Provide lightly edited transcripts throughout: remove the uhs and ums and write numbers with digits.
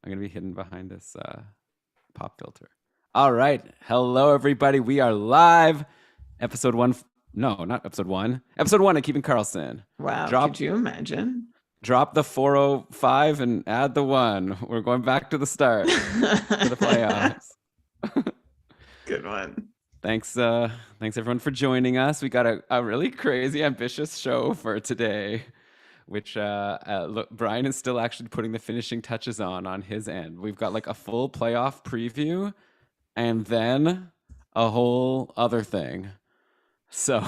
I'm going to be hidden behind this pop filter. All right. Hello, everybody. We are live. Episode 1. No, not episode 1. Episode 1 of Keeping Karlsson. Wow. Could you imagine? Drop the 405 and add the 1. We're going back to the start to the playoffs. Good one. Thanks everyone for joining us. We got a really crazy, ambitious show for today, which look, Brian is still actually putting the finishing touches on his end. We've got like a full playoff preview and then a whole other thing. So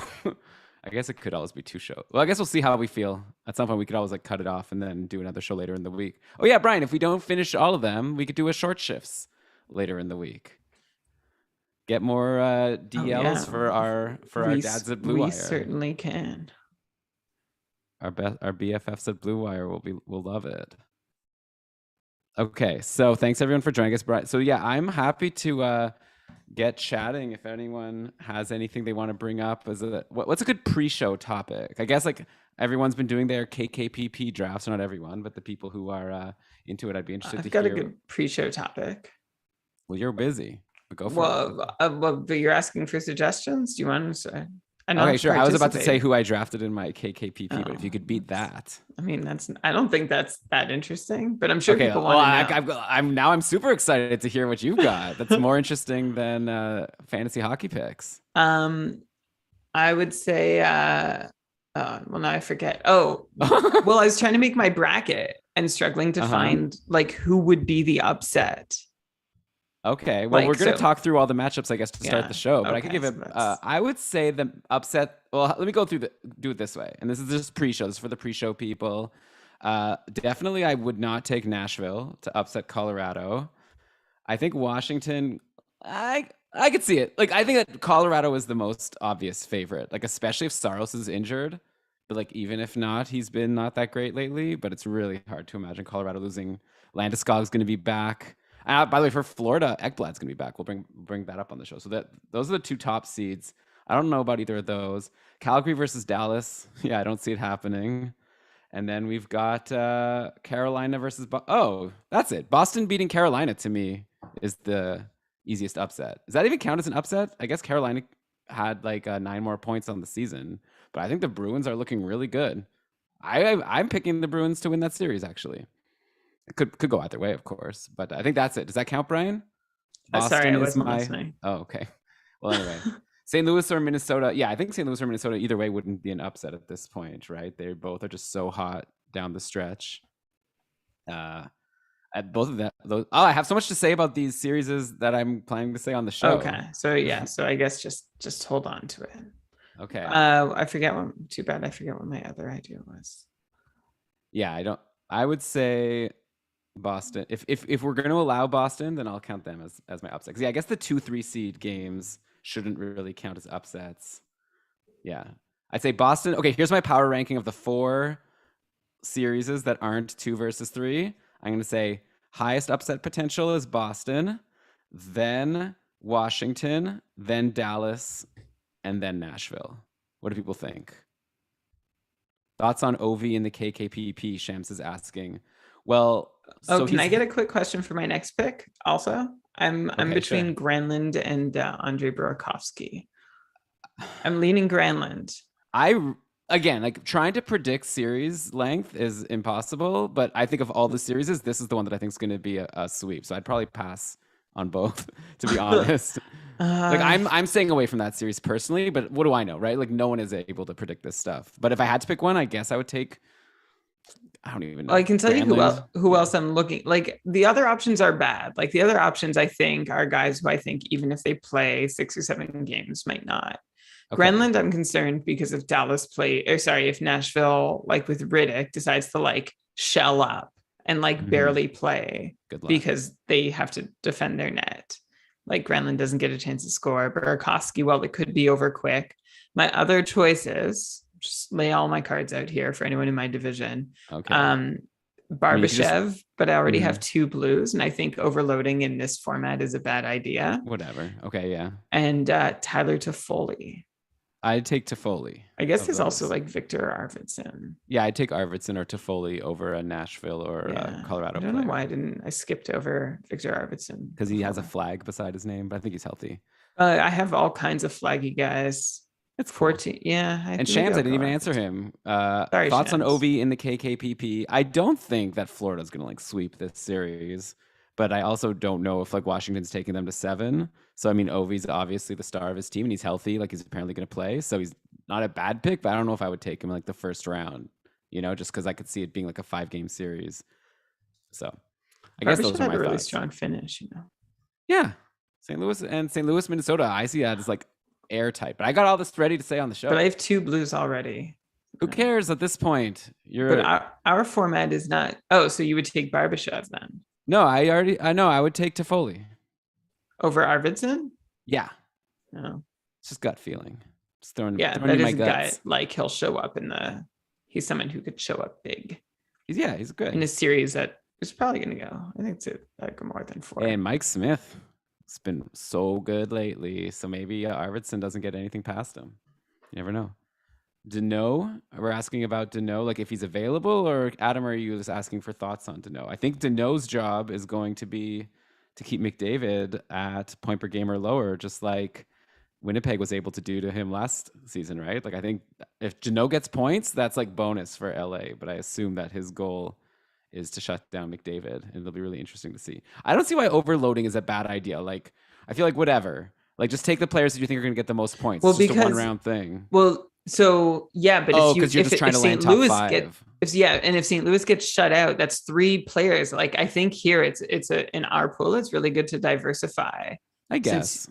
I guess it could always be 2 shows. Well, I guess we'll see how we feel. At some point we could always like cut it off and then do another show later in the week. Oh yeah, Brian, if we don't finish all of them, we could do a short shifts later in the week. Get more DLs for our dads at Blue Wire. We certainly can. Our BFFs at Blue Wire will love it. Okay, so thanks everyone for joining us, Brian. So yeah, I'm happy to get chatting. If anyone has anything they want to bring up, what's a good pre-show topic? I guess like everyone's been doing their KKPP drafts, or not everyone, but the people who are into it, I'd be interested to hear. I've got a good pre-show topic. Well, you're busy. Go for it. But you're asking for suggestions? Do you want to say? Okay, sure. I was about to say who I drafted in my KKPP, but if you could beat that. I mean, I don't think that's that interesting, but I'm sure people want to know. I'm super excited to hear what you've got. That's more interesting than fantasy hockey picks. I would say, well, now I forget. Oh, well, I was trying to make my bracket and struggling to find like who would be the upset. Okay, well, we're going to talk through all the matchups, I guess, to start the show. But I could give it. I would say the upset. Well, let me go through do it this way, and this is just pre-show. This is for the pre-show people. Definitely, I would not take Nashville to upset Colorado. I think Washington. I could see it. Like, I think that Colorado is the most obvious favorite. Like, especially if Saros is injured. But like, even if not, he's been not that great lately. But it's really hard to imagine Colorado losing. Landeskog's going to be back. By the way, for Florida, Ekblad's gonna be back. We'll bring that up on the show. So those are the 2 top seeds. I don't know about either of those. Calgary versus Dallas. Yeah, I don't see it happening. And then we've got Carolina versus. That's it. Boston beating Carolina to me is the easiest upset. Does that even count as an upset? I guess Carolina had like 9 more points on the season, but I think the Bruins are looking really good. I'm picking the Bruins to win that series actually. It could go either way, of course, but I think that's it. Does that count, Brian? Sorry, I wasn't listening. Oh, okay. Well, anyway, St. Louis or Minnesota. Yeah, I think St. Louis or Minnesota, either way, wouldn't be an upset at this point, right? They both are just so hot down the stretch. At both of them, I have so much to say about these series that I'm planning to say on the show. Okay, so yeah, so I guess just hold on to it. Okay. I forget what. Too bad. I forget what my other idea was. Yeah, I would say Boston. If we're going to allow Boston, then I'll count them as my upsets. Yeah, I guess the 2-3 seed games shouldn't really count as upsets. Yeah, I'd say Boston. Okay, here's my power ranking of the 4 series that aren't 2 versus 3. I'm going to say highest upset potential is Boston, then Washington, then Dallas, and then Nashville. What do people think? Thoughts on OV in the KKPP? Shams is asking. Well, can I get a quick question for my next pick? Also, I'm between Granlund and Andrei Burakovsky. I'm leaning Granlund. Again, like trying to predict series length is impossible, but I think of all the series, this is the one that I think is going to be a sweep. So I'd probably pass on both, to be honest. Like I'm staying away from that series personally, but what do I know, right? Like no one is able to predict this stuff. But if I had to pick one, I guess I would take. I don't even know. I can tell you who else I'm looking. Like the other options are bad. Like the other options I think are guys who I think even if they play 6 or 7 games might not. Okay. Granlund, I'm concerned because if Nashville, like with Riddick, decides to like shell up and like barely play because they have to defend their net. Like Granlund doesn't get a chance to score. Burakovsky, well, it could be over quick. My other choices, just lay all my cards out here for anyone in my division. Okay. Barbashev, but I already have 2 Blues, and I think overloading in this format is a bad idea. Whatever. Okay, yeah. And Tyler Toffoli. I'd take Toffoli. I guess there's also like Victor Arvidsson. Yeah, I'd take Arvidsson or Toffoli over a Nashville or a Colorado player. I don't know why I skipped over Victor Arvidsson. Because he has a flag beside his name, but I think he's healthy. I have all kinds of flaggy guys. It's 14. Cool. Yeah. And Shams, I didn't even answer him. Sorry, thoughts Shams. On Ovi in the KKPP? I don't think that Florida's going to like sweep this series, but I also don't know if like Washington's taking them to 7. So, I mean, Ovi's obviously the star of his team and he's healthy. Like he's apparently going to play. So he's not a bad pick, but I don't know if I would take him in like the first round, you know, just because I could see it being like a 5-game series. So I guess those are my really thoughts. Strong finish, you know. Yeah. St. Louis, Minnesota, I see that as like airtight, but I got all this ready to say on the show. But I have 2 Blues already. Who cares at this point? But our format is not. Oh, so you would take Barbashev then? No, I know I would take Toffoli over Arvidsson. Yeah. No, it's just gut feeling. Just throwing that is my guts. Guy, like he'll show up he's someone who could show up big. He's good in a series that is probably going to go. I think it's like more than 4. And Mike Smith. It's been so good lately, so maybe Arvidsson doesn't get anything past him. You never know. Danault, we're asking about Danault, like if he's available, or Adam, are you just asking for thoughts on Danault? I think Danault's job is going to be to keep McDavid at point per game or lower, just like Winnipeg was able to do to him last season, right? Like I think if Danault gets points, that's like bonus for LA, but I assume that his goal is to shut down McDavid, and it'll be really interesting to see. I don't see why overloading is a bad idea. Like, I feel like whatever. Like, just take the players that you think are going to get the most points. Well, it's just a one-round thing. Well, so yeah, but if you're just trying to land top 5. If St. Louis gets shut out, that's 3 players. Like, I think here it's in our pool, it's really good to diversify. I guess.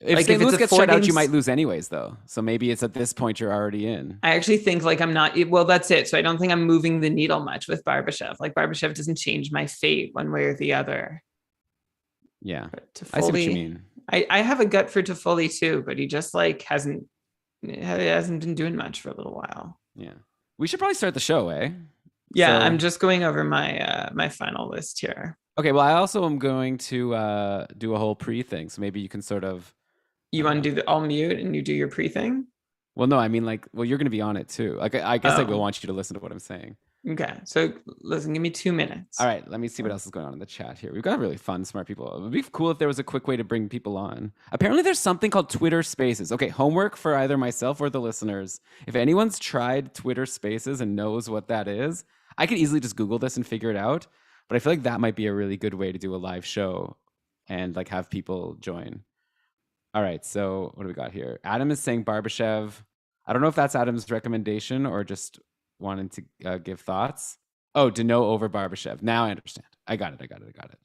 If St. Louis gets shut out, you might lose anyways, though. So maybe it's at this point you're already in. I actually think like I'm not. Well, that's it. So I don't think I'm moving the needle much with Barbashev. Like Barbashev doesn't change my fate one way or the other. Yeah, Toffoli, I see what you mean. I have a gut for Toffoli too, but he just like hasn't been doing much for a little while. Yeah, we should probably start the show, eh? Yeah, so, I'm just going over my my final list here. Okay, well, I also am going to do a whole pre thing, so maybe you can sort of. You want to do I'll mute and you do your pre thing? Well, no, I mean like, you're going to be on it too. Like, I guess I will want you to listen to what I'm saying. Okay. So listen, give me 2 minutes. All right. Let me see what else is going on in the chat here. We've got really fun, smart people. It would be cool if there was a quick way to bring people on. Apparently there's something called Twitter Spaces. Okay. Homework for either myself or the listeners. If anyone's tried Twitter Spaces and knows what that is, I could easily just Google this and figure it out. But I feel like that might be a really good way to do a live show and like have people join. All right, so what do we got here? Adam is saying Barbashev. I don't know if that's Adam's recommendation or just wanting to give thoughts. Oh, Danault over Barbashev. Now I understand. I got it.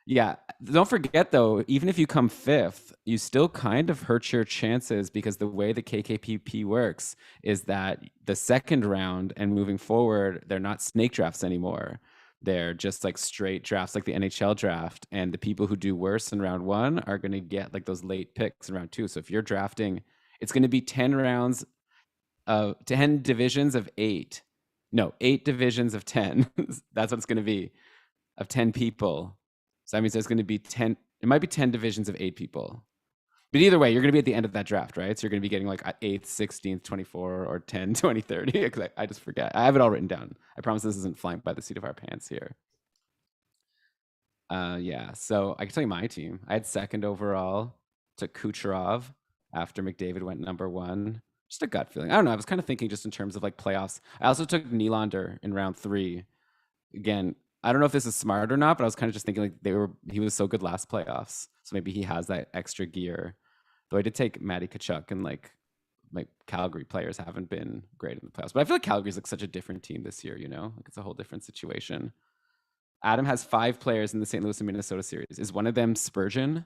Yeah, don't forget though, even if you come 5th, you still kind of hurt your chances because the way the KKPP works is that the second round and moving forward, they're not snake drafts anymore. They're just like straight drafts like the NHL draft, and the people who do worse in round 1 are going to get like those late picks in round 2. So if you're drafting, it's going to be 10 rounds of 10 divisions of 8. No, 8 divisions of 10. That's what it's going to be, of 10 people. So that means there's going to be 10, it might be 10 divisions of 8 people. But either way, you're going to be at the end of that draft, right? So you're going to be getting like 8th, 16th, 24, or 10, 20, 30. Because I just forget. I have it all written down. I promise this isn't flying by the seat of our pants here. Yeah, so I can tell you my team. I had 2nd overall, took Kucherov after McDavid went number 1. Just a gut feeling. I don't know. I was kind of thinking just in terms of like playoffs. I also took Nylander in round 3. Again, I don't know if this is smart or not, but I was kind of just thinking like he was so good last playoffs. So maybe he has that extra gear. Though I did take Matty Tkachuk, and like Calgary players haven't been great in the playoffs. But I feel like Calgary's like such a different team this year, you know? Like it's a whole different situation. Adam has 5 players in the St. Louis and Minnesota series. Is one of them Spurgeon?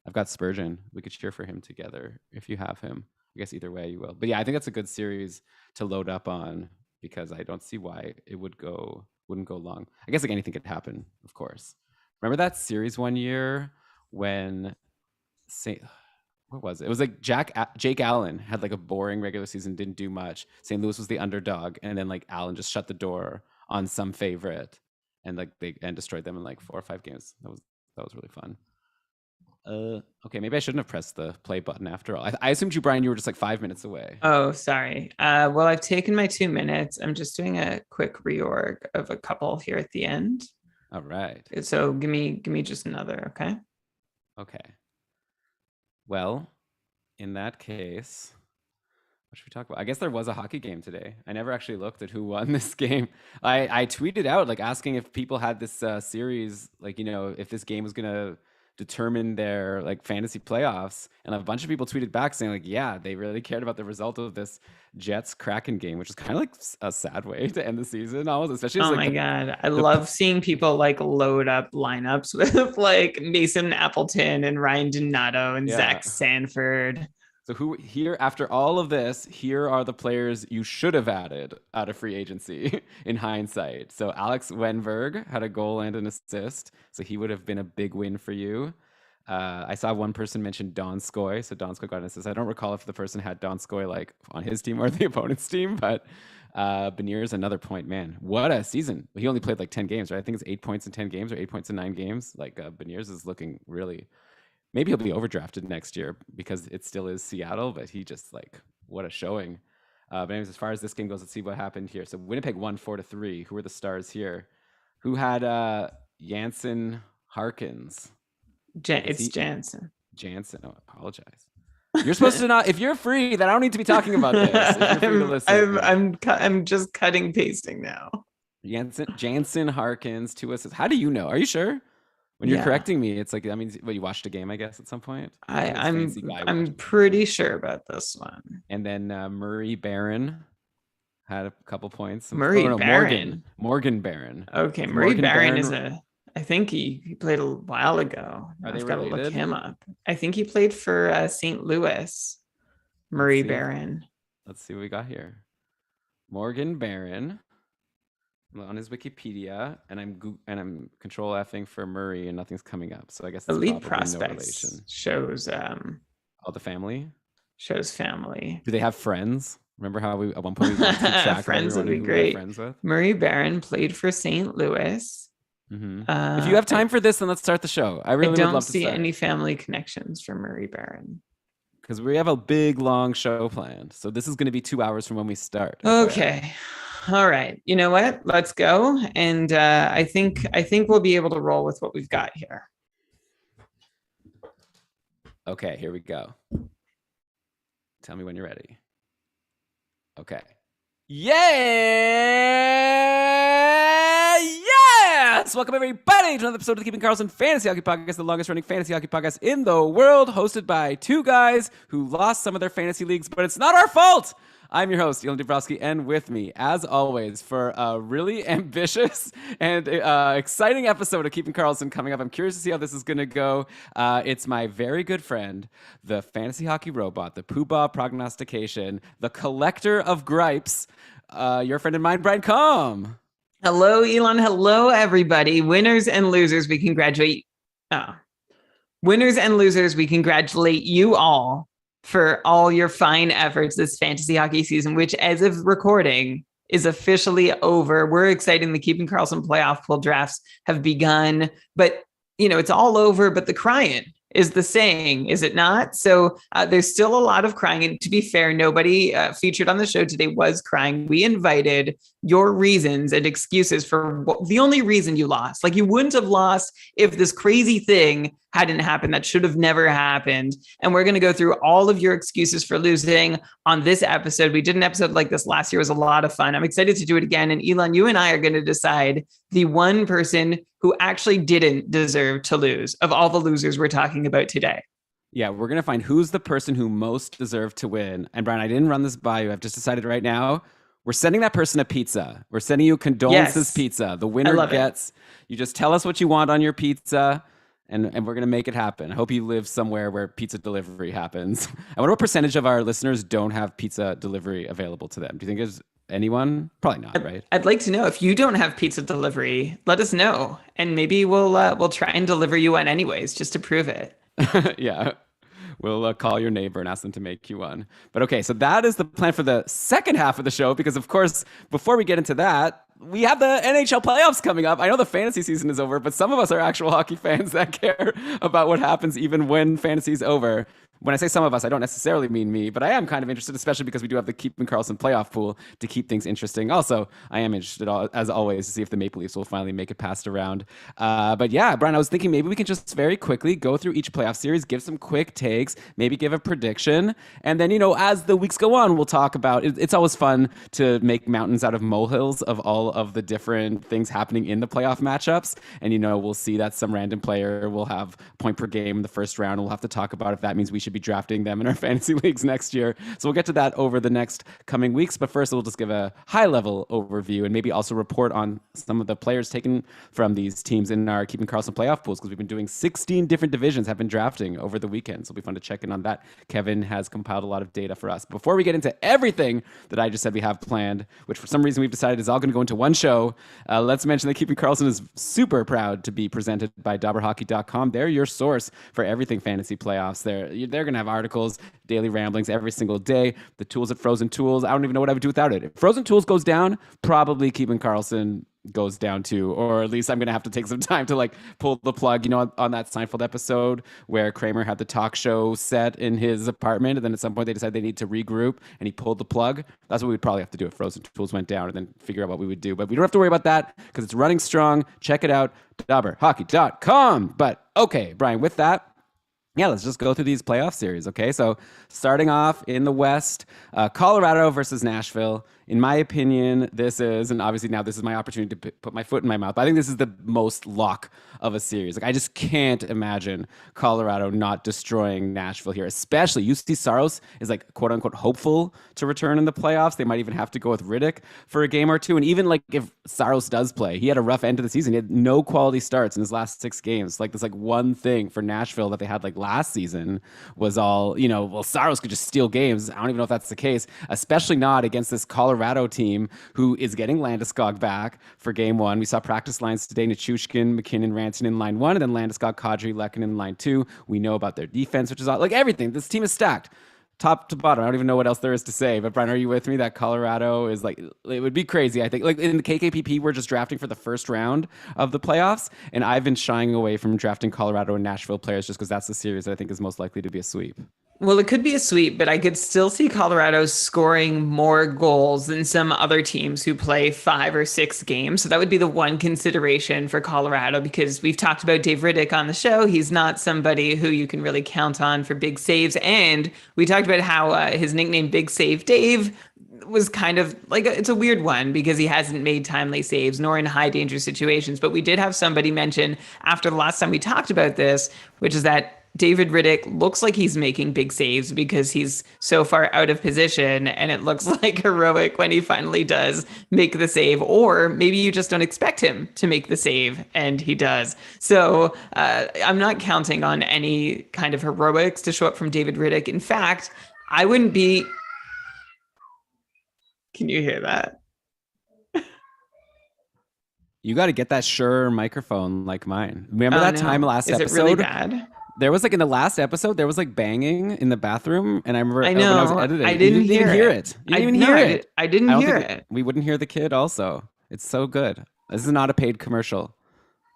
I've got Spurgeon. We could cheer for him together if you have him. I guess either way you will. But yeah, I think that's a good series to load up on because I don't see why it wouldn't go long. I guess like anything could happen, of course. Remember that series one year when what was it? It was like Jake Allen had like a boring regular season, didn't do much. St. Louis was the underdog, and then like Allen just shut the door on some favorite and destroyed them in like 4 or 5 games. That was really fun. Okay, maybe I shouldn't have pressed the play button after all. I assumed you, Brian, you were just like 5 minutes away. Oh, sorry. Well, I've taken my 2 minutes. I'm just doing a quick reorg of a couple here at the end. All right. So give me just another, okay? Okay. Well, in that case, what should we talk about? I guess there was a hockey game today. I never actually looked at who won this game. I tweeted out like asking if people had this series, like, you know, if this game was going to determine their like fantasy playoffs, and a bunch of people tweeted back saying like, yeah, they really cared about the result of this Jets Kraken game, which is kind of like a sad way to end the season almost, especially oh my god, I love seeing people like load up lineups with like Mason Appleton and Ryan Donato and Zach Sanford. So who here, after all of this, here are the players you should have added out of free agency in hindsight. So Alex Wenberg had a goal and an assist, so he would have been a big win for you. I saw one person mention Donskoy, so Donskoy got an assist. I don't recall if the person had Donskoy like on his team or the opponent's team, but Beniers, another point. Man, what a season. He only played like 10 games, right? I think it's 8 points in 10 games or 8 points in 9 games. Like Beniers is looking really... Maybe he'll be overdrafted next year because it still is Seattle, but he just like, what a showing. But anyways, as far as this game goes, let's see what happened here. So Winnipeg won 4-3. Who were the stars here? Who had Jansen Harkins? It's Jansen. Jansen. Oh, I apologize. You're supposed to not, if you're free, then I don't need to be talking about this. If you're free to listen. I'm just cutting, pasting now. Jansen Harkins, 2 assists. How do you know? Are you sure? When you're correcting me, it's like, that means you watched a game, I guess, at some point. I'm pretty sure about this one. And then Murray Barron had a couple points. Barron. Morgan Barron. Okay, Murray Barron is I think he played a while ago. I've got to look him up. I think he played for St. Louis. Murray Barron. Let's see what we got here. Morgan Barron. On his Wikipedia, and I'm control Fing for Murray, and nothing's coming up. So I guess Elite Prospects shows all the family. Shows family. Do they have friends? Remember how we at one point we wanted to track friends would be great. Friends with? Murray Barron played for St. Louis. Mm-hmm. If you have time for this, then let's start the show. I don't see any family connections for Murray Barron because we have a big long show planned. So this is going to be 2 hours from when we start. Okay. All right. You know what? Let's go. And I think we'll be able to roll with what we've got here. Okay, here we go. Tell me when you're ready. Okay. Yes! Welcome everybody to another episode of the Keeping Karlsson Fantasy Hockey Podcast, the longest running fantasy hockey podcast in the world, hosted by 2 guys who lost some of their fantasy leagues, but it's not our fault. I'm your host, Nhl Playoffs, and with me, as always, for a really ambitious and exciting episode of Keeping Karlsson coming up. I'm curious to see how this is going to go. It's my very good friend, the fantasy hockey robot, the Poobah prognostication, the collector of gripes, your friend and mine, Brian Com. Hello, Elon. Hello, everybody. Winners and losers, we congratulate. Winners and losers, we congratulate you all for all your fine efforts this fantasy hockey season, which as of recording is officially over. We're excited. The Keeping Karlsson playoff pool drafts have begun, but it's all over, but the crying is the saying, is it not? So there's still a lot of crying. And to be fair, nobody featured on the show today was crying. We invited your reasons and excuses for the only reason you lost. Like, you wouldn't have lost if this crazy thing hadn't happened. That should have never happened. And we're going to go through all of your excuses for losing on this episode. We did an episode like this last year. It was a lot of fun. I'm excited to do it again. And Elon, you and I are going to decide the one person who actually didn't deserve to lose of all the losers we're talking about today. Yeah, we're going to find who's the person who most deserved to win. And Brian, I didn't run this by you. I've just decided right now, we're sending that person a pizza. We're sending you condolences pizza. The winner gets, you just tell us what you want on your pizza. And we're going to make it happen. I hope you live somewhere where pizza delivery happens. I wonder what percentage of our listeners don't have pizza delivery available to them. Do you think there's anyone? Probably not, right? I'd like to know if you don't have pizza delivery, let us know. And maybe we'll try and deliver you one anyways, just to prove it. Yeah. We'll call your neighbor and ask them to make you one. But okay, so that is the plan for the second half of the show, because of course, before we get into that, we have the NHL playoffs coming up. I know the fantasy season is over, but some of us are actual hockey fans that care about what happens even when fantasy is over. When I say some of us, I don't necessarily mean me, but I am kind of interested, especially because we do have the Keeping Karlsson playoff pool to keep things interesting. Also, I am interested, as always, to see if the Maple Leafs will finally make it past a round. But yeah, Brian, I was thinking maybe we can just very quickly go through each playoff series, give some quick takes, maybe give a prediction. And then, as the weeks go on, we'll talk about it. It's always fun to make mountains out of molehills of all of the different things happening in the playoff matchups. And, we'll see that some random player will have point per game in the first round. We'll have to talk about if that means we should be drafting them in our fantasy leagues next year. So we'll get to that over the next coming weeks. But first, we'll just give a high-level overview and maybe also report on some of the players taken from these teams in our Keeping Karlsson playoff pools, because we've been doing 16 different divisions have been drafting over the weekend. So it'll be fun to check in on that. Kevin has compiled a lot of data for us. Before we get into everything that I just said we have planned, which for some reason we've decided is all going to go into one show, let's mention that Keeping Karlsson is super proud to be presented by DobberHockey.com. They're your source for everything fantasy playoffs. They're going to have articles, daily ramblings every single day. The tools at Frozen Tools, I don't even know what I would do without it. If Frozen Tools goes down, probably Keeping Karlsson goes down too, or at least I'm going to have to take some time to pull the plug, on that Seinfeld episode where Kramer had the talk show set in his apartment, and then at some point they decided they need to regroup and he pulled the plug. That's what we'd probably have to do if Frozen Tools went down, and then figure out what we would do. But we don't have to worry about that because it's running strong. Check it out, DobberHockey.com. But okay, Brian, with that, yeah, let's just go through these playoff series, okay? So starting off in the West, Colorado versus Nashville. In my opinion, this is, and obviously now this is my opportunity to put my foot in my mouth, but I think this is the most lock of a series. I just can't imagine Colorado not destroying Nashville here, especially UC Saros is quote unquote hopeful to return in the playoffs. They might even have to go with Riddick for a game or two. And even if Saros does play, he had a rough end of the season. He had no quality starts in his last 6 games. This one thing for Nashville that they had last season was all, Saros could just steal games. I don't even know if that's the case, especially not against this Colorado team who is getting Landeskog back for game 1. We saw practice lines today: Nichushkin, McKinnon, Ranson in line 1, and then Landeskog, Kadri, Lehkonen in line 2. We know about their defense, which is everything. This team is stacked top to bottom. I don't even know what else there is to say. But Brian, are you with me that Colorado is it would be crazy? I think in the KKPP, we're just drafting for the first round of the playoffs, and I've been shying away from drafting Colorado and Nashville players just because that's the series that I think is most likely to be a sweep. Well, it could be a sweep, but I could still see Colorado scoring more goals than some other teams who play 5 or 6 games. So that would be the one consideration for Colorado, because we've talked about Dave Riddick on the show. He's not somebody who you can really count on for big saves. And we talked about how his nickname Big Save Dave was kind of it's a weird one because he hasn't made timely saves nor in high danger situations. But we did have somebody mention after the last time we talked about this, which is that David Riddick looks like he's making big saves because he's so far out of position, and it looks heroic when he finally does make the save. Or maybe you just don't expect him to make the save and he does. So I'm not counting on any kind of heroics to show up from David Riddick. In fact, I wouldn't be... Can you hear that? You got to get that Shure microphone like mine. Remember that time last episode? Is it really bad? There was in the last episode, there was banging in the bathroom, and I remember when I was editing, I didn't hear it. You didn't even hear it. I didn't hear it. We wouldn't hear the kid also. It's so good. This is not a paid commercial,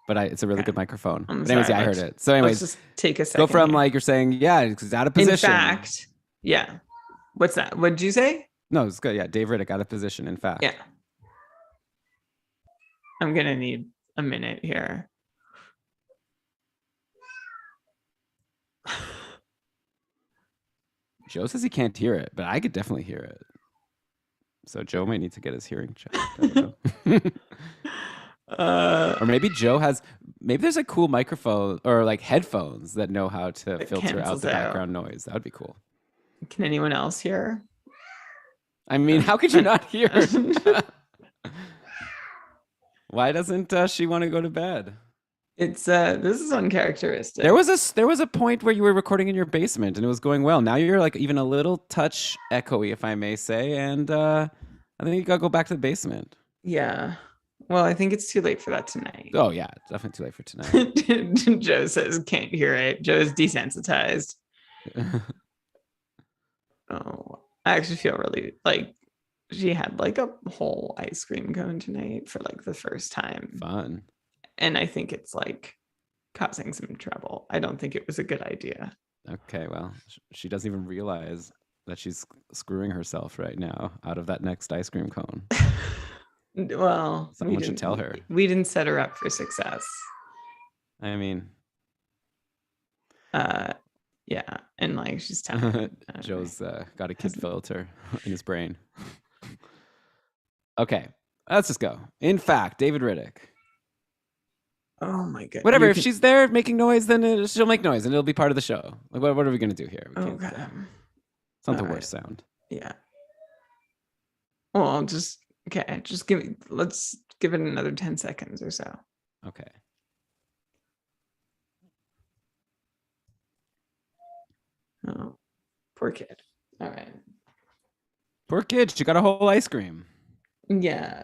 but it's a really good microphone. But anyways, I heard it. So anyways, let's just take a second. Go from you're saying, it's out of position. In fact, yeah. What's that? What did you say? No, it's good. Yeah, Dave Riddick out of position, in fact. Yeah. I'm going to need a minute here. Joe says he can't hear it, but I could definitely hear it. So Joe might need to get his hearing checked. Or maybe maybe there's a cool microphone or headphones that know how to filter out the background noise. That would be cool. Can anyone else hear? I mean, how could you not hear? Why doesn't she want to go to bed? It's this is uncharacteristic. There was a point where you were recording in your basement and it was going well. Now you're even a little touch echoey, if I may say, and I think you gotta go back to the basement. Yeah. Well, I think it's too late for that tonight. Oh yeah, definitely too late for tonight. Joe says can't hear it. Joe is desensitized. Oh, I actually feel really she had like a whole ice cream cone tonight for like the first time. Fun. And I think it's like causing some trouble. I don't think it was a good idea. Okay, well, she doesn't even realize that she's screwing herself right now out of that next ice cream cone. Well, someone should tell her. We didn't set her up for success. I mean, yeah, and like she's telling Joe's got a kid filter in his brain. Okay, let's just go. In fact, David Riddick. Oh my god! Whatever. If she's there making noise, then she'll make noise, and it'll be part of the show. Like, what are we gonna do here? Oh god! It's not the worst sound. Yeah. Well, just okay. Let's give it another 10 seconds or so. Okay. Oh, poor kid. All right. Poor kid. She got a whole ice cream. Yeah.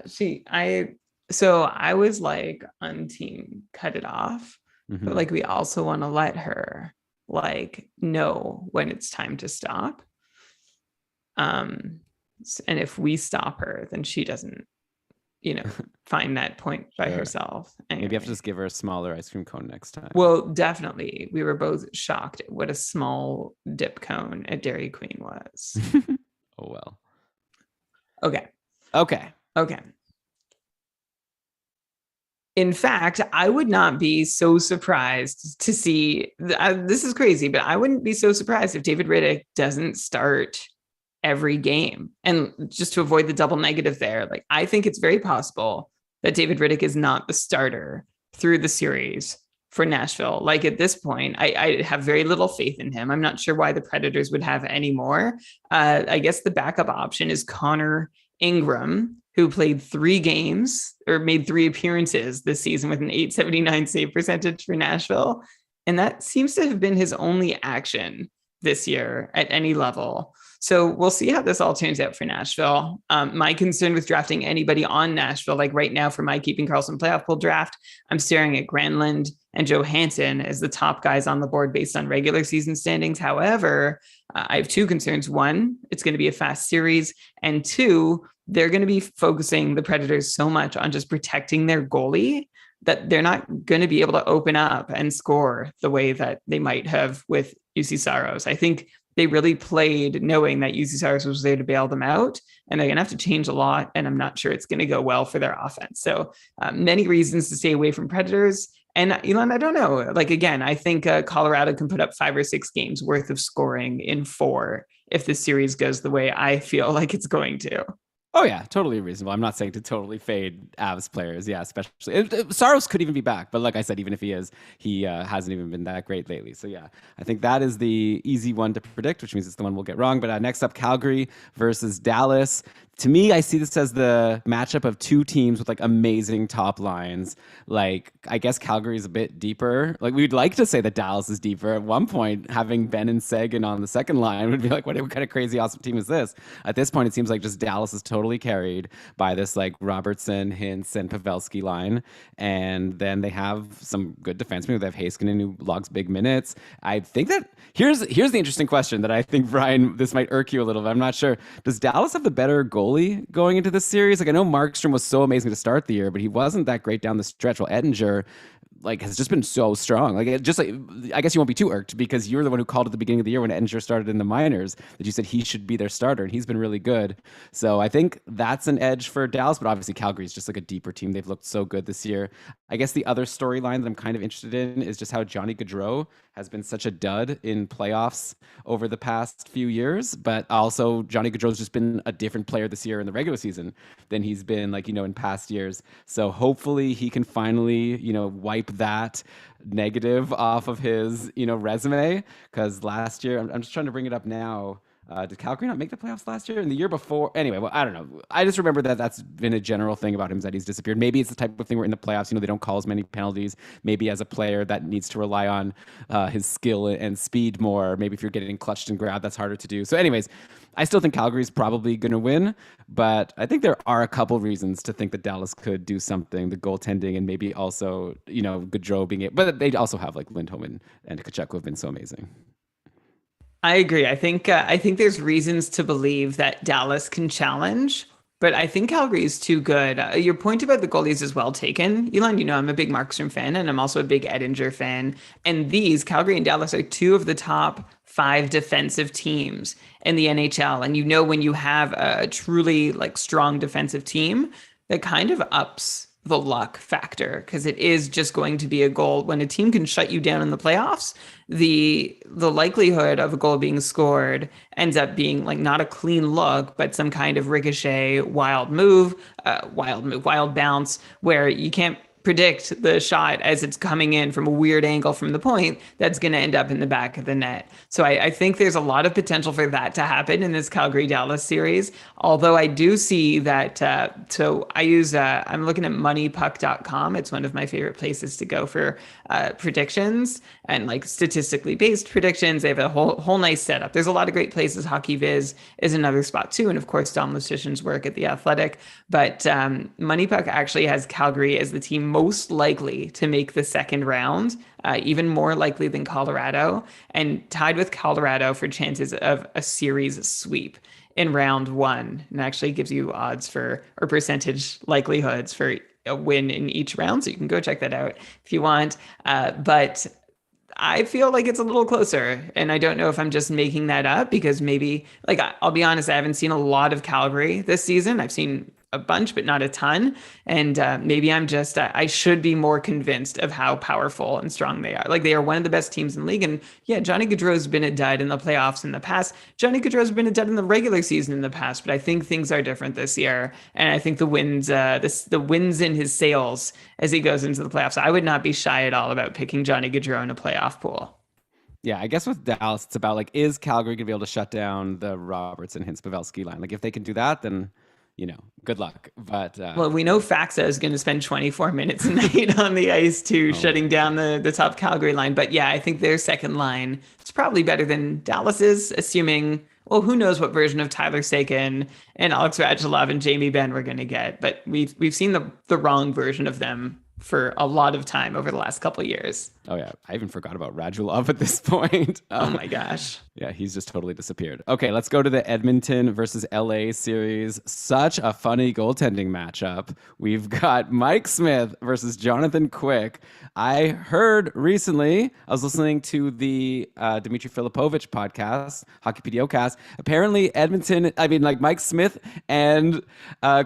So I was like on team cut it off, but like we also want to let her like know when it's time to stop. And if we stop her, then she doesn't, find that point by herself. Anyway. Maybe you have to just give her a smaller ice cream cone next time. Well, definitely. We were both shocked at what a small dip cone at Dairy Queen was. Oh, well. Okay. In fact, I would not be so surprised to see, this is crazy, but I wouldn't be so surprised if David Riddick doesn't start every game. And just to avoid the double negative there, like I think it's very possible that David Riddick is not the starter through the series for Nashville. Like at this point, I have very little faith in him. I'm not sure why the Predators would have any more. I guess the backup option is Connor Ingram, who played 3 games or made 3 appearances this season with an .879 save percentage for Nashville. And that seems to have been his only action this year at any level. So we'll see how this all turns out for Nashville. My concern with drafting anybody on Nashville, like right now for my Keeping Karlsson playoff pool draft, I'm staring at Granlund and Johansson as the top guys on the board based on regular season standings. However, I have 2 concerns. 1, it's going to be a fast series. And 2, they're going to be focusing the Predators so much on just protecting their goalie that they're not going to be able to open up and score the way that they might have with UC Saros. I think they really played knowing that UC Saros was there to bail them out, and they're going to have to change a lot. And I'm not sure it's going to go well for their offense. So many reasons to stay away from Predators. And Elon, I don't know. Like, again, I think Colorado can put up 5 or 6 games worth of scoring in 4 if the series goes the way I feel like it's going to. Oh, yeah, totally reasonable. I'm not saying to totally fade Avs players. Yeah, especially. Saros could even be back. But like I said, even if he is, he hasn't even been that great lately. So, yeah, I think that is the easy one to predict, which means it's the one we'll get wrong. But next up, Calgary versus Dallas. To me, I see this as the matchup of 2 teams with like amazing top lines. Like, I guess Calgary is a bit deeper. Like, we'd like to say that Dallas is deeper. At one point, having Ben and Sagan on the second line would be like, what kind of crazy awesome team is this? At this point, it seems like just Dallas is totally carried by this like Robertson, Hintz, and Pavelski line. And then they have some good defensemen. They have Heiskanen, who logs big minutes. I think that here's the interesting question that I think, Brian, this might irk you a little bit. I'm not sure. Does Dallas have the better goalie going into this series? Like, I know Markstrom was so amazing to start the year, but he wasn't that great down the stretch. While Ettinger like has just been so strong. Like, I guess you won't be too irked because you were the one who called at the beginning of the year when Ettinger started in the minors that you said he should be their starter, and he's been really good. So I think that's an edge for Dallas, but obviously Calgary is just like a deeper team. They've looked so good this year. I guess the other storyline that I'm kind of interested in is just how Johnny Gaudreau has been such a dud in playoffs over the past few years, but also Johnny Gaudreau's just been a different player this year in the regular season than he's been like, in past years. So hopefully he can finally, wipe that negative off of his, resume. Because last year, I'm just trying to bring it up now. Did Calgary not make the playoffs last year and the year before? Anyway, well, I don't know. I just remember that that's been a general thing about him, is that he's disappeared. Maybe it's the type of thing where in the playoffs, they don't call as many penalties. Maybe as a player that needs to rely on his skill and speed more. Maybe if you're getting clutched and grabbed, that's harder to do. So anyways, I still think Calgary's probably going to win, but I think there are a couple reasons to think that Dallas could do something. The goaltending and maybe also, Gaudreau being it. But they also have like Lindholm and Kachuk who have been so amazing. I agree. I think there's reasons to believe that Dallas can challenge But I think Calgary is too good. Your point about the goalies is well taken. Elon, I'm a big Markstrom fan, and I'm also a big Edinger fan. And these, Calgary and Dallas, are two of the top 5 defensive teams in the NHL. And when you have a truly strong defensive team, that kind of ups the luck factor, because it is just going to be a goal. When a team can shut you down in the playoffs, the likelihood of a goal being scored ends up being not a clean look, but some kind of ricochet, wild bounce, where you can't predict the shot as it's coming in from a weird angle from the point that's going to end up in the back of the net. So I think there's a lot of potential for that to happen in this Calgary-Dallas series. Although I do see that, I'm looking at moneypuck.com. It's one of my favorite places to go for predictions and statistically based predictions. They have a whole nice setup. There's a lot of great places. Hockey Viz is another spot too. And of course, Dom Luszczyszyn's work at The Athletic. But MoneyPuck actually has Calgary as the team most likely to make the second round, even more likely than Colorado, and tied with Colorado for chances of a series sweep in round 1. And actually gives you odds or percentage likelihoods for a win in each round. So you can go check that out if you want. But I feel like it's a little closer, and I don't know if I'm just making that up, because maybe, I'll be honest, I haven't seen a lot of Calgary this season. I've seen a bunch, but not a ton. And maybe I'm just, I should be more convinced of how powerful and strong they are. They are one of the best teams in the league. And yeah, Johnny Gaudreau's been a dud in the playoffs in the past. Johnny Gaudreau's been a dud in the regular season in the past, but I think things are different this year. And I think the wind's in his sails as he goes into the playoffs. I would not be shy at all about picking Johnny Gaudreau in a playoff pool. Yeah, I guess with Dallas, it's about is Calgary going to be able to shut down the Robertson, Hintz, Pavelski line? If they can do that, then good luck. But well, we know Faxa is going to spend 24 minutes a night on the ice too, shutting down the top Calgary line. But yeah, I think their second line is probably better than Dallas's, assuming, well, who knows what version of Tyler Seguin and Alex Radulov and Jamie Benn we're going to get. But we've seen the wrong version of them for a lot of time over the last couple of years. Oh yeah, I even forgot about Radulov at this point. Oh my gosh. Yeah, he's just totally disappeared. Okay, let's go to the Edmonton versus LA series. Such a funny goaltending matchup. We've got Mike Smith versus Jonathan Quick. I heard recently, I was listening to the Dmitry Filipovich podcast, Hockeypediocast. Apparently Mike Smith and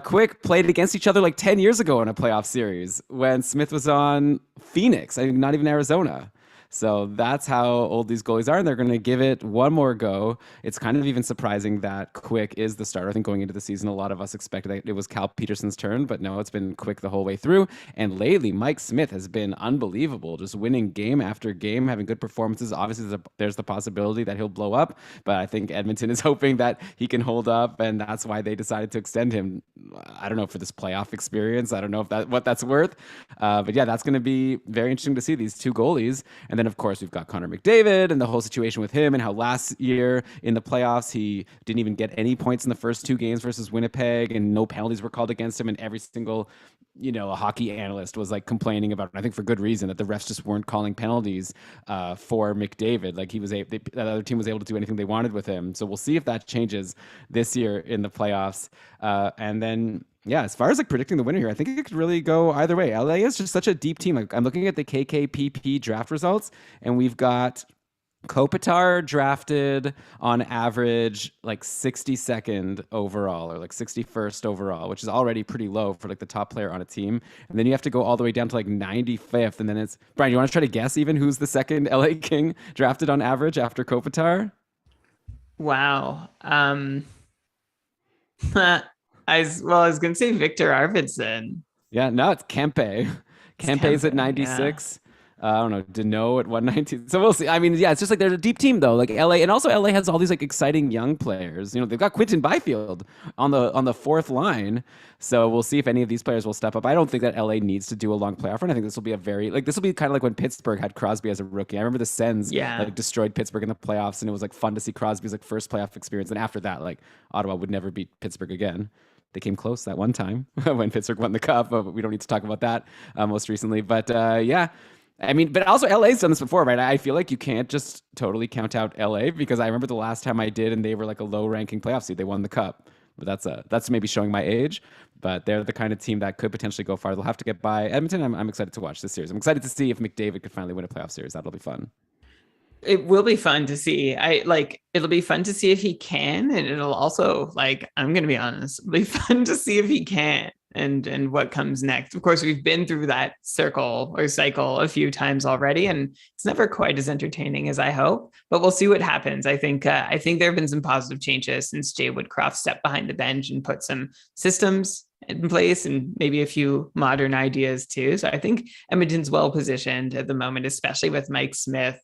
Quick played against each other 10 years ago in a playoff series when Smith was on Phoenix, not even Arizona. So that's how old these goalies are, and they're going to give it one more go. It's kind of even surprising that Quick is the starter. I think going into the season, a lot of us expected that it was Cal Peterson's turn, but no, it's been Quick the whole way through. And lately, Mike Smith has been unbelievable, just winning game after game, having good performances. Obviously, there's the possibility that he'll blow up, but I think Edmonton is hoping that he can hold up, and that's why they decided to extend him. I don't know, for this playoff experience. I don't know what that's worth. But yeah, that's going to be very interesting to see these two goalies. And then, of course, we've got Conor McDavid and the whole situation with him and how last year in the playoffs, he didn't even get any points in the first 2 games versus Winnipeg, and no penalties were called against him. And every single, a hockey analyst was complaining about, I think for good reason, that the refs just weren't calling penalties for McDavid. The other team was able to do anything they wanted with him. So we'll see if that changes this year in the playoffs. And then, yeah, as far as predicting the winner here, I think it could really go either way. LA is just such a deep team. I'm looking at the KKPP draft results, and we've got Kopitar drafted on average 62nd overall, or 61st overall, which is already pretty low for the top player on a team. And then you have to go all the way down to 95th, and then it's Brian. You want to try to guess even who's the second LA King drafted on average after Kopitar? Wow. I was going to say Victor Arvidsson. Yeah, no, it's Kempe. Kempe's at 96. Yeah. I don't know, Deneau at 119. So we'll see. It's just they're a deep team though. LA, and also LA has all these exciting young players. They've got Quinton Byfield on the fourth line. So we'll see if any of these players will step up. I don't think that LA needs to do a long playoff run. I think this will be this will be kind of like when Pittsburgh had Crosby as a rookie. I remember the Sens destroyed Pittsburgh in the playoffs, and it was fun to see Crosby's first playoff experience. And after that, Ottawa would never beat Pittsburgh again. They came close that one time when Pittsburgh won the cup, but we don't need to talk about that most recently. But yeah. But also LA's done this before, right? I feel like you can't just totally count out LA, because I remember the last time I did, and they were a low-ranking playoff seed. They won the cup. But that's maybe showing my age. But they're the kind of team that could potentially go far. They'll have to get by Edmonton. I'm excited to watch this series. I'm excited to see if McDavid could finally win a playoff series. That'll be fun. It will be fun to see. It'll be fun to see if he can, and it'll also, like, I'm gonna be honest, it'll be fun to see if he can and what comes next. Of course, we've been through that circle or cycle a few times already, and it's never quite as entertaining as I hope, but we'll see what happens. I think there have been some positive changes since Jay Woodcroft stepped behind the bench and put some systems in place and maybe a few modern ideas too. So I think Edmonton's well positioned at the moment, especially with Mike Smith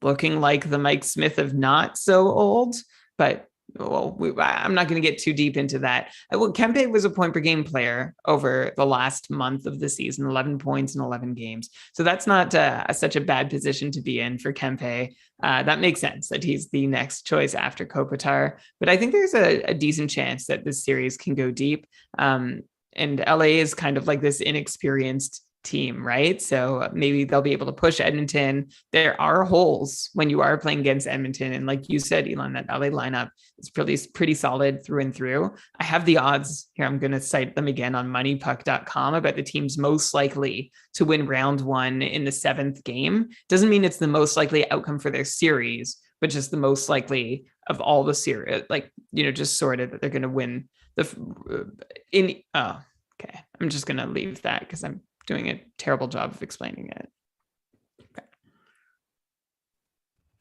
looking like the Mike Smith of not so old, but I'm not going to get too deep into that. Kempe was a point per game player over the last month of the season, 11 points in 11 games. So that's not such a bad position to be in for Kempe. That makes sense that he's the next choice after Kopitar. But I think there's a decent chance that this series can go deep. And LA is kind of like this inexperienced team, right? So maybe they'll be able to push Edmonton. There are holes when you are playing against Edmonton, and like you said, Elon, that LA lineup is pretty solid through and through. I have the odds here. I'm going to cite them again on moneypuck.com about the teams most likely to win round one in the 7th game. Doesn't mean it's the most likely outcome for their series, but just the most likely of all the series, like, just sorted that they're going to win okay. I'm just going to leave that because I'm doing a terrible job of explaining it. Okay.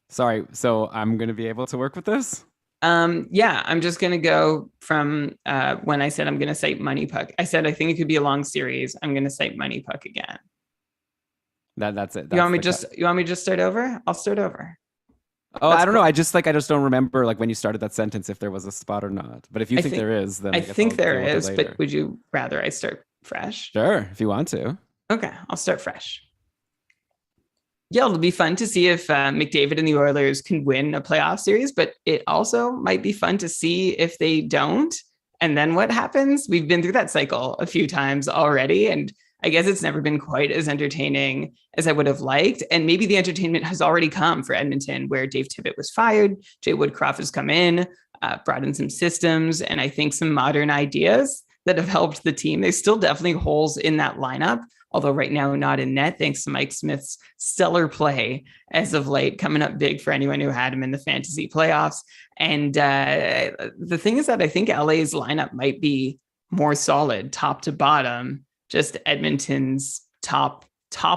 Sorry. So I'm going to be able to work with this? Yeah, I'm just going to go from when I said I'm going to cite Money Puck. I said I think it could be a long series. I'm going to cite Money Puck again. That's it. You want me to just start over? I'll start over. Oh, I don't know. I just don't remember like when you started that sentence if there was a spot or not. But if you think there is, then I think there is. But would you rather I start fresh? Sure, if you want to. Okay, I'll start fresh. Yeah, it'll be fun to see if McDavid and the Oilers can win a playoff series, but it also might be fun to see if they don't. And then what happens? We've been through that cycle a few times already, and I guess it's never been quite as entertaining as I would have liked. And maybe the entertainment has already come for Edmonton, where Dave Tippett was fired, Jay Woodcroft has come in, brought in some systems, and I think some modern ideas that have helped the team. There's still definitely holes in that lineup, although right now not in net, thanks to Mike Smith's stellar play as of late, coming up big for anyone who had him in the fantasy playoffs. And the thing is that I think LA's lineup might be more solid top to bottom. Just Edmonton's top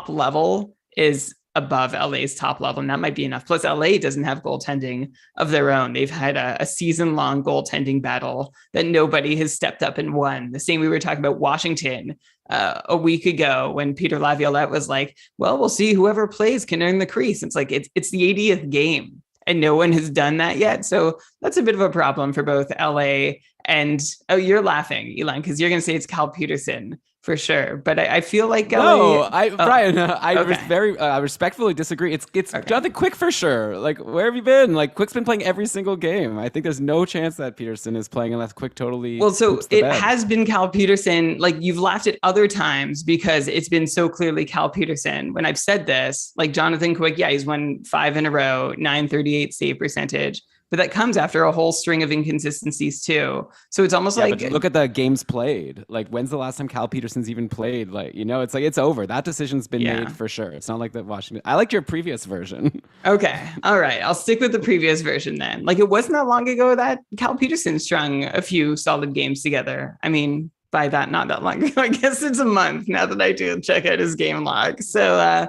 level is above LA's top level, and that might be enough. Plus, LA doesn't have goaltending of their own. They've had a season-long goaltending battle that nobody has stepped up and won. The same we were talking about Washington a week ago when Peter Laviolette was like, well, we'll see whoever plays can earn the crease. It's like it's the 80th game, and no one has done that yet. So that's a bit of a problem for both LA and, oh, you're laughing, Elon, because you're going to say it's Cal Peterson. For sure, but I feel like Brian, I respectfully disagree. It's okay. Jonathan Quick for sure. Like, where have you been? Like, Quick's been playing every single game. I think there's no chance that Peterson is playing unless Quick totally. Well, so it has been Cal Peterson. Like, you've laughed at other times because it's been so clearly Cal Peterson. When I've said this, like Jonathan Quick, yeah, he's won 5 in a row, .938 save percentage. But that comes after a whole string of inconsistencies too. So it's almost like, look at the games played. Like, when's the last time Cal Peterson's even played? Like, it's like, it's over. That decision's been made for sure. It's not like that Washington. I liked your previous version. Okay. All right. I'll stick with the previous version then. Like, it wasn't that long ago that Cal Peterson strung a few solid games together. I mean, by that, not that long ago. I guess it's a month now that I do check out his game log. So,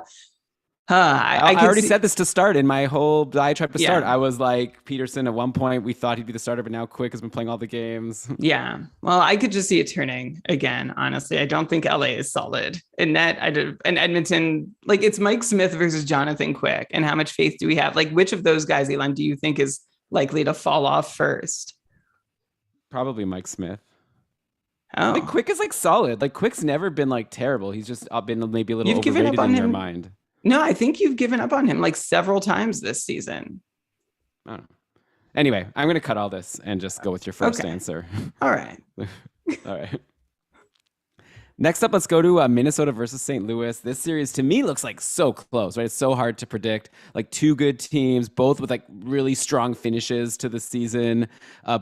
I already said this to start in my whole diatribe to start. I was like, Peterson, at one point, we thought he'd be the starter, but now Quick has been playing all the games. Yeah. Well, I could just see it turning again, honestly. I don't think LA is solid. In net, and Edmonton, like, it's Mike Smith versus Jonathan Quick. And how much faith do we have? Like, which of those guys, Elon, do you think is likely to fall off first? Probably Mike Smith. Oh. Like, Quick is, like, solid. Like, Quick's never been, like, terrible. He's just been maybe a little overrated in your mind. No, I think you've given up on him like several times this season. I don't know. Anyway, I'm going to cut all this and just go with your first answer. All right. All right. Next up, let's go to Minnesota versus St. Louis. This series to me looks like so close, right? It's so hard to predict. Like two good teams, both with like really strong finishes to the season,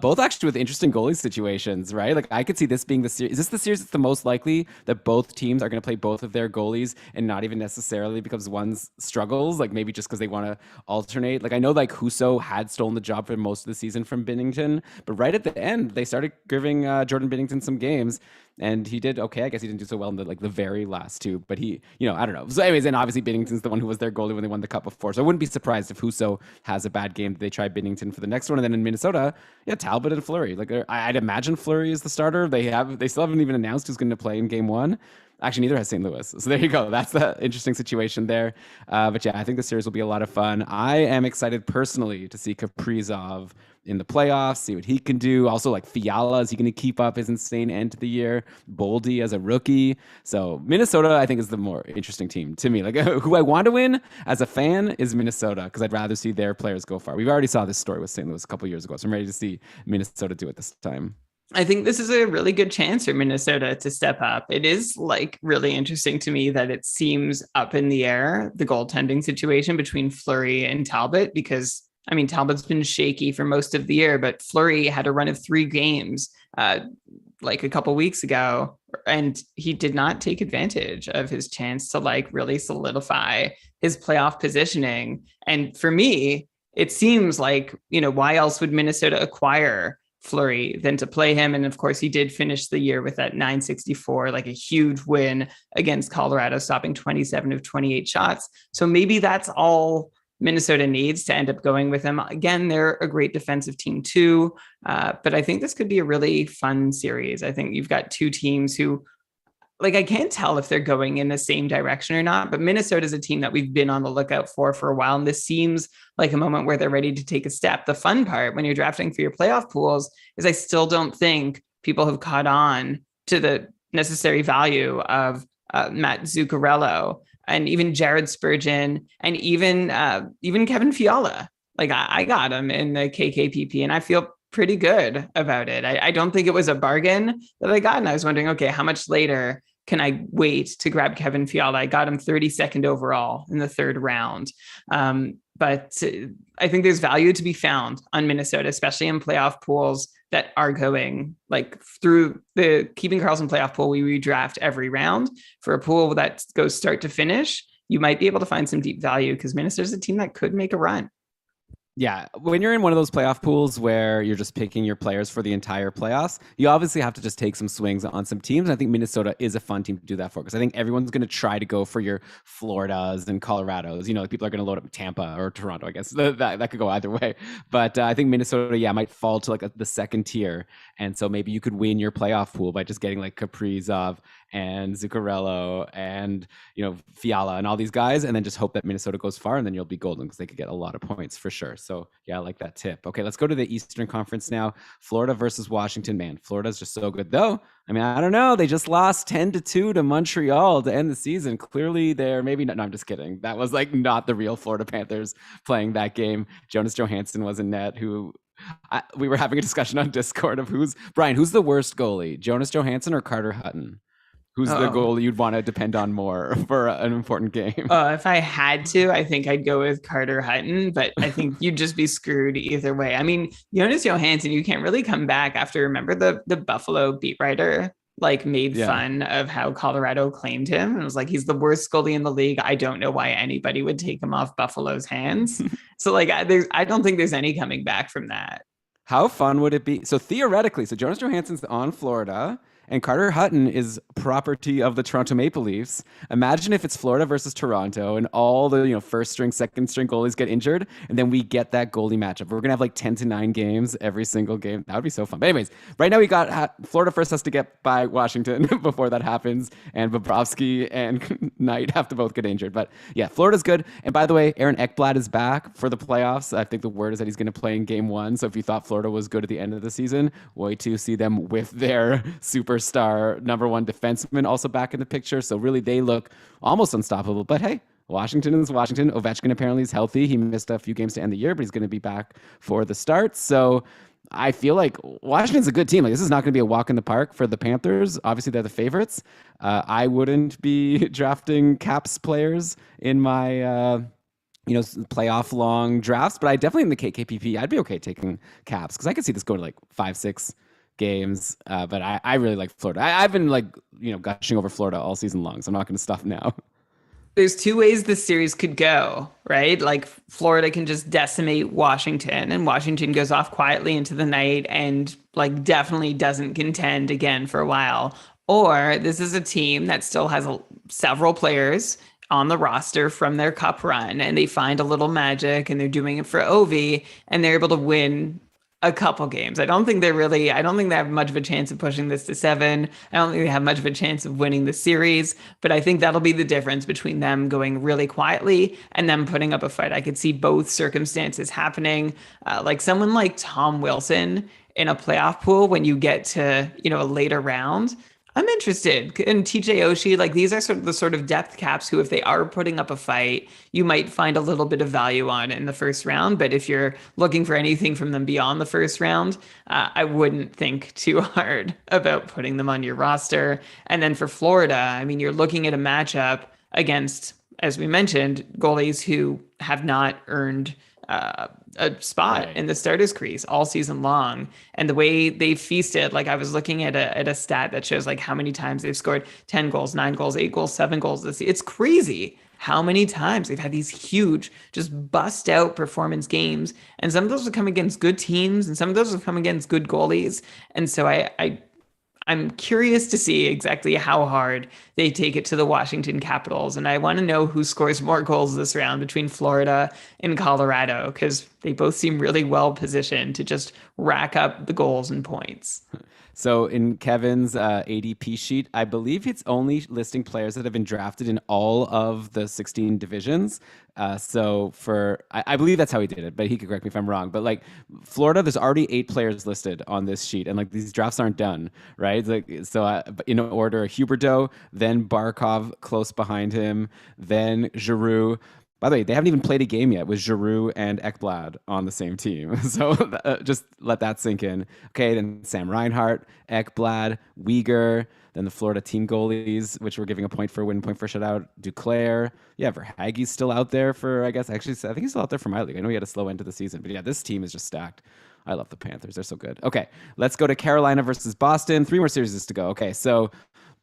both actually with interesting goalie situations, right? Like I could see this being the series. Is this the series that's the most likely that both teams are going to play both of their goalies and not even necessarily because one struggles, like maybe just because they want to alternate? Like I know like Husso had stolen the job for most of the season from Binnington, but right at the end, they started giving Jordan Binnington some games. And he did okay. I guess he didn't do so well in the very last two, but he, I don't know. So anyways, and obviously Binnington's the one who was their goalie when they won the cup before. So I wouldn't be surprised if Husso has a bad game. They try Binnington for the next one. And then in Minnesota, Talbot and Fleury. Like I'd imagine Fleury is the starter. They still haven't even announced who's going to play in game one. Actually, neither has St. Louis. So there you go. That's the interesting situation there. But yeah, I think the series will be a lot of fun. I am excited personally to see Kaprizov in the playoffs, see what he can do. Also, like Fiala, is he going to keep up his insane end to the year? Boldy as a rookie. So Minnesota, I think, is the more interesting team to me. Like who I want to win as a fan is Minnesota because I'd rather see their players go far. We've already saw this story with St. Louis a couple years ago, so I'm ready to see Minnesota do it this time. I think this is a really good chance for Minnesota to step up. It is like really interesting to me that it seems up in the air, the goaltending situation between Fleury and Talbot, because I mean, Talbot's been shaky for most of the year, but Fleury had a run of 3 games like a couple weeks ago, and he did not take advantage of his chance to like really solidify his playoff positioning. And for me, it seems like, why else would Minnesota acquire Fleury than to play him? And of course, he did finish the year with that .964, like a huge win against Colorado, stopping 27 of 28 shots. So maybe that's all Minnesota needs to end up going with him. Again, they're a great defensive team too, but I think this could be a really fun series. I think you've got two teams who, like, I can't tell if they're going in the same direction or not, but Minnesota is a team that we've been on the lookout for a while, and this seems like a moment where they're ready to take a step. The fun part when you're drafting for your playoff pools is I still don't think people have caught on to the necessary value of Matt Zuccarello and even Jared Spurgeon and even Kevin Fiala. Like I got him in the KKPP and I feel pretty good about it. I don't think it was a bargain that I got. And I was wondering, okay, how much later can I wait to grab Kevin Fiala? I got him 32nd overall in the 3rd round. But I think there's value to be found on Minnesota, especially in playoff pools that are going like through the Keeping Karlsson playoff pool. We redraft every round. For a pool that goes start to finish, you might be able to find some deep value because Minnesota's a team that could make a run. Yeah, when you're in one of those playoff pools where you're just picking your players for the entire playoffs, you obviously have to just take some swings on some teams. And I think Minnesota is a fun team to do that for because I think everyone's going to try to go for your Floridas and Colorados. Like people are going to load up Tampa or Toronto, I guess. That could go either way. But I think Minnesota, might fall to like the second tier. And so maybe you could win your playoff pool by just getting like Kaprizov and Zuccarello and Fiala and all these guys, and then just hope that Minnesota goes far, and then you'll be golden because they could get a lot of points for sure. So yeah, I like that tip. Okay, let's go to the Eastern Conference now. Florida versus Washington. Man, Florida's just so good though. I mean, I don't know. They just lost 10-2 to Montreal to end the season. Clearly, they're maybe not. No, I'm just kidding. That was like not the real Florida Panthers playing that game. Jonas Johansson was in net. We were having a discussion on Discord of who's the worst goalie, Jonas Johansson or Carter Hutton? Who's the goalie you'd want to depend on more for an important game? If I had to, I think I'd go with Carter Hutton, but I think you'd just be screwed either way. I mean, Jonas Johansson, you can't really come back after, remember the Buffalo beat writer made fun of how Colorado claimed him and was like, he's the worst goalie in the league. I don't know why anybody would take him off Buffalo's hands. So I don't think there's any coming back from that. How fun would it be? So theoretically, Jonas Johansson's on Florida and Carter Hutton is property of the Toronto Maple Leafs. Imagine if it's Florida versus Toronto and all the first string, second string goalies get injured, and then we get that goalie matchup. We're gonna have 10-9 games every single game. That would be so fun. But anyways, right now we got Florida first has to get by Washington before that happens, and Bobrovsky and Knight have to both get injured. But yeah, Florida's good. And by the way, Aaron Ekblad is back for the playoffs. I think the word is that he's gonna play in game 1. So if you thought Florida was good at the end of the season, wait to see them with their superstar number 1 defenseman also back in the picture. So really they look almost unstoppable. But hey, Washington is Washington. Ovechkin apparently is healthy. He missed a few games to end the year, but he's going to be back for the start. So I feel like Washington's a good team. Like, this is not going to be a walk in the park for the Panthers. Obviously, they're the favorites. I wouldn't be drafting Caps players in my playoff long drafts, but I definitely in the KKPP, I'd be okay taking Caps because I could see this going to like 5-6 games. But I really like Florida. I've been like gushing over Florida all season long, so I'm not going to stop now. There's two ways this series could go, right? Like Florida can just decimate Washington and Washington goes off quietly into the night and like definitely doesn't contend again for a while. Or this is a team that still has several players on the roster from their cup run and they find a little magic and they're doing it for Ovi and they're able to win a couple games. I don't think they have much of a chance of pushing this to 7. I don't think they have much of a chance of winning the series, but I think that'll be the difference between them going really quietly and them putting up a fight. I could see both circumstances happening. Like someone like Tom Wilson in a playoff pool, when you get to, a later round, I'm interested. And TJ Oshie, like these are sort of depth caps who, if they are putting up a fight, you might find a little bit of value on in the first round. But if you're looking for anything from them beyond the first round, I wouldn't think too hard about putting them on your roster. And then for Florida, I mean, you're looking at a matchup against, as we mentioned, goalies who have not earned a spot in the starters crease all season long. And the way they feasted, like I was looking at a stat that shows like how many times they've scored 10 goals, 9 goals, 8 goals, 7 goals this season. It's crazy how many times they've had these huge, just bust out performance games. And some of those have come against good teams and some of those have come against good goalies. And so I'm curious to see exactly how hard they take it to the Washington Capitals. And I want to know who scores more goals this round between Florida and Colorado, because they both seem really well positioned to just rack up the goals and points. So in Kevin's ADP sheet, I believe it's only listing players that have been drafted in all of the 16 divisions. I believe that's how he did it, but he could correct me if I'm wrong. But like Florida, there's already 8 players listed on this sheet, and like these drafts aren't done, right? In order: Huberdeau, then Barkov close behind him, then Giroux. By the way, they haven't even played a game yet with Giroux and Ekblad on the same team. So just let that sink in. Okay, then Sam Reinhart, Ekblad, Uyghur, then the Florida team goalies, which we're giving a point for win, point for shutout. Duclair. Yeah, Verhaeghe's still out there for, I think he's still out there for my league. I know he had a slow end to the season. But yeah, this team is just stacked. I love the Panthers. They're so good. Okay, let's go to Carolina versus Boston. 3 more series to go. Okay, so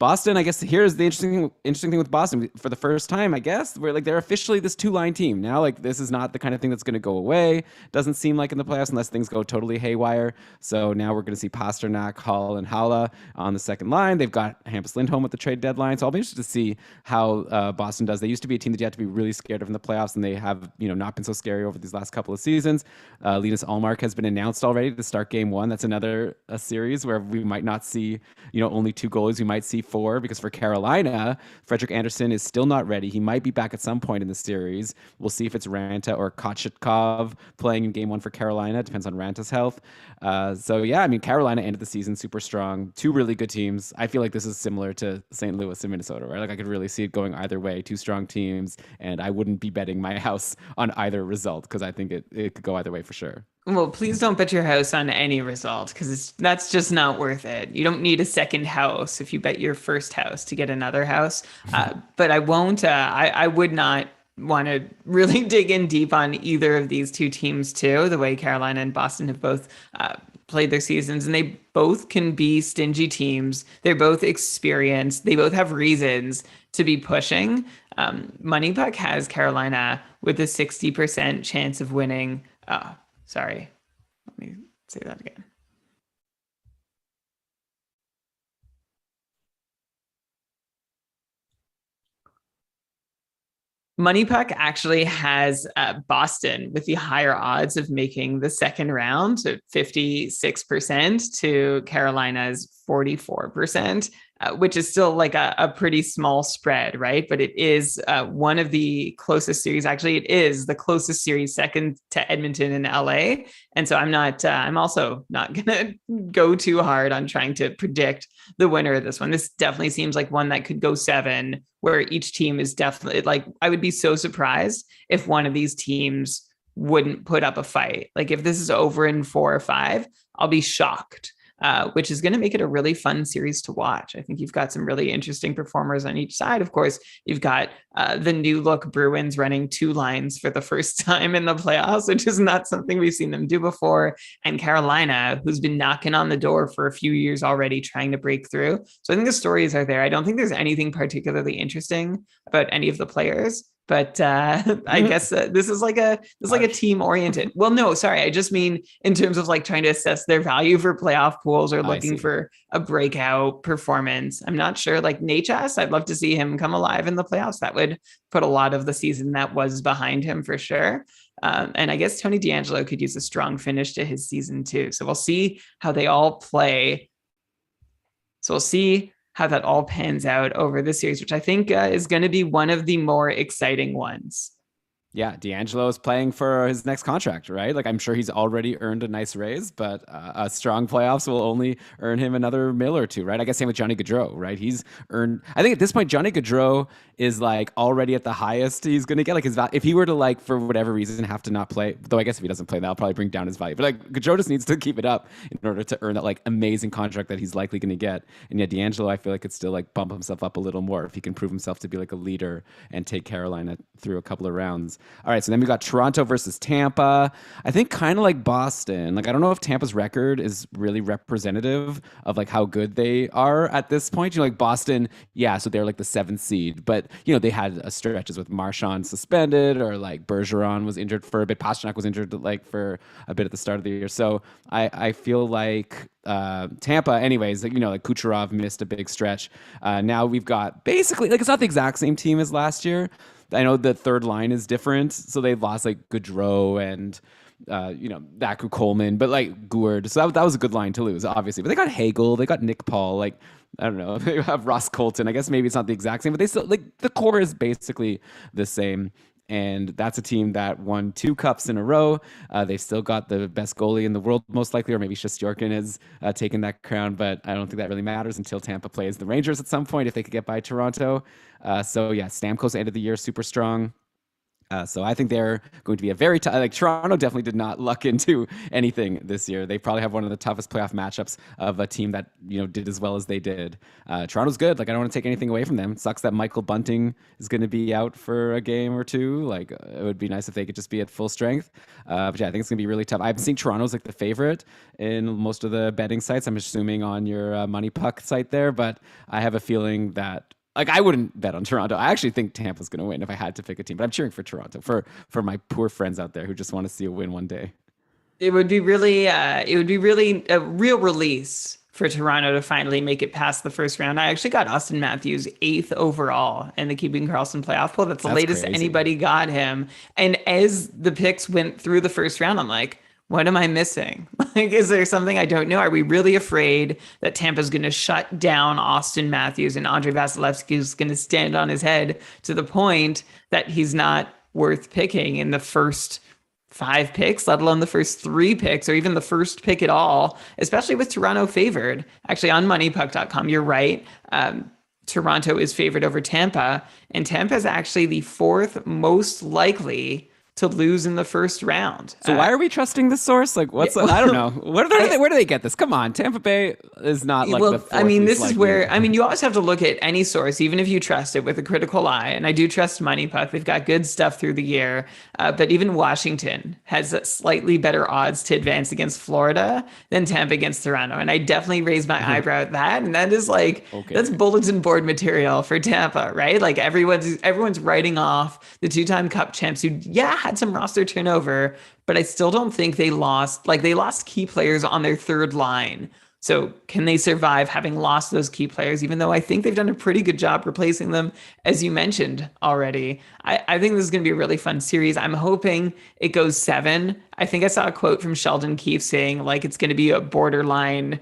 Boston, I guess here's the interesting thing with Boston. For the first time, I guess, where like they're officially this 2-line team. Now, like this is not the kind of thing that's going to go away. Doesn't seem like in the playoffs unless things go totally haywire. So now we're going to see Pasternak, Hall, and Haula on the second line. They've got Hampus Lindholm at the trade deadline. So I'll be interested to see how Boston does. They used to be a team that you had to be really scared of in the playoffs, and they have not been so scary over these last couple of seasons. Linus Ullmark has been announced already to start game 1. That's another series where we might not see only 2 goalies. We might see 4, because for Carolina, Frederik Andersen is still not ready. He might be back at some point in the series. We'll see if it's Ranta or Kochetkov playing in game 1 for Carolina. It depends on Ranta's health. Carolina ended the season super strong. 2 really good teams. I feel like this is similar to St. Louis and Minnesota, right? Like I could really see it going either way. 2 strong teams, and I wouldn't be betting my house on either result because I think it could go either way for sure. Well, please don't bet your house on any result because that's just not worth it. You don't need a second house if you bet your first house to get another house. But I won't. I would not want to really dig in deep on either of these 2 teams too. The way Carolina and Boston have both played their seasons, and they both can be stingy teams. They're both experienced. They both have reasons to be pushing. MoneyPuck has Carolina with a 60% chance of winning. Sorry, let me say that again. MoneyPuck actually has Boston with the higher odds of making the second round, so 56% to Carolina's 44%. Which is still like a pretty small spread, right? But it is one of the closest series. Actually, it is the closest series, second to Edmonton and LA. And so I'm also not going to go too hard on trying to predict the winner of this one. This definitely seems like one that could go 7, where each team is definitely like, I would be so surprised if one of these teams wouldn't put up a fight. Like if this is over in 4 or 5, I'll be shocked. Which is going to make it a really fun series to watch. I think you've got some really interesting performers on each side. Of course, you've got the new look Bruins running 2 lines for the first time in the playoffs, which is not something we've seen them do before. And Carolina, who's been knocking on the door for a few years already, trying to break through. So I think the stories are there. I don't think there's anything particularly interesting about any of the players. But I guess this is like a team oriented. Well, no, sorry. I just mean in terms of like trying to assess their value for playoff pools or looking for a breakout performance. I'm not sure. Like Nachas, I'd love to see him come alive in the playoffs. That would put a lot of the season that was behind him for sure. And I guess Tony DeAngelo could use a strong finish to his season too. So we'll see how they all play. So we'll see how that all pans out over this series, which I think is going to be one of the more exciting ones. Yeah, DeAngelo is playing for his next contract, right? Like I'm sure he's already earned a nice raise, but a strong playoffs will only earn him another $1 or $2, right? I guess same with Johnny Gaudreau, right? He's earned. I think at this point, Johnny Gaudreau is like already at the highest he's going to get. Like his if he were to like for whatever reason have to not play, though I guess if he doesn't play, that'll probably bring down his value. But like Gaudreau just needs to keep it up in order to earn that like amazing contract that he's likely going to get. And yeah, DeAngelo, I feel like could still like bump himself up a little more if he can prove himself to be like a leader and take Carolina through a couple of rounds. All right, so then we got Toronto versus Tampa. I think kind of like Boston. Like I don't know if Tampa's record is really representative of like how good they are at this point. You know, like Boston, yeah, so they're like the 7th seed, but you know they had stretches with Marchand suspended or like Bergeron was injured for a bit. Pastrnak was injured like for a bit at the start of the year. So I feel like Tampa, anyways, like, you know, like Kucherov missed a big stretch. Now we've got basically like it's not the exact same team as last year. I know the third line is different, so they've lost like Gaudreau and you know, Vacu Coleman, but like Gourde. So that was a good line to lose, obviously. But they got Hagel, they got Nick Paul, like I don't know, they have Ross Colton. I guess maybe it's not the exact same, but they still like the core is basically the same. And that's a team that won 2 cups in a row. They've still got the best goalie in the world, most likely, or maybe Shesterkin has taken that crown. But I don't think that really matters until Tampa plays the Rangers at some point if they could get by Toronto. So yeah, Stamkos ended the year super strong. So I think they're going to be a very tough. Like Toronto definitely did not luck into anything this year. They probably have one of the toughest playoff matchups of a team that, you know, did as well as they did. Toronto's good. Like I don't want to take anything away from them. It sucks that Michael Bunting is going to be out for a game or 2. Like it would be nice if they could just be at full strength. But yeah, I think it's going to be really tough. I've seen Toronto's like the favorite in most of the betting sites. I'm assuming on your Money Puck site there, but I have a feeling that. Like I wouldn't bet on Toronto. I actually think Tampa's going to win if I had to pick a team. But I'm cheering for Toronto for my poor friends out there who just want to see a win one day. It would be really a real release for Toronto to finally make it past the first round. I actually got Austin Matthews 8th overall in the Keeping Karlsson playoff poll. That's the latest crazy. Anybody got him. And as the picks went through the first round, I'm like, what am I missing? Like, is there something I don't know? Are we really afraid that Tampa's going to shut down Austin Matthews and Andrei Vasilevsky is going to stand on his head to the point that he's not worth picking in the first 5 picks, let alone the first 3 picks, or even the first pick at all, especially with Toronto favored? Actually, on moneypuck.com, you're right. Toronto is favored over Tampa, and Tampa is actually the 4th most likely to lose in the first round. So why are we trusting this source? Like, what's I don't know. Where do they get this? Come on, Tampa Bay is not like the. I mean, this is where you always have to look at any source, even if you trust it, with a critical eye. And I do trust Money Puck. They've got good stuff through the year, but even Washington has slightly better odds to advance against Florida than Tampa against Toronto. And I definitely raised my eyebrow at that. And that is like that's bulletin board material for Tampa, right? Like everyone's writing off the 2-time Cup champs who had some roster turnover, but I still don't think they lost key players on their third line. So can they survive having lost those key players, even though I think they've done a pretty good job replacing them, as you mentioned already? I think this is going to be a really fun series. I'm hoping it goes 7. I think I saw a quote from Sheldon Keefe saying like it's going to be a borderline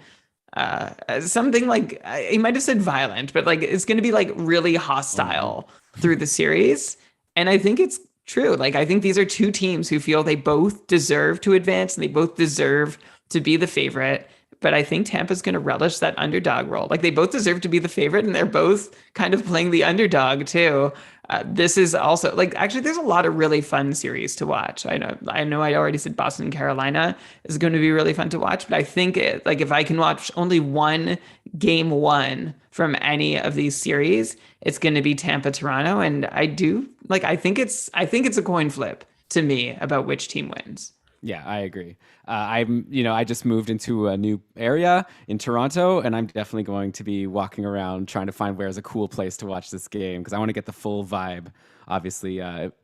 something like, he might have said violent, but like it's going to be like really hostile through the series. And I think it's true. Like, I think these are 2 teams who feel they both deserve to advance and they both deserve to be the favorite. But I think Tampa's going to relish that underdog role. Like, they both deserve to be the favorite and they're both kind of playing the underdog too. This is also like actually there's a lot of really fun series to watch. I know I already said Boston Carolina is going to be really fun to watch, but I think like if I can watch only one game one from any of these series, it's going to be Tampa Toronto, and I think it's a coin flip to me about which team wins. Yeah, I agree. I just moved into a new area in Toronto, and I'm definitely going to be walking around trying to find where's a cool place to watch this game because I want to get the full vibe. Obviously,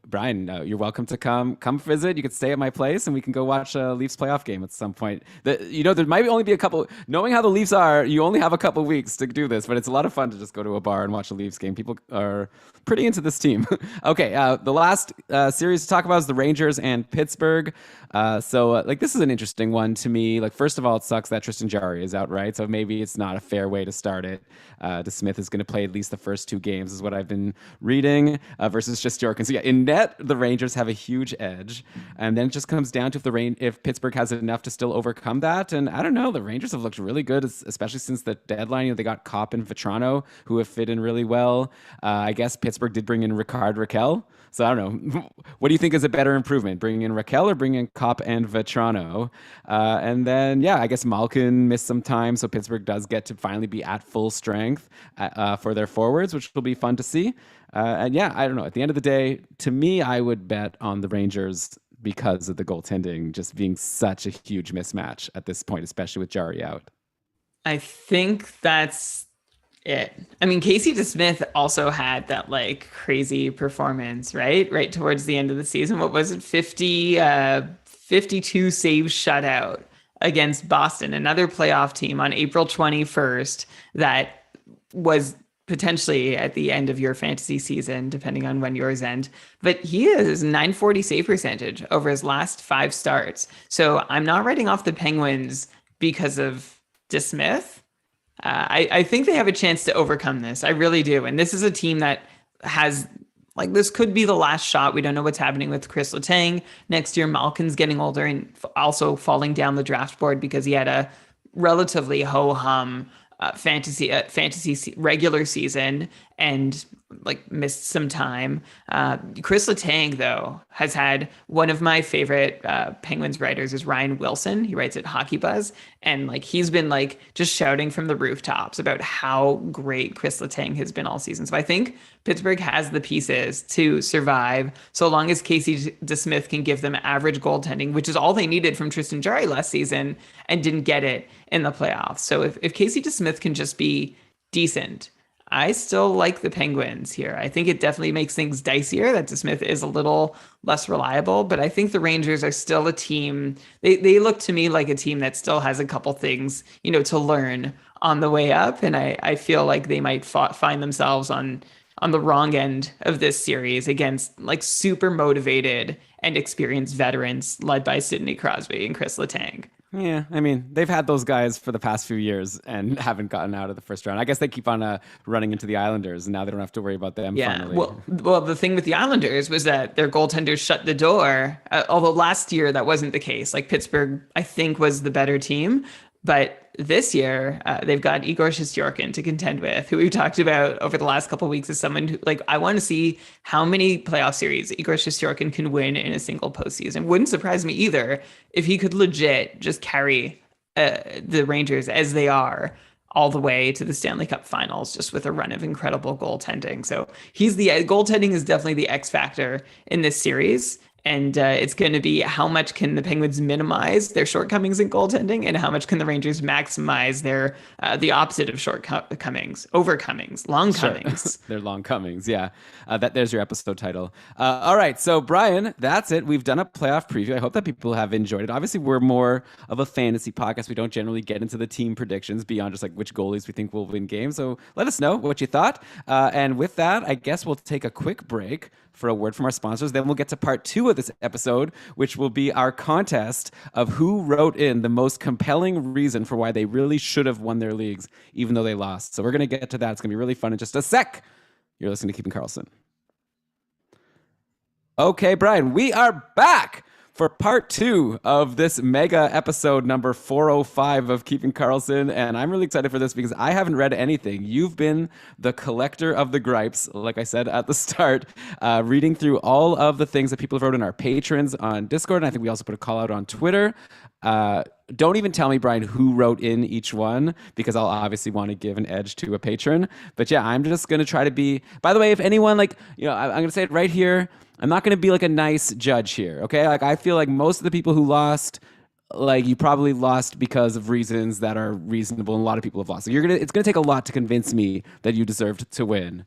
Brian, you're welcome to come visit. You could stay at my place, and we can go watch a Leafs playoff game at some point. There might only be a couple. Knowing how the Leafs are, you only have a couple weeks to do this, but it's a lot of fun to just go to a bar and watch a Leafs game. People are pretty into this team. Okay, the last series to talk about is the Rangers and Pittsburgh. This is an interesting one to me. Like, first of all, it sucks that Tristan Jarry is out, right? So maybe it's not a fair way to start it. DeSmith is going to play at least the first two games, is what I've been reading, versus just Jorkin. So yeah, in net, the Rangers have a huge edge, and then it just comes down to if Pittsburgh has enough to still overcome that. And I don't know, the Rangers have looked really good, especially since the deadline. They got Kopp and Vetrano, who have fit in really well. I guess Pittsburgh did bring in Rickard Rakell. So I don't know. What do you think is a better improvement, bringing in Rakell or bringing in Kopp and Vetrano? And then, I guess Malkin missed some time, so Pittsburgh does get to finally be at full strength for their forwards, which will be fun to see. I don't know. At the end of the day, to me, I would bet on the Rangers because of the goaltending just being such a huge mismatch at this point, especially with Jarry out. I think that's it. I mean, Casey DeSmith also had that like crazy performance, right towards the end of the season. What was it? 52 saves shutout against Boston, another playoff team, on April 21st. That was potentially at the end of your fantasy season, depending on when yours end. But he has 940 save percentage over his last 5 starts. So I'm not writing off the Penguins because of DeSmith. I think they have a chance to overcome this. I really do. And this is a team that has, like, this could be the last shot. We don't know what's happening with Chris Letang. Next year, Malkin's getting older and also falling down the draft board because he had a relatively ho-hum fantasy regular season and like missed some time. Chris Letang, though, has had one of my favorite Penguins writers is Ryan Wilson. He writes at Hockey Buzz, and like he's been like just shouting from the rooftops about how great Chris Letang has been all season. So I think Pittsburgh has the pieces to survive so long as Casey DeSmith can give them average goaltending, which is all they needed from Tristan Jarry last season and didn't get it in the playoffs. So if Casey DeSmith can just be decent, I still like the Penguins here. I think it definitely makes things dicier that DeSmith is a little less reliable, but I think the Rangers are still a team. They look to me like a team that still has a couple things, to learn on the way up. And I feel like they might find themselves on the wrong end of this series against like super motivated and experienced veterans led by Sidney Crosby and Chris Letang. Yeah, I mean, they've had those guys for the past few years and haven't gotten out of the first round. I guess they keep on running into the Islanders, and now they don't have to worry about them finally. Well, the thing with the Islanders was that their goaltenders shut the door, although last year that wasn't the case. Like Pittsburgh, I think, was the better team. But this year, they've got Igor Shesterkin to contend with, who we've talked about over the last couple of weeks as someone who, like, I want to see how many playoff series Igor Shesterkin can win in a single postseason. Wouldn't surprise me either if he could legit just carry the Rangers as they are all the way to the Stanley Cup Finals, just with a run of incredible goaltending. So goaltending is definitely the X factor in this series. And it's going to be how much can the Penguins minimize their shortcomings in goaltending, and how much can the Rangers maximize their the opposite of shortcomings, long comings. Sure. They're long comings, yeah. There's your episode title. All right, so Brian, that's it. We've done a playoff preview. I hope that people have enjoyed it. Obviously, we're more of a fantasy podcast. We don't generally get into the team predictions beyond just like which goalies we think will win games. So let us know what you thought. And with that, I guess we'll take a quick break for a word from our sponsors. Then we'll get to part 2 of this episode, which will be our contest of who wrote in the most compelling reason for why they really should have won their leagues, even though they lost. So we're going to get to that. It's going to be really fun in just a sec. You're listening to Keeping Karlsson. Okay, Brian, we are back for part 2 of this mega episode number 405 of Keeping Karlsson. And I'm really excited for this because I haven't read anything. You've been the collector of the gripes, like I said at the start, reading through all of the things that people have wrote in our patrons on Discord. And I think we also put a call out on Twitter. Don't even tell me, Brian, who wrote in each one, because I'll obviously want to give an edge to a patron. But yeah, I'm just going to try to be, by the way, if anyone I'm going to say it right here. I'm not going to be like a nice judge here, okay? Like, I feel like most of the people who lost, like, you probably lost because of reasons that are reasonable, and a lot of people have lost. So it's gonna take a lot to convince me that you deserved to win.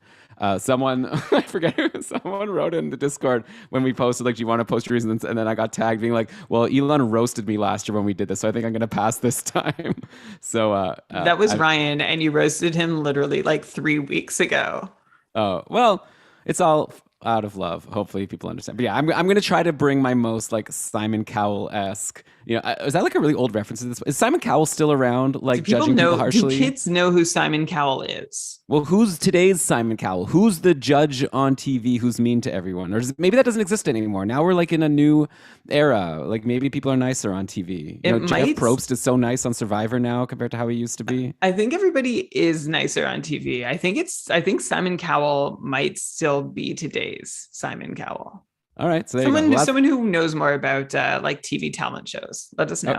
Someone, I forget who, someone wrote in the Discord when we posted, like, do you want to post your reasons? And then I got tagged being like, well, Elon roasted me last year when we did this, so I think I'm going to pass this time. So that was Ryan, and you roasted him literally like 3 weeks ago. Oh, well, it's all out of love. Hopefully people understand. But yeah, I'm going to try to bring my most like Simon Cowell-esque, is that like a really old reference to this? Is Simon Cowell still around? Like, judging people harshly? Do kids know who Simon Cowell is? Well, who's today's Simon Cowell? Who's the judge on TV who's mean to everyone? Or maybe that doesn't exist anymore. Now we're like in a new era. Like, maybe people are nicer on TV. Jeff Probst is so nice on Survivor now compared to how he used to be. I think everybody is nicer on TV. I think Simon Cowell might still be today's Simon Cowell. All right. So someone who knows more about like TV talent shows. Let us know.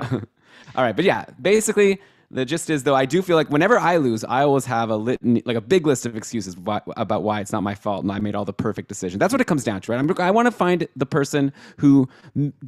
All right. But yeah, basically the gist is, though, I do feel like whenever I lose, I always have a litany, like a big list of excuses about why it's not my fault and I made all the perfect decisions. That's what it comes down to, right? I want to find the person who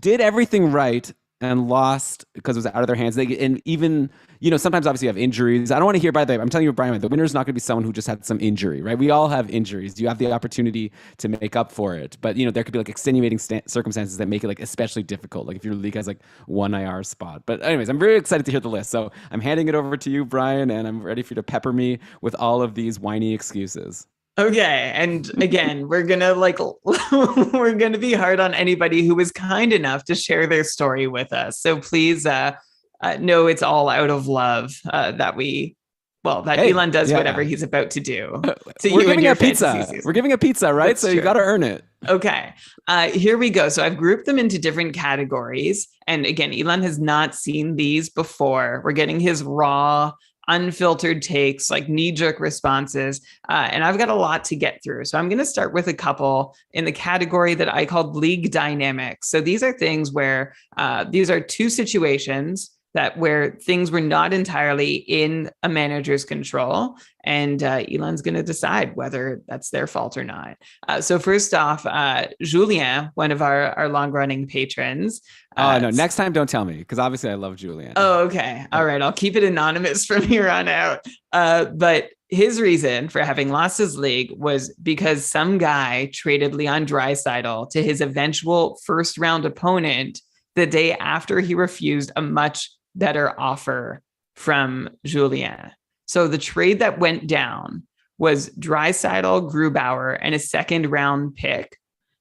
did everything right and lost because it was out of their hands. And even, sometimes obviously you have injuries. I don't want to hear, by the way, I'm telling you, Brian, the winner is not going to be someone who just had some injury, right? We all have injuries. You have the opportunity to make up for it. But, there could be like extenuating circumstances that make it like especially difficult. Like if your league has like one IR spot. But anyways, I'm very excited to hear the list. So I'm handing it over to you, Brian, and I'm ready for you to pepper me with all of these whiny excuses. Okay, and again, we're gonna be hard on anybody who was kind enough to share their story with us. So please know it's all out of love that Elon does whatever he's about to do. We're giving a pizza. We're giving a pizza, right? So you got to earn it. Okay, here we go. So I've grouped them into different categories, and again, Elon has not seen these before. We're getting his raw, unfiltered takes, like knee-jerk responses, and I've got a lot to get through. So I'm going to start with a couple in the category that I called league dynamics. So these are things where these are two situations where things were not entirely in a manager's control, and Elon's going to decide whether that's their fault or not. So first off, Julien, one of our long-running patrons. No, next time don't tell me, because obviously I love Julien. Oh, okay. All right. I'll keep it anonymous from here on out. But his reason for having lost his league was because some guy traded Leon Draisaitl to his eventual first-round opponent the day after he refused a much better offer from Julien. So the trade that went down was Draisaitl, Grubauer, and a second-round pick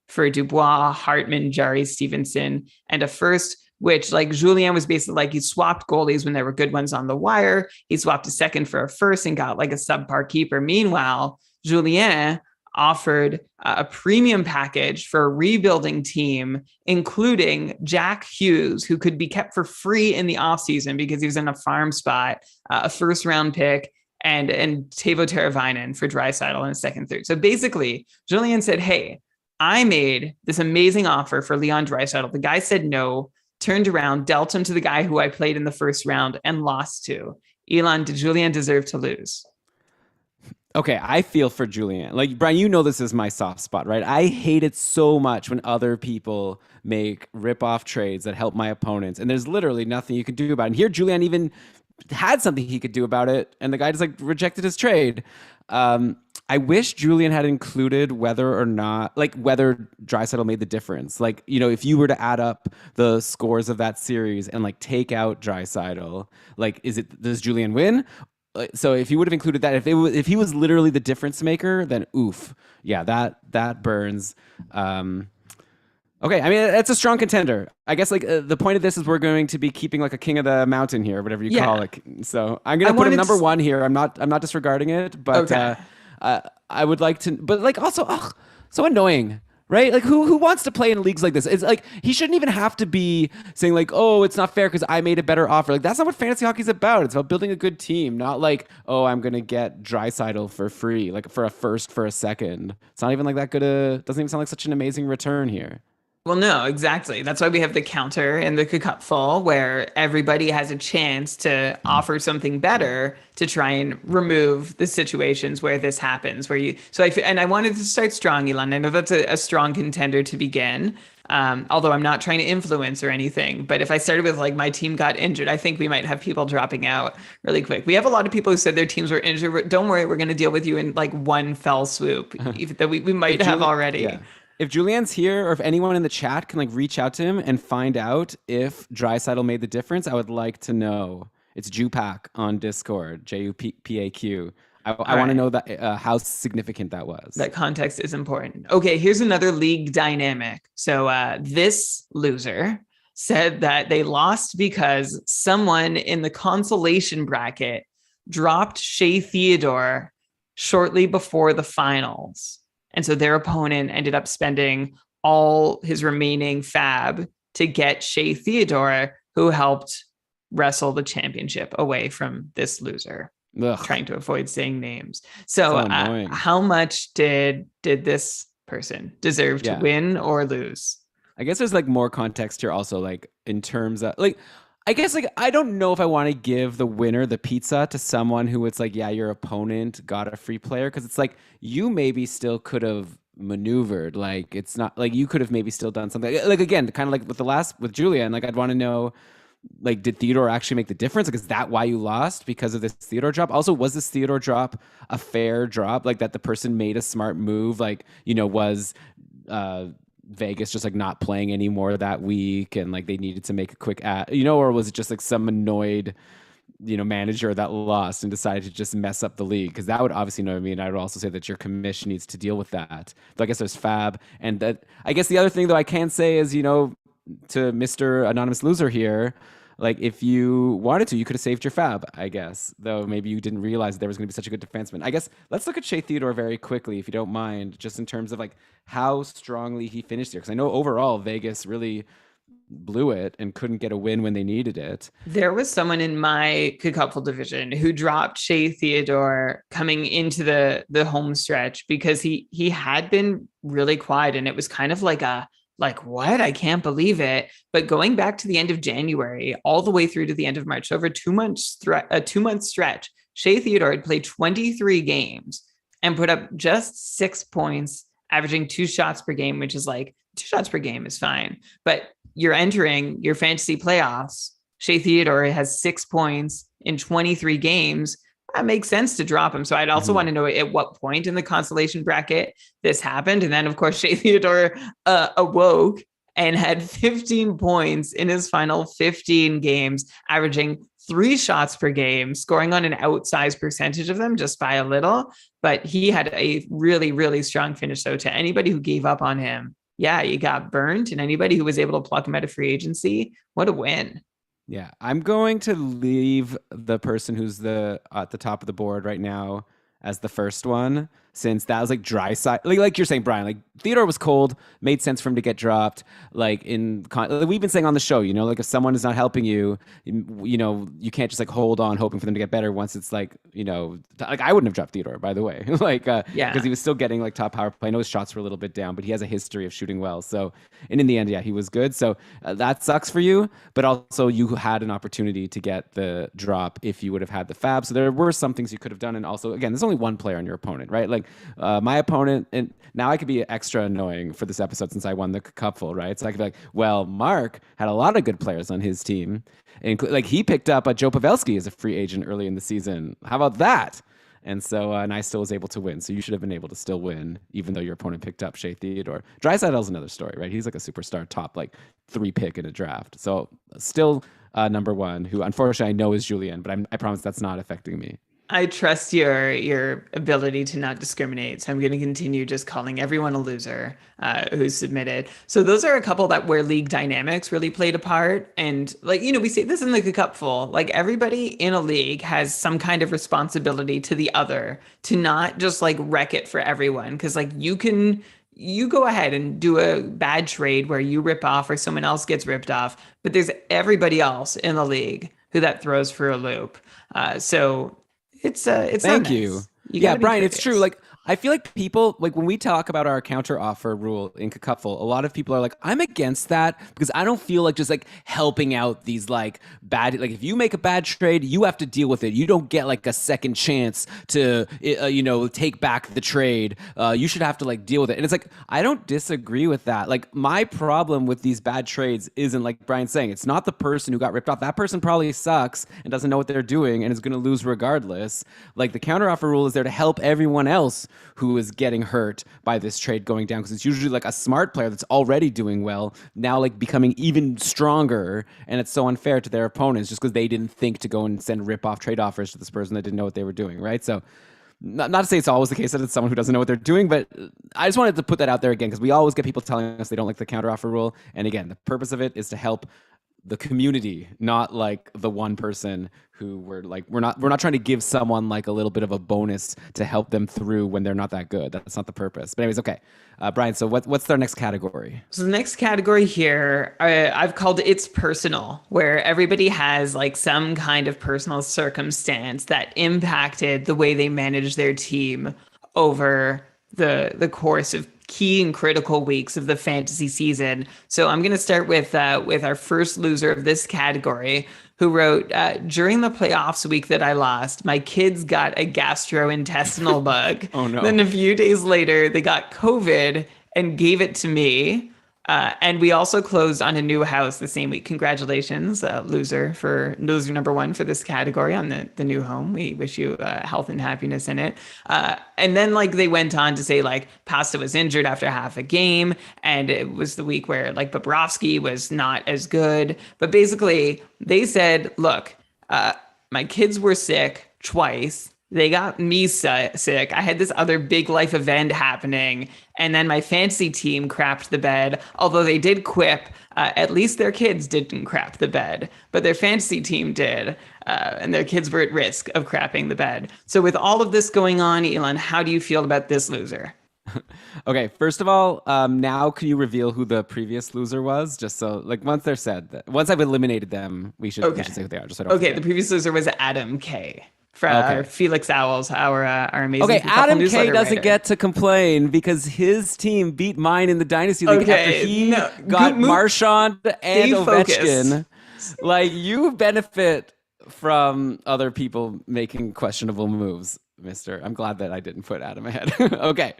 for Dubois, Hartman, Jari Stevenson, and a first, which, like, Julien was basically like, he swapped goalies when there were good ones on the wire. He swapped a second for a first and got like a subpar keeper. Meanwhile, Julien offered a premium package for a rebuilding team, including Jack Hughes, who could be kept for free in the offseason because he was in a farm spot, a first-round pick, and Teuvo Teravainen for Draisaitl in a second, third. So basically, Julien said, hey, I made this amazing offer for Leon Draisaitl. The guy said no, turned around, dealt him to the guy who I played in the first round and lost to. Elon, did Julien deserve to lose? Okay, I feel for Julien. Like, Brian, this is my soft spot, right? I hate it so much when other people make rip-off trades that help my opponents, and there's literally nothing you can do about it. And here, Julien even had something he could do about it, and the guy just like rejected his trade. I wish Julien had included whether Draisaitl made the difference. Like, if you were to add up the scores of that series and like take out Draisaitl, like, does Julien win? So if you would have included that, if he was literally the difference maker, then oof, yeah, that burns. Okay, I mean, it's a strong contender. I guess like the point of this is we're going to be keeping like a king of the mountain here, whatever you call it. So I'm gonna put him number one here. I'm not disregarding it, but okay. I would like to, but like also, so annoying. Right? Like who wants to play in leagues like this? It's like he shouldn't even have to be saying like, "Oh, it's not fair because I made a better offer." Like that's not what fantasy hockey's about. It's about building a good team, not like, "Oh, I'm going to get Draisaitl for free, like for a first for a second." It's not even like that good doesn't even sound like such an amazing return here. Well, no, exactly. That's why we have the counter in the cupful where everybody has a chance to offer something better to try and remove the situations where this happens. And I wanted to start strong, Elon. I know that's a strong contender to begin. Although I'm not trying to influence or anything, but if I started with like my team got injured, I think we might have people dropping out really quick. We have a lot of people who said their teams were injured. Don't worry, we're going to deal with you in like one fell swoop, even though we might have already. Yeah. If Julian's here or if anyone in the chat can like reach out to him and find out if Draisaitl made the difference, I would like to know. It's Jupak on Discord, Jupaq. I want to know that how significant that was. That context is important. Okay, here's another league dynamic. So this loser said that they lost because someone in the consolation bracket dropped Shea Theodore shortly before the finals. And so their opponent ended up spending all his remaining fab to get Shea Theodore, who helped wrestle the championship away from this loser. Ugh. Trying to avoid saying names. So how much did this person deserve to win or lose? I guess there's like more context here also, like in terms of like, I guess like I don't know if I want to give the winner the pizza to someone who it's like, yeah, your opponent got a free player, because it's like you maybe still could have maneuvered. Like it's not like you could have maybe still done something. Like again, kind of like with Julian, like I'd want to know, like, did Theodore actually make the difference? Like, is that why you lost because of this Theodore drop? Also, was this Theodore drop a fair drop? Like that the person made a smart move? Like, was Vegas just like not playing anymore that week and like they needed to make a quick ad, or was it just like some annoyed, manager that lost and decided to just mess up the league? Because that would obviously know what I mean. I would also say that your commission needs to deal with that. But I guess there's fab. And that, I guess the other thing though I can say is, to Mr. Anonymous Loser here, like if you wanted to, you could have saved your fab, I guess. Though maybe you didn't realize there was going to be such a good defenseman. I guess let's look at Shea Theodore very quickly, if you don't mind, just in terms of like how strongly he finished here. Because I know overall Vegas really blew it and couldn't get a win when they needed it. There was someone in my cupful division who dropped Shea Theodore coming into the home stretch because he had been really quiet, and it was kind of like what? I can't believe it. But going back to the end of January, all the way through to the end of March, over 2 months, a 2 month stretch, Shea Theodore had played 23 games and put up just 6 points, averaging 2 shots per game, which is like 2 shots per game is fine. But you're entering your fantasy playoffs. Shea Theodore has 6 points in 23 games. That makes sense to drop him. So I'd also want to know at what point in the consolation bracket this happened. And then, of course, Shea Theodore awoke and had 15 points in his final 15 games, averaging 3 shots per game, scoring on an outsized percentage of them just by a little. But he had a really, really strong finish. So to anybody who gave up on him, yeah, you got burnt. And anybody who was able to pluck him out of free agency, what a win. Yeah, I'm going to leave the person who's at the top of the board right now as the first one, since that was like Draisaitl. Like you're saying, Brian, like Theodore was cold, made sense for him to get dropped. Like we've been saying on the show, like if someone is not helping you, you can't just like hold on hoping for them to get better once it's like, like I wouldn't have dropped Theodore, by the way, because he was still getting like top power play. I know his shots were a little bit down, but he has a history of shooting well. So, and in the end, yeah, he was good. So that sucks for you, but also you had an opportunity to get the drop if you would have had the fab. So there were some things you could have done. And also, again, there's only one player on your opponent, right? Like my opponent, and now I could be extra annoying for this episode since I won the cupful, right? So I could be like, well, Mark had a lot of good players on his team. Like he picked up Joe Pavelski as a free agent early in the season. How about that? And so, and I still was able to win. So you should have been able to still win, even though your opponent picked up Shea Theodore. Draisaitl's another story, right? He's like a superstar top, like 3 pick in a draft. So still number one, who unfortunately I know is Julian, but I promise that's not affecting me. I trust your ability to not discriminate. So I'm going to continue just calling everyone a loser who's submitted. So those are a couple that where league dynamics really played a part. And like, we say this in the cupful, like everybody in a league has some kind of responsibility to the other to not just like wreck it for everyone. Cause like you can you go ahead and do a bad trade where you rip off or someone else gets ripped off, but there's everybody else in the league who that throws for a loop. So it's Thank you. Yeah, Brian, curious. It's true. Like, I feel like people, like when we talk about our counter offer rule in Cupful, a lot of people are like, I'm against that because I don't feel like just like helping out these like bad, like if you make a bad trade, you have to deal with it. You don't get like a second chance to, take back the trade. You should have to like deal with it. And it's like, I don't disagree with that. Like my problem with these bad trades isn't like Brian's saying, it's not the person who got ripped off. That person probably sucks and doesn't know what they're doing and is going to lose regardless. Like the counter offer rule is there to help everyone else who is getting hurt by this trade going down, because it's usually like a smart player that's already doing well now like becoming even stronger, and it's so unfair to their opponents just because they didn't think to go and send rip-off trade offers to this person that didn't know what they were doing, right? So not to say it's always the case that it's someone who doesn't know what they're doing, but I just wanted to put that out there again because we always get people telling us they don't like the counteroffer rule, and again, the purpose of it is to help the community, not like the one person who we're not trying to give someone like a little bit of a bonus to help them through when they're not that good. That's not the purpose. But anyways, okay. Brian, so what's their next category? So the next category here, I've called It's Personal, where everybody has like some kind of personal circumstance that impacted the way they manage their team over the course of key and critical weeks of the fantasy season. So I'm going to start with our first loser of this category, who wrote, during the playoffs week that I lost, my kids got a gastrointestinal bug. Oh, no. Then a few days later, they got COVID and gave it to me. And we also closed on a new house the same week. Congratulations, loser number one for this category on the new home. We wish you health and happiness in it. And then like they went on to say like Pasta was injured after half a game, and it was the week where like Bobrovsky was not as good. But basically they said, look, my kids were sick twice. They got me sick. I had this other big life event happening. And then my fantasy team crapped the bed. Although they did quip, at least their kids didn't crap the bed. But their fantasy team did. And their kids were at risk of crapping the bed. So with all of this going on, Elon, how do you feel about this loser? Okay, first of all, now can you reveal who the previous loser was? Just so, like, once they're said, once I've eliminated them, we should say who they are. Just so I don't forget. The previous loser was Adam K. From Felix Owls, our amazing. Okay, Adam K doesn't get to complain because his team beat mine in the Dynasty League after he got Marchand and Ovechkin. Like, you benefit from other people making questionable moves, mister. I'm glad that I didn't put Adam ahead. Okay,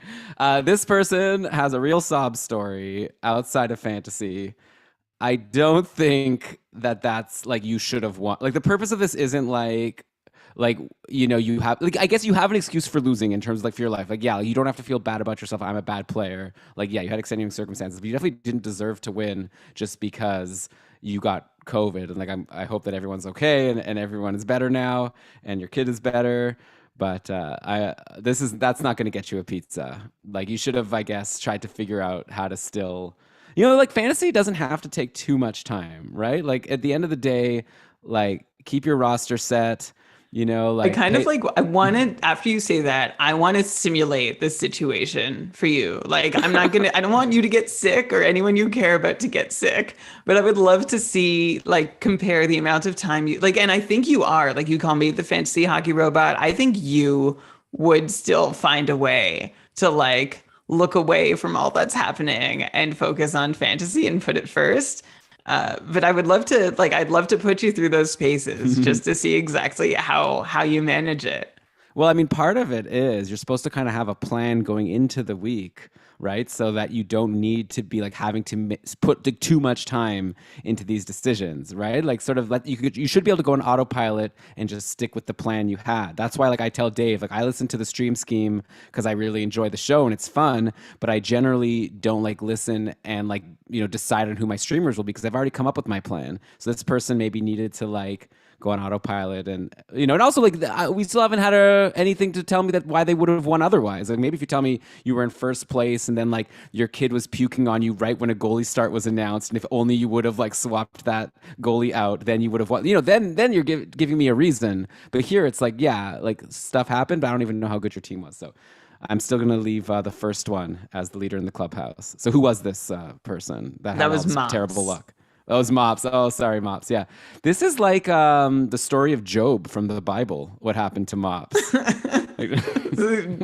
this person has a real sob story outside of fantasy. I don't think that's like you should have won. Like, the purpose of this isn't like you have, like, I guess you have an excuse for losing in terms of like for your life. Like, yeah, you don't have to feel bad about yourself. I'm a bad player. Like, yeah, you had extenuating circumstances, but you definitely didn't deserve to win just because you got COVID. And like, I hope that everyone's okay and everyone is better now and your kid is better. But that's not going to get you a pizza. Like, you should have, I guess, tried to figure out how to still, like, fantasy doesn't have to take too much time, right? Like, at the end of the day, like, keep your roster set. Like I wanted, after you say that, I want to simulate this situation for you. Like, I don't want you to get sick or anyone you care about to get sick, but I would love to see, like, compare the amount of time you, like, and I think you are, like, you call me the fantasy hockey robot. I think you would still find a way to, like, look away from all that's happening and focus on fantasy and put it first. But I'd love to put you through those paces just to see exactly how you manage it. Well, I mean, part of it is you're supposed to kind of have a plan going into the week, right? So that you don't need to be like having to put too much time into these decisions, right? Like, sort of you should be able to go on autopilot and just stick with the plan you had. That's why, like, I tell Dave, like, I listen to the stream scheme because I really enjoy the show and it's fun, but I generally don't like listen and like, decide on who my streamers will be because I've already come up with my plan. So this person maybe needed to like go on autopilot and also like we still haven't had anything to tell me that why they would have won otherwise. Like, maybe if you tell me you were in first place and then like your kid was puking on you right when a goalie start was announced, and if only you would have like swapped that goalie out, then you would have won. Then you're giving me a reason. But here it's like, yeah, like stuff happened, but I don't even know how good your team was. So I'm still going to leave the first one as the leader in the clubhouse. So who was this person that had was all this terrible luck? That was Mops. Oh, sorry, Mops. Yeah. This is like the story of Job from the Bible. What happened to Mops?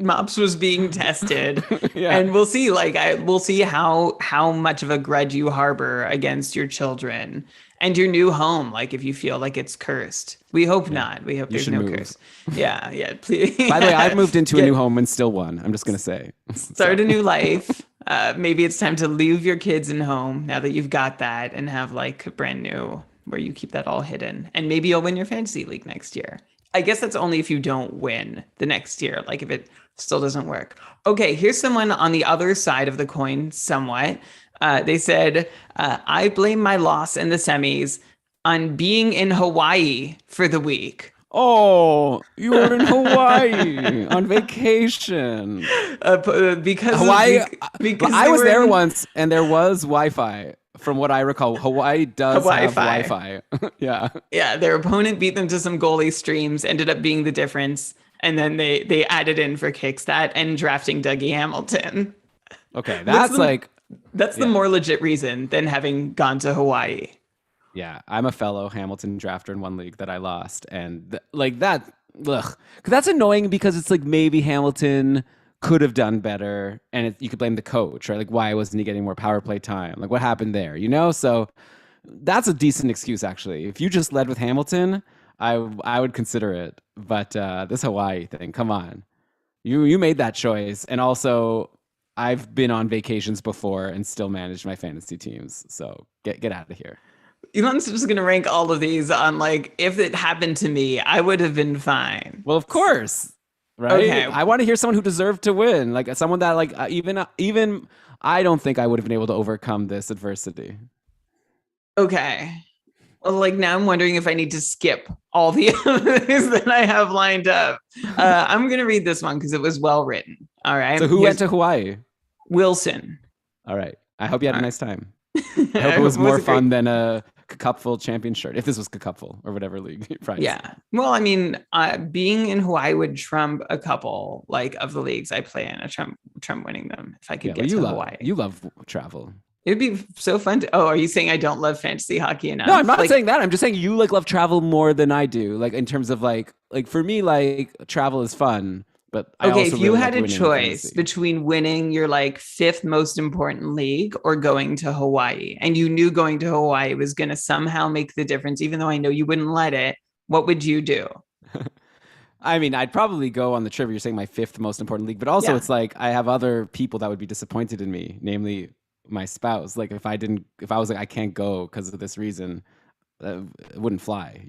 Mops was being tested. Yeah. And we'll see, we'll see how much of a grudge you harbor against your children and your new home. Like if you feel like it's cursed. We hope not. We hope there's no curse. Yeah. Yeah. Please. By the way, I've moved into a new home and still won. I'm just going to say. Start a new life. Maybe it's time to leave your kids in home now that you've got that and have like brand new where you keep that all hidden. And maybe you'll win your fantasy league next year. I guess that's only if you don't win the next year, like if it still doesn't work. Okay, here's someone on the other side of the coin somewhat. They said, I blame my loss in the semis on being in Hawaii for the week. Oh, you were in Hawaii on vacation. Because Hawaii, because I was there once and there was Wi-Fi. From what I recall, Hawaii does have Wi-Fi. Yeah. Yeah, their opponent beat them to some goalie streams, ended up being the difference. And then they added in for kicks that and drafting Dougie Hamilton. Okay, that's the more legit reason than having gone to Hawaii. Yeah, I'm a fellow Hamilton drafter in one league that I lost. And that's annoying because it's like maybe Hamilton could have done better and you could blame the coach, right? Like why wasn't he getting more power play time? Like what happened there, So that's a decent excuse actually. If you just led with Hamilton, I would consider it. But this Hawaii thing, come on. You made that choice. And also I've been on vacations before and still managed my fantasy teams. So get out of here. Elon's just going to rank all of these on like, if it happened to me, I would have been fine. Well, of course. Right. Okay. I want to hear someone who deserved to win. Like someone that like, even I don't think I would have been able to overcome this adversity. Okay. Well, like now I'm wondering if I need to skip all the others that I have lined up. I'm going to read this one because it was well written. All right. So who went to Hawaii? Wilson. All right. I hope you had a nice time. I hope it was more fun than a Cupful champion shirt, if this was Cupful or whatever league prize. Yeah. Well, I mean, being in Hawaii would trump a couple like of the leagues I play in. Trump winning them if I could get to Hawaii. You love travel. It'd be so fun to. Oh, are you saying I don't love fantasy hockey enough? No, I'm not saying that. I'm just saying you like love travel more than I do. Like in terms of like for me, like travel is fun. But okay, if you had a choice between winning your like fifth most important league or going to Hawaii, and you knew going to Hawaii was going to somehow make the difference, even though I know you wouldn't let it, what would you do? I mean, I'd probably go on the trip. You're saying my fifth most important league, but also it's like I have other people that would be disappointed in me, namely my spouse. Like if I was like, I can't go because of this reason, it wouldn't fly,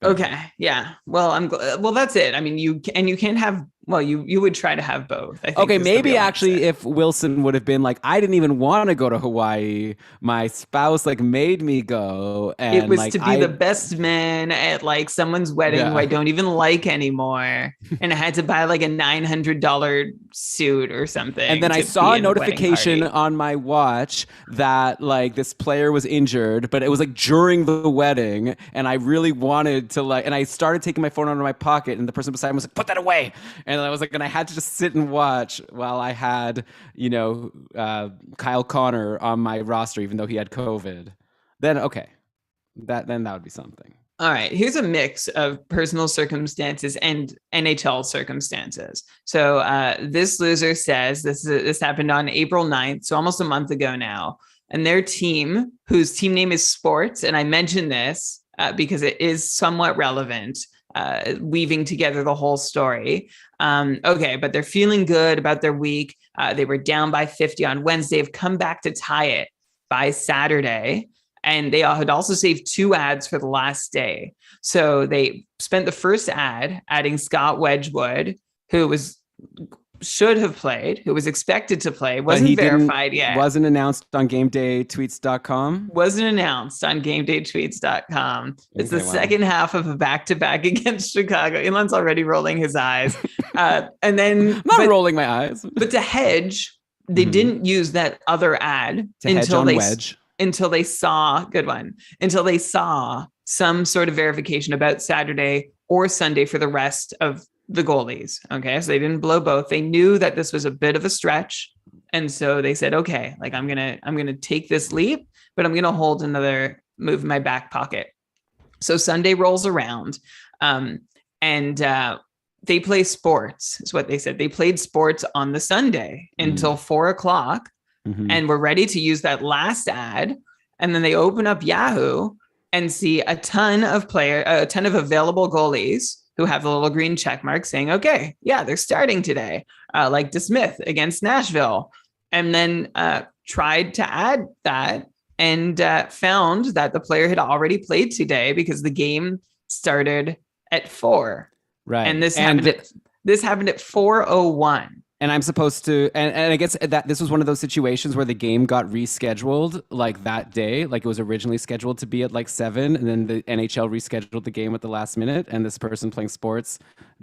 Okay. Yeah. Well, well, that's it. I mean, you can't have, well, you would try to have both. I think okay. Maybe actually if Wilson would have been like, I didn't even want to go to Hawaii. My spouse like made me go. And it was like, to be the best man at like someone's wedding who I don't even like anymore. And I had to buy like a $900 suit or something. And then I saw a notification on my watch that like this player was injured, but it was like during the wedding. And I really wanted to like, and I started taking my phone out of my pocket and the person beside me was like, put that away. And I was like, and I had to just sit and watch while I had, Kyle Connor on my roster, even though he had COVID. Then, okay, that would be something. All right, here's a mix of personal circumstances and NHL circumstances. So this loser says this happened on April 9th, so almost a month ago now. And their team, whose team name is Sports, and I mention this because it is somewhat relevant, weaving together the whole story. Okay, but they're feeling good about their week. They were down by 50 on Wednesday, have come back to tie it by Saturday. And they had also saved 2 ads for the last day. So they spent the first ad adding Scott Wedgwood, who should have played, who was expected to play, wasn't verified yet. Wasn't announced on GameDayTweets.com. Wasn't announced on GameDayTweets.com. It's the second half of a back-to-back against Chicago. Elon's already rolling his eyes. And then... I'm not rolling my eyes. But to hedge, they didn't use that other ad until they saw some sort of verification about Saturday or Sunday for the rest of the goalies. Okay. So they didn't blow both. They knew that this was a bit of a stretch. And so they said, okay, like I'm going to take this leap, but I'm going to hold another move in my back pocket. So Sunday rolls around, and they play sports is what they said. They played sports on the Sunday until 4:00, and we're ready to use that last ad. And then they open up Yahoo and see a ton of available goalies who have the little green check mark saying, okay, yeah, they're starting today, like DeSmith against Nashville. And then tried to add that and found that the player had already played today because the game started at 4. Right. And this happened at 4:01. And I'm supposed to, and I guess that this was one of those situations where the game got rescheduled like that day, like it was originally scheduled to be at like 7, and then the NHL rescheduled the game at the last minute, and this person playing sports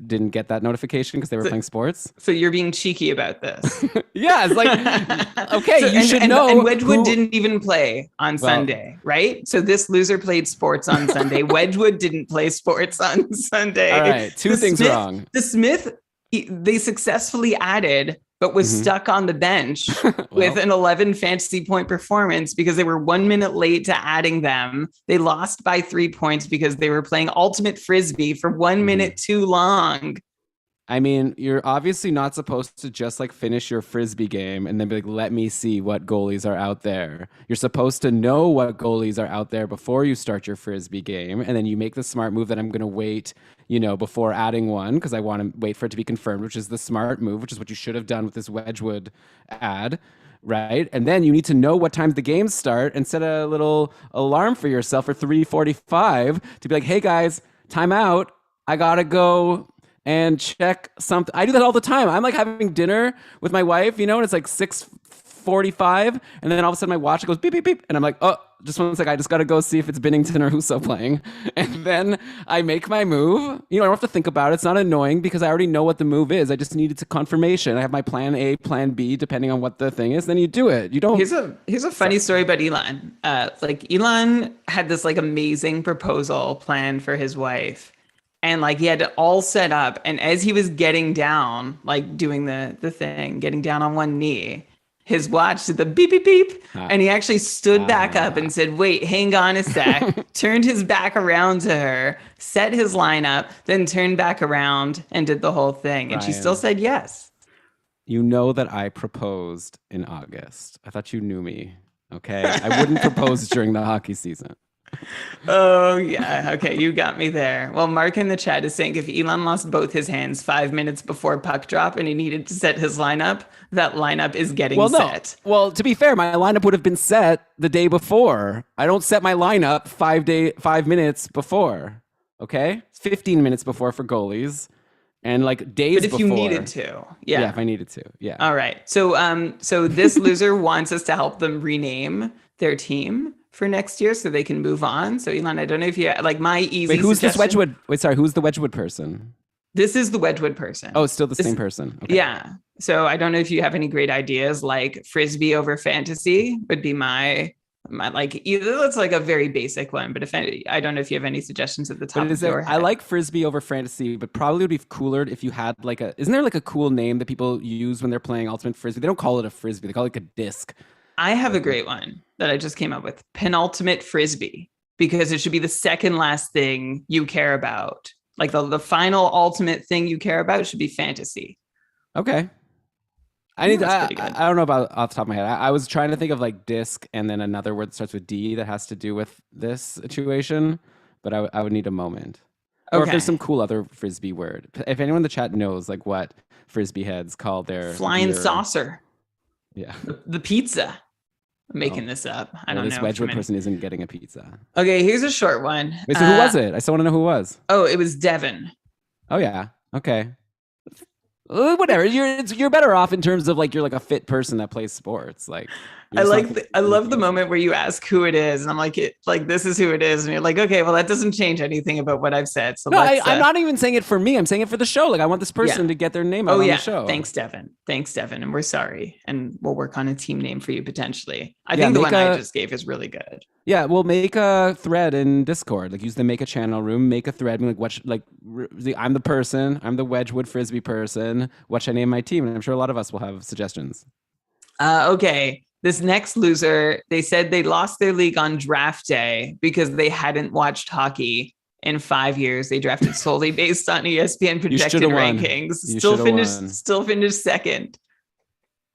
didn't get that notification because they were playing sports. So you're being cheeky about this. Yeah, it's like, okay, so, you should know. And Wedgwood didn't even play on Sunday, right? So this loser played sports on Sunday. Wedgwood didn't play sports on Sunday. All right, two things wrong. The Smith, they successfully added, but was stuck on the bench with an 11 fantasy point performance because they were 1 minute late to adding them. They lost by 3 points because they were playing ultimate frisbee for 1 minute too long. I mean, you're obviously not supposed to just like finish your frisbee game and then be like, let me see what goalies are out there. You're supposed to know what goalies are out there before you start your frisbee game. And then you make the smart move that I'm going to wait, before adding one because I want to wait for it to be confirmed, which is the smart move, which is what you should have done with this Wedgwood ad. Right. And then you need to know what times the games start and set a little alarm for yourself for 3:45 to be like, hey, guys, time out. I got to go and check something. I do that all the time. I'm like having dinner with my wife, and it's like 6:45, and then all of a sudden my watch goes beep, beep, beep, and I'm like, oh, just one sec, I just got to go see if it's Binnington or Husso playing. And then I make my move. I don't have to think about it. It's not annoying because I already know what the move is. I just needed to confirmation. I have my plan A, plan B, depending on what the thing is. Then you do it. You don't. Here's a funny story about Elon. Elon had this like amazing proposal plan for his wife. And like he had it all set up. And as he was getting down, like doing the thing, getting down on one knee, his watch did the beep, beep, beep. And he actually stood back up and said, wait, hang on a sec. Turned his back around to her, set his lineup, then turned back around and did the whole thing. And Ryan, she still said yes. You know that I proposed in August. I thought you knew me. Okay. I wouldn't propose during the hockey season. Oh, yeah. Okay, you got me there. Well, Mark in the chat is saying if Elon lost both his hands 5 minutes before puck drop and he needed to set his lineup, that lineup is getting set. Well, to be fair, my lineup would have been set the day before. I don't set my lineup 5 minutes before. Okay? 15 minutes before for goalies. And like days before. But if you needed to. Yeah, if I needed to. Yeah. All right. So this loser wants us to help them rename their team for next year so they can move on. So Elon, I don't know if you like my easy Wait, who's suggestion. This Wedgwood? Wait, sorry, who's the Wedgwood person? This is the Wedgwood person. Oh, it's still the same person. Okay. Yeah. So I don't know if you have any great ideas, like frisbee over fantasy would be my like either that's like a very basic one, but I don't know if you have any suggestions at the top of your head. I like frisbee over fantasy, but probably would be cooler if you had like isn't there like a cool name that people use when they're playing ultimate frisbee? They don't call it a frisbee, they call it like a disc. I have a great one that I just came up with. Penultimate frisbee, because it should be the second last thing you care about. Like the final ultimate thing you care about should be fantasy. Okay. I don't know about off the top of my head. I was trying to think of like disc and then another word that starts with D that has to do with this situation, but I would need a moment. Okay. Or if there's some cool other frisbee word. If anyone in the chat knows like what frisbee heads call their flying beer. Saucer. Yeah. The pizza. I'm making this up. I don't know. This Wedgwood person isn't getting a pizza. Okay, here's a short one. Wait, so who was it? I still want to know who it was. Oh, it was Devin. Oh, yeah. Okay. Whatever. You're better off in terms of like you're like a fit person that plays sports. Like I love the moment where you ask who it is, and I'm like, this is who it is, and you're like, okay, well, that doesn't change anything about what I've said. So no, I'm not even saying it for me. I'm saying it for the show. Like, I want this person to get their name out on the show. Thanks, Devin, and we're sorry, and we'll work on a team name for you potentially. I think the one I just gave is really good. Yeah, we'll make a thread in Discord. Like, use the make a channel room, make a thread. I'm the person. I'm the Wedgwood Frisbee person. What should I name my team? And I'm sure a lot of us will have suggestions. Okay. This next loser, they said they lost their league on draft day because they hadn't watched hockey in 5 years. They drafted solely based on ESPN projected rankings. Still finished second.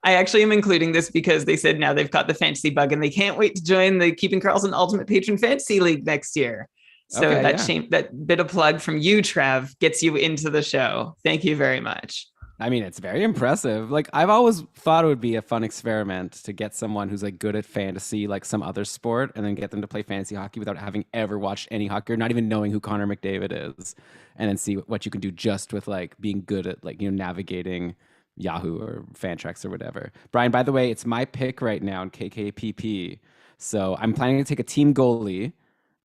I actually am including this because they said now they've caught the fantasy bug and they can't wait to join the Keeping Karlsson Ultimate Patron Fantasy League next year. So that bit of plug from you, Trev, gets you into the show. Thank you very much. I mean, it's very impressive. Like, I've always thought it would be a fun experiment to get someone who's like good at fantasy, like some other sport, and then get them to play fantasy hockey without having ever watched any hockey or not even knowing who Conor McDavid is, and then see what you can do just with like being good at navigating Yahoo or Fantrax or whatever. Brian, by the way, it's my pick right now in KKPP. So I'm planning to take a team goalie.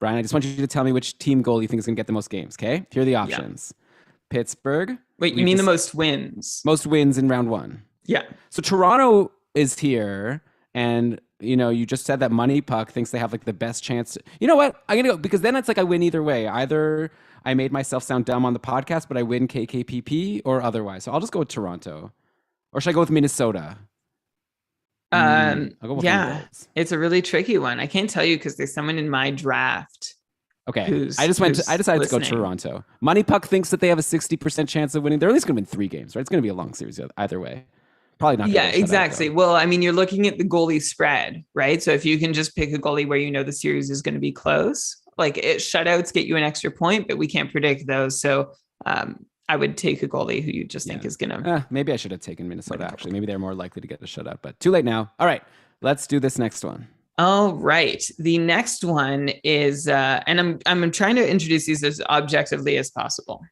Brian, I just want you to tell me which team goalie you think is going to get the most games, okay? Here are the options. Yeah. Pittsburgh. Wait, you mean the most wins? Most wins in round one. Yeah. So Toronto is here, and you just said that Money Puck thinks they have like the best chance. You know what? I'm going to go, because then it's like I win either way. Either I made myself sound dumb on the podcast, but I win KKPP, or otherwise. So I'll just go with Toronto. Or should I go with Minnesota? I'll go with it's a really tricky one. I can't tell you because there's someone in my draft. Okay, I decided to go Toronto. Money Puck thinks that they have a 60% chance of winning. They're at least going to win 3 games, right? It's going to be a long series either way. Probably not. Yeah, exactly. Well, I mean, you're looking at the goalie spread, right? So if you can just pick a goalie where the series is going to be close, like shutouts get you an extra point, but we can't predict those. So I would take a goalie who you just think is going to. Maybe I should have taken Minnesota, actually. Maybe they're more likely to get a shutout, but too late now. All right, let's do this next one. All right. The next one is, and I'm trying to introduce these as objectively as possible.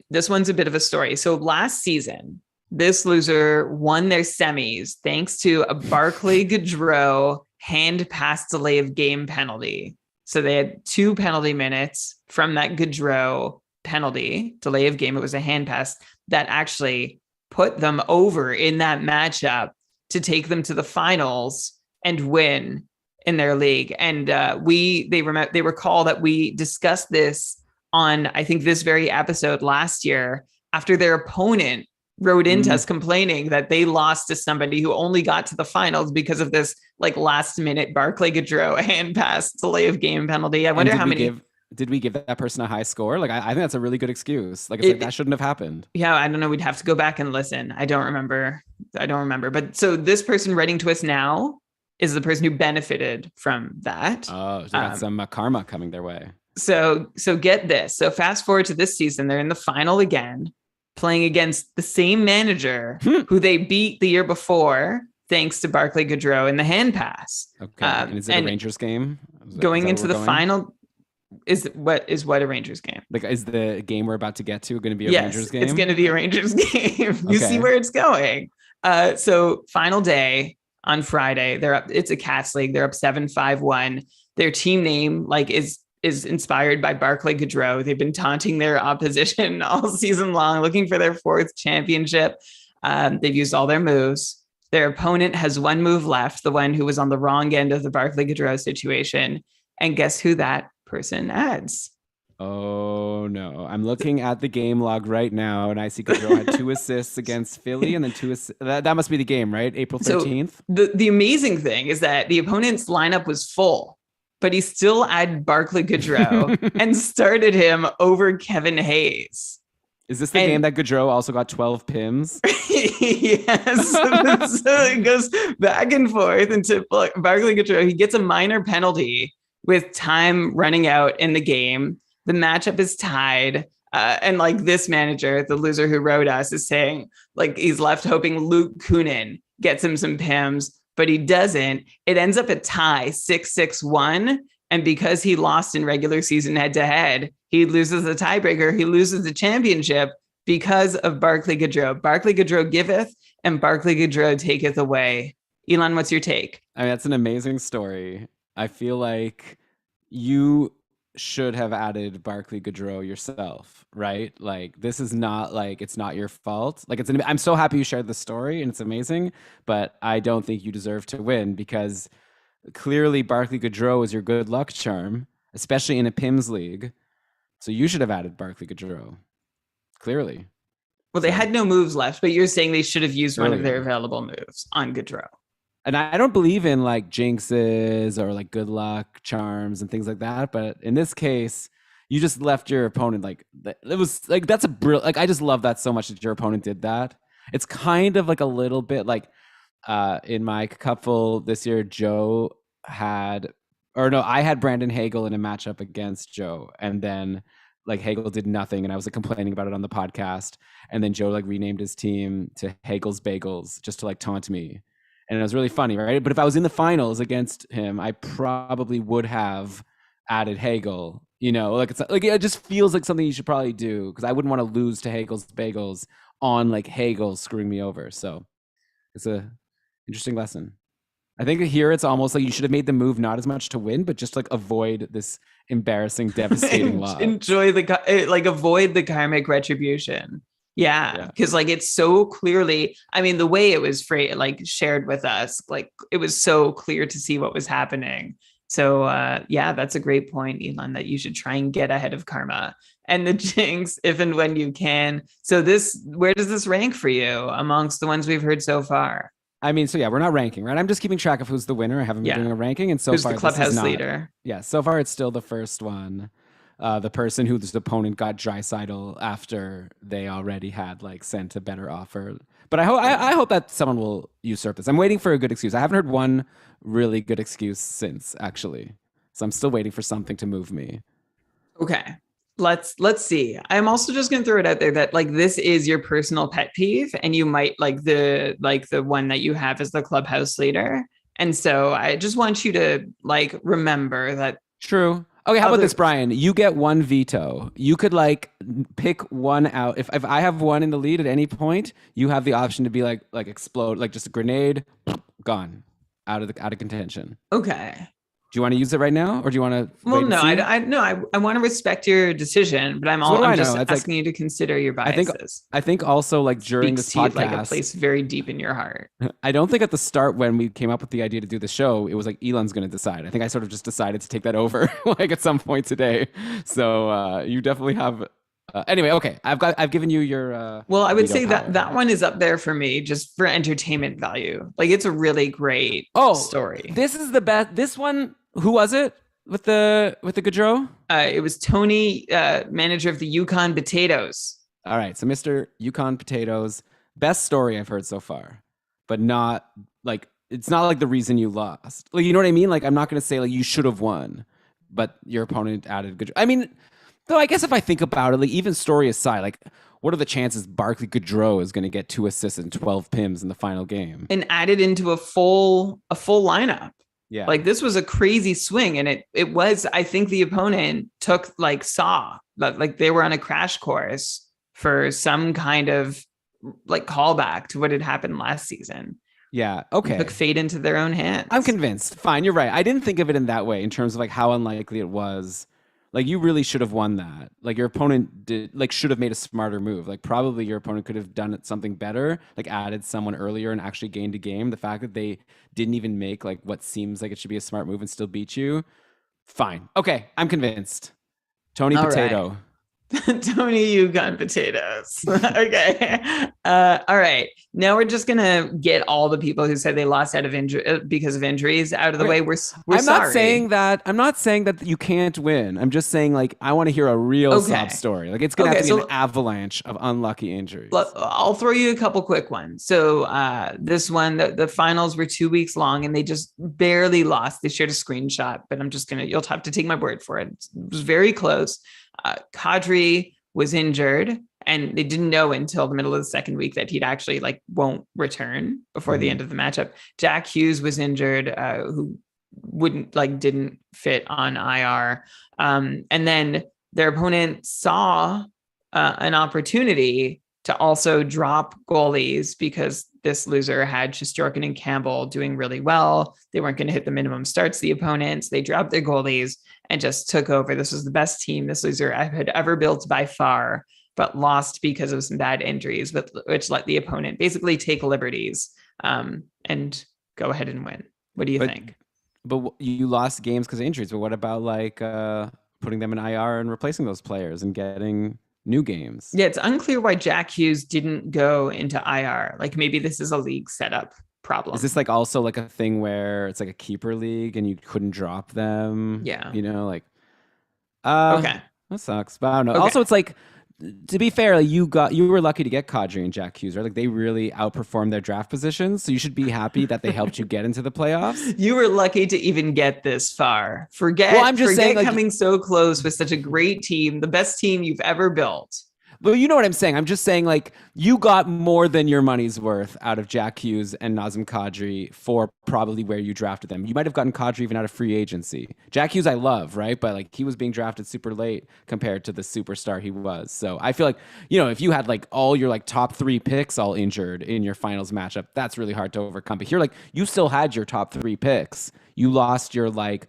This one's a bit of a story. So last season, this loser won their semis thanks to a Barclay Gaudreau hand pass delay of game penalty. So they had 2 penalty minutes from that Gaudreau penalty delay of game. It was a hand pass that actually put them over in that matchup to take them to the finals and win in their league. And they recall that we discussed this on, I think, this very episode last year after their opponent wrote into us complaining that they lost to somebody who only got to the finals because of this like last minute Barclay Gaudreau hand pass delay of game penalty. I wonder how many. Did we give that person a high score? Like, I think that's a really good excuse. Like, that shouldn't have happened. Yeah, I don't know. We'd have to go back and listen. I don't remember. But so this person writing to us now is the person who benefited from that. Oh, so got some karma coming their way. So get this. So fast forward to this season, they're in the final again, playing against the same manager who they beat the year before, thanks to Barclay Gaudreau in the hand pass. Okay. And is it a Rangers game? Going into the final is what a Rangers game? Like, is the game we're about to get to going to be a Rangers game? It's going to be a Rangers game. You see where it's going. So final day on Friday, they're up. It's a Cats league. They're up 7-5-1. Their team name is inspired by Barclay Gaudreau. They've been taunting their opposition all season long, looking for their 4th championship. They've used all their moves. Their opponent has 1 move left, the one who was on the wrong end of the Barclay Gaudreau situation. And guess who that person adds? Oh, no. I'm looking at the game log right now, and I see Gaudreau had 2 assists against Philly, and then 2 assists. That must be the game, right? April 13th? So the amazing thing is that the opponent's lineup was full, but he still added Barclay Gaudreau and started him over Kevin Hayes. Is this the game that Gaudreau also got 12 PIMs? Yes. So it goes back and forth into Barclay Gaudreau. He gets a minor penalty with time running out in the game. The matchup is tied. And like this manager, the loser who wrote us, is saying like he's left hoping Luke Kunin gets him some PIMs, but he doesn't. It ends up a tie, 6-6-1. And because he lost in regular season head-to-head, he loses the tiebreaker. He loses the championship because of Barclay Gaudreau. Barclay Gaudreau giveth, and Barclay Gaudreau taketh away Elon, what's your take? I mean, that's an amazing story. I feel like you should have added Barclay Gaudreau yourself, right? Like, this is not like, it's not your fault. Like, I'm so happy you shared the story and it's amazing, but I don't think you deserve to win because clearly Barclay Gaudreau is your good luck charm, especially in a PIMS league. So you should have added Barclay Gaudreau. Clearly. Well, they had no moves left, but you're saying they should have used one of their available moves on Gaudreau. And I don't believe in like jinxes or like good luck charms and things like that. But in this case, you just left your opponent like, it was like, that's a brilliant, like, I just love that so much that your opponent did that. It's kind of like a little bit like in my cupful this year, I had Brandon Hagel in a matchup against Joe. And then like Hagel did nothing. And I was like complaining about it on the podcast. And then Joe like renamed his team to Hagel's Bagels just to like taunt me. And it was really funny, right? But if I was in the finals against him, I probably would have added Hagel. You know, like it's like it just feels like something you should probably do because I wouldn't want to lose to Hagel's Bagels on like Hagel screwing me over. So it's a interesting lesson. I think here it's almost like you should have made the move not as much to win, but just like avoid this embarrassing, devastating loss. Avoid the karmic retribution. Yeah, because like it's so clearly, I mean, the way it was shared with us, like it was so clear to see what was happening. So that's a great point, Elon, that you should try and get ahead of karma and the jinx if and when you can. So where does this rank for you amongst the ones we've heard so far? I mean, so we're not ranking, right? I'm just keeping track of who's the winner. I haven't been doing a ranking, and who's far the clubhouse leader? Yeah, so far it's still the first one. The person whose opponent got Draisaitl after they already had like sent a better offer. But I hope that someone will usurp this. I'm waiting for a good excuse. I haven't heard one really good excuse since, actually. So I'm still waiting for something to move me. Okay. Let's see. I'm also just going to throw it out there that like this is your personal pet peeve and you might like the one that you have as the clubhouse leader. And so I just want you to like remember that. True. Okay, how about this, Brian? You get one veto. You could like pick one out. If I have one in the lead at any point, you have the option to be like explode, like just a grenade, gone, out of contention. Okay. Do you want to use it right now, or do you want to? Well, no, I want to respect your decision, but I'm just asking you to consider your biases. I think also like during this podcast, like a place very deep in your heart. I don't think at the start when we came up with the idea to do the show, it was like Elon's going to decide. I think I sort of just decided to take that over like at some point today. So you definitely have. Anyway, okay, I've given you your. Well, I would say that one is up there for me just for entertainment value. Like it's a really great story. This is the best. This one. Who was it with the Gaudreau? It was Tony, manager of the Yukon Potatoes. All right, so Mr. Yukon Potatoes, best story I've heard so far, but not like it's not like the reason you lost. Like you know what I mean? Like I'm not going to say like you should have won, but your opponent added Gaudreau. I mean, though I guess if I think about it, like even story aside, like what are the chances Barclay Gaudreau is going to get 2 assists and 12 PIMs in the final game and added into a full lineup? Yeah. Like this was a crazy swing. And it was, I think the opponent saw like they were on a crash course for some kind of like callback to what had happened last season. Yeah. Okay. Took fate into their own hands. I'm convinced. Fine. You're right. I didn't think of it in that way in terms of like how unlikely it was. Like you really should have won that. Like your opponent should have made a smarter move. Like probably your opponent could have done something better, like added someone earlier and actually gained a game. The fact that they didn't even make like what seems like it should be a smart move and still beat you. Fine. Okay. I'm convinced. Tony Potato. Right. Tony Yukon Potatoes. Okay. All right. Now we're just gonna get all the people who said they lost out of because of injuries out of the way. We're I'm sorry. I'm not saying that you can't win. I'm just saying like I want to hear a real sob story. Like it's gonna have to be an avalanche of unlucky injuries. I'll throw you a couple quick ones. So this one, the finals were 2 weeks long and they just barely lost. They shared a screenshot, but you'll have to take my word for it. It was very close. Kadri was injured and they didn't know until the middle of the second week that he'd actually won't return before the end of the matchup. Jack Hughes was injured, who didn't fit on IR. And then their opponent saw an opportunity to also drop goalies because this loser had Shesterkin and Campbell doing really well. They weren't going to hit the minimum starts, the opponents. They dropped their goalies and just took over. This was the best team this loser had ever built by far, but lost because of some bad injuries, which let the opponent basically take liberties and go ahead and win. What do you think? But you lost games because of injuries. But what about like putting them in IR and replacing those players and getting new games? Yeah, it's unclear why Jack Hughes didn't go into IR. Like maybe this is a league setup problem. Is this like also like a thing where it's like a keeper league and you couldn't drop them? Yeah. You know, like okay. That sucks. But I don't know. Okay. Also, it's like, to be fair, like you were lucky to get Gaudreau and Jack Hughes, right? Like they really outperformed their draft positions, so you should be happy that they helped you get into the playoffs. You were lucky to even get this far. Forget saying, like, coming so close with such a great team, the best team you've ever built. Well, you know what I'm saying. I'm just saying, like, you got more than your money's worth out of Jack Hughes and Nazem Kadri for probably where you drafted them. You might have gotten Kadri even out of free agency. Jack Hughes I love, right? But, like, he was being drafted super late compared to the superstar he was. So I feel like, you know, if you had, like, all your, like, top 3 picks all injured in your finals matchup, that's really hard to overcome. But here, like, you still had your top 3 picks. You lost your, like,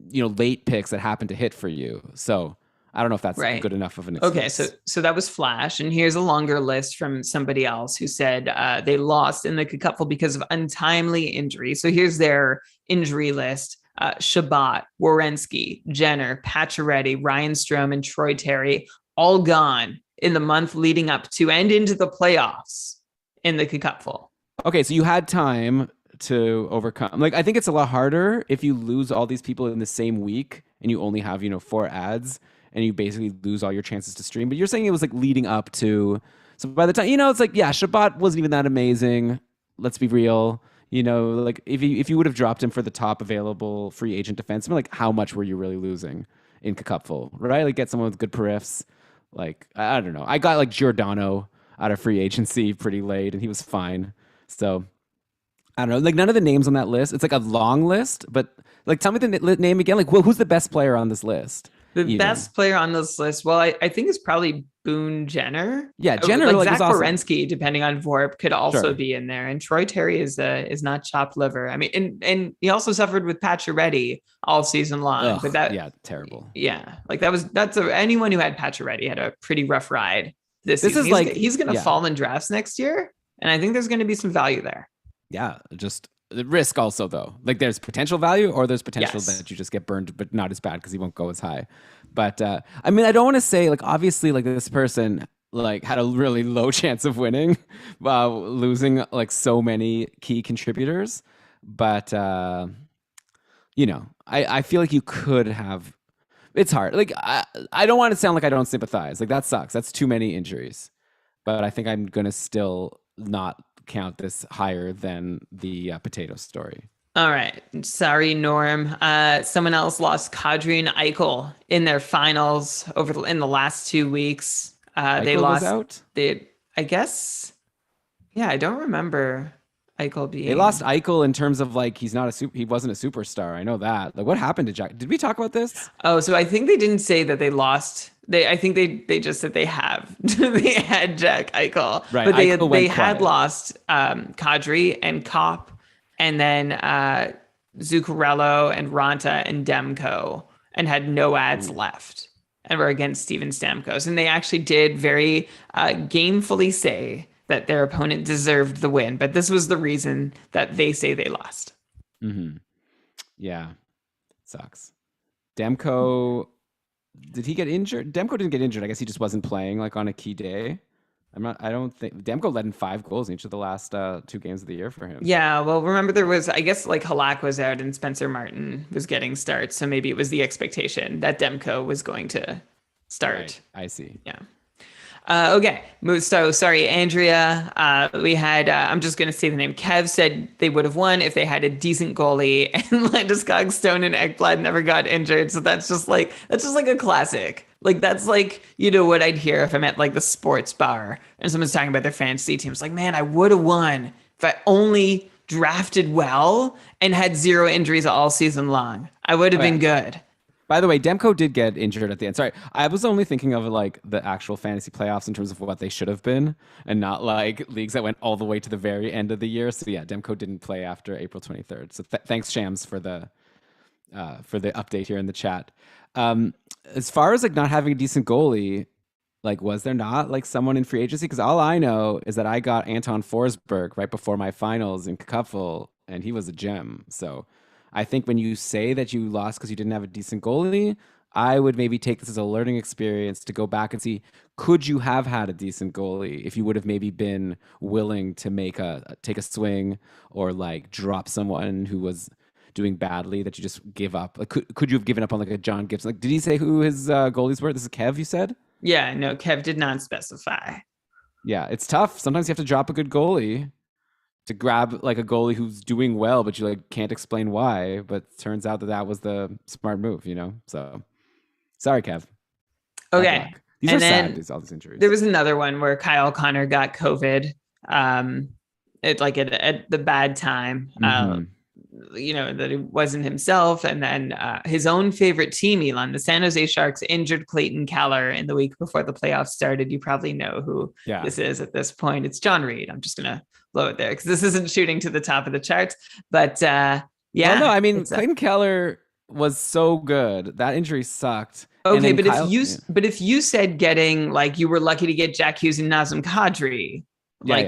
you know, late picks that happened to hit for you. So I don't know if that's good enough of an excuse. Okay, so that was Flash. And here's a longer list from somebody else who said they lost in the cupful because of untimely injury. So here's their injury list. Shabbat, Werenski, Jenner, Pacioretty, Ryan Strome, and Troy Terry, all gone in the month leading up to and into the playoffs in the cupful. Okay, so you had time to overcome. Like, I think it's a lot harder if you lose all these people in the same week and you only have, you know, 4 ads. And you basically lose all your chances to stream. But you're saying it was like leading up to. So by the time, you know, it's like, yeah, Shabbat wasn't even that amazing. Let's be real. You know, like if you would have dropped him for the top available free agent defenseman, like how much were you really losing in cupful, right? Like get someone with good periffs. Like, I don't know. I got like Giordano out of free agency pretty late and he was fine. So I don't know. Like none of the names on that list. It's like a long list, but like tell me the name again. Like, well, who's the best player on this list? The best player on this list, well, I think it's probably Boone Jenner. Yeah, Jenner. Like Zach awesome. Werenski, depending on VORP, could also be in there. And Troy Terry is not chopped liver. I mean, and he also suffered with Pacioretty all season long. Ugh, but terrible. Yeah, like anyone who had Pacioretty had a pretty rough ride this season. He's going to fall in drafts next year, and I think there's going to be some value there. Yeah, just the risk also though. Like there's potential value or there's potential that you just get burned, but not as bad because he won't go as high. But I mean, I don't want to say like obviously like this person like had a really low chance of winning while losing like so many key contributors. But you know, I feel like you could have. It's hard. Like I don't want to sound like I don't sympathize. Like that sucks. That's too many injuries. But I think I'm gonna still not count this higher than the potato story. All right. Sorry, Norm. Someone else lost Kadri and Eichel in their finals in the last 2 weeks. They lost. Was out? I guess. Yeah, I don't remember Eichel being. They lost Eichel in terms of like he wasn't a superstar. I know that. Like what happened to Jack? Did we talk about this? Oh, so I think they didn't say that they lost. I think they just said they had Jack Eichel, right? But Eichel they had lost Kadri and Kopp, and then Zuccarello and Ranta and Demko, and had no ads left, and were against Steven Stamkos. And they actually did very gamefully say that their opponent deserved the win, but this was the reason that they say they lost. Mm-hmm. Yeah, sucks. Demko. Did he get injured? Demko didn't get injured. I guess he just wasn't playing like on a key day. I don't think Demko led in 5 goals in each of the last 2 games of the year for him. Yeah. Well, remember there was, I guess like Halak was out and Spencer Martin was getting starts. So maybe it was the expectation that Demko was going to start. Right. I see. Yeah. Okay. So sorry, Andrea. We had, I'm just going to say the name. Kev said they would have won if they had a decent goalie, and Landeskog, Stone, and Ekblad never got injured. So that's just like a classic. Like that's like, you know, what I'd hear if I'm at like the sports bar and someone's talking about their fantasy teams. Like, man, I would have won if I only drafted well and had 0 injuries all season long. I would have been good. By the way, Demko did get injured at the end. Sorry, I was only thinking of like the actual fantasy playoffs in terms of what they should have been, and not like leagues that went all the way to the very end of the year. So yeah, Demko didn't play after April 23rd. So thanks, Shams, for the update here in the chat. As far as like not having a decent goalie, like was there not like someone in free agency? Because all I know is that I got Anton Forsberg right before my finals in Cupful, and he was a gem. So I think when you say that you lost because you didn't have a decent goalie, I would maybe take this as a learning experience to go back and see, could you have had a decent goalie if you would have maybe been willing to take a swing or like drop someone who was doing badly that you just give up? Like, could you have given up on like a John Gibson? Like, did he say who his goalies were? This is Kev, you said? Yeah, no, Kev did not specify. Yeah, it's tough. Sometimes you have to drop a good goalie to grab like a goalie who's doing well, but you like can't explain why. But turns out that was the smart move, you know? So sorry, Kev. Okay. These are sad, all these injuries. There was another one where Kyle Connor got COVID. At the bad time. That it wasn't himself. And then his own favorite team, Elon, the San Jose Sharks, injured Clayton Keller in the week before the playoffs started. You probably know who this is at this point. It's John Reed. I'm just going to blow it there because this isn't shooting to the top of the charts. But yeah. Well, no, I mean, Clayton Keller was so good. That injury sucked. Okay, but if you said getting, like, you were lucky to get Jack Hughes and Nazem Kadri,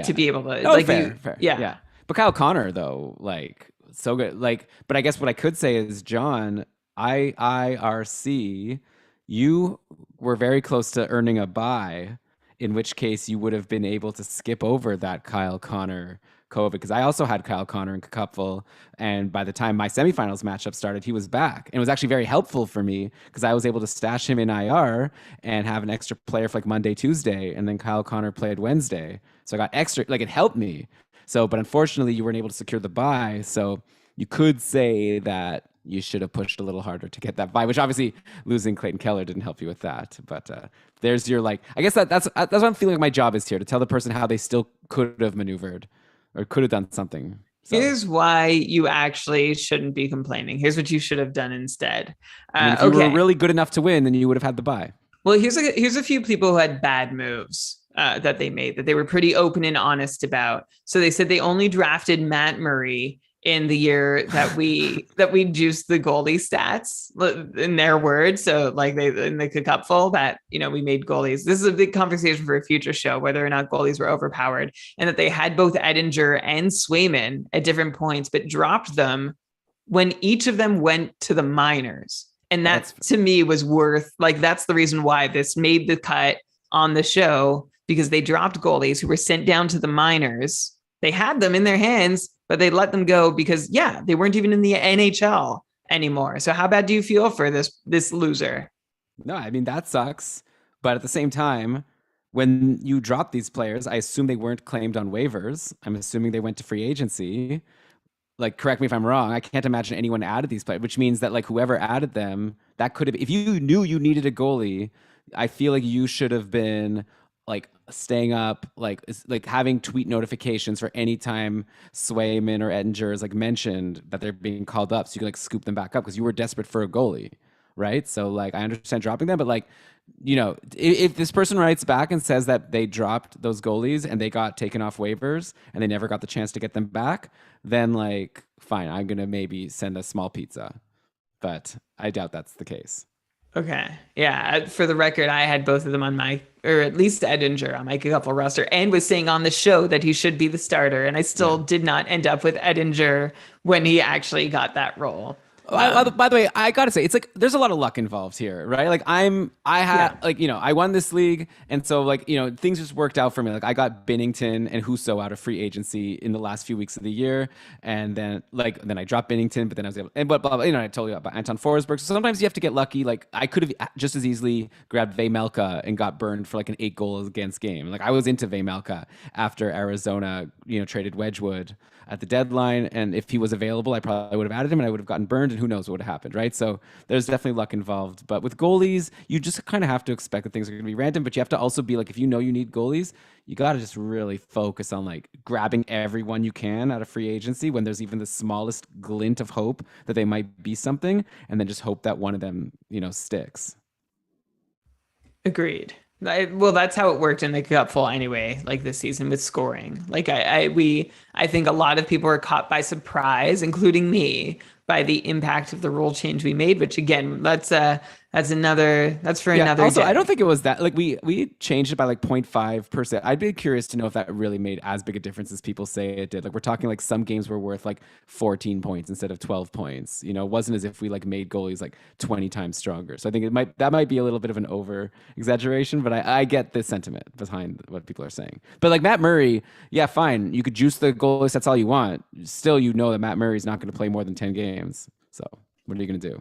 to be able to. Fair. Yeah. But Kyle Connor, though, like, so good. Like, but I guess what I could say is, John, IRC, you were very close to earning a bye, in which case you would have been able to skip over that Kyle Connor COVID, because I also had Kyle Connor in Cupful, and by the time my semifinals matchup started, he was back. And it was actually very helpful for me because I was able to stash him in IR and have an extra player for like Monday, Tuesday, and then Kyle Connor played Wednesday. So I got extra, like it helped me. So, but unfortunately you weren't able to secure the bye. So you could say that you should have pushed a little harder to get that bye, which obviously losing Clayton Keller didn't help you with that. But there's your, like, I guess that's what I'm feeling like my job is here, to tell the person how they still could have maneuvered or could have done something. So. Here's why you actually shouldn't be complaining. Here's what you should have done instead. If you were really good enough to win, then you would have had the bye. Well, here's a few people who had bad moves that they made that they were pretty open and honest about. So they said they only drafted Matt Murray in the year that we juiced the goalie stats, in their words. So like they in the Cupful that, we made goalies. This is a big conversation for a future show, whether or not goalies were overpowered, and that they had both Edinger and Swayman at different points, but dropped them when each of them went to the minors. And that to me was worth, like, that's the reason why this made the cut on the show, because they dropped goalies who were sent down to the minors. They had them in their hands, but they let them go because, they weren't even in the NHL anymore. So how bad do you feel for this loser? No, I mean, that sucks. But at the same time, when you drop these players, I assume they weren't claimed on waivers. I'm assuming they went to free agency. Like, correct me if I'm wrong. I can't imagine anyone added these players, which means that, like, whoever added them, that could have, if you knew you needed a goalie, I feel like you should have been, like, staying up, like having tweet notifications for any time Swayman or Edinger is like mentioned that they're being called up, so you can like scoop them back up because you were desperate for a goalie, right? So like I understand dropping them, but like, if this person writes back and says that they dropped those goalies and they got taken off waivers and they never got the chance to get them back, then like fine, I'm gonna maybe send a small pizza, but I doubt that's the case. Okay. Yeah. For the record, I had both of them on or at least Edinger on my Cupful roster, and was saying on the show that he should be the starter. And I still did not end up with Edinger when he actually got that role. By the way, I gotta say, it's like there's a lot of luck involved here, right? Like I won this league, and so like things just worked out for me. Like I got Binnington and Husso out of free agency in the last few weeks of the year, and then I dropped Binnington, but then I was able, and blah, blah, blah, I told you about Anton Forsberg. So sometimes you have to get lucky. Like I could have just as easily grabbed Vejmelka and got burned for like an 8 goals against game. Like I was into Vejmelka after Arizona, traded Wedgwood at the deadline, and if he was available, I probably would have added him, and I would have gotten burned, and who knows what would have happened, right? So there's definitely luck involved. But with goalies, you just kind of have to expect that things are going to be random, but you have to also be like, if you know you need goalies, you got to just really focus on like grabbing everyone you can out of free agency when there's even the smallest glint of hope that they might be something, and then just hope that one of them, sticks. Agreed. Well, that's how it worked in the Cupful anyway, like this season with scoring. Like I think a lot of people were caught by surprise, including me, by the impact of the rule change we made, which again, that's for another also, day. I don't think it was that, like, we changed it by like 0.5%. I'd be curious to know if that really made as big a difference as people say it did. Like, we're talking like some games were worth like 14 points instead of 12 points. It wasn't as if we like made goalies like 20 times stronger. So I think that might be a little bit of an over exaggeration, but I get the sentiment behind what people are saying. But like Matt Murray, yeah, fine, you could juice the goalie stats all you want. Still, that Matt Murray's not going to play more than 10 games. So what are you going to do?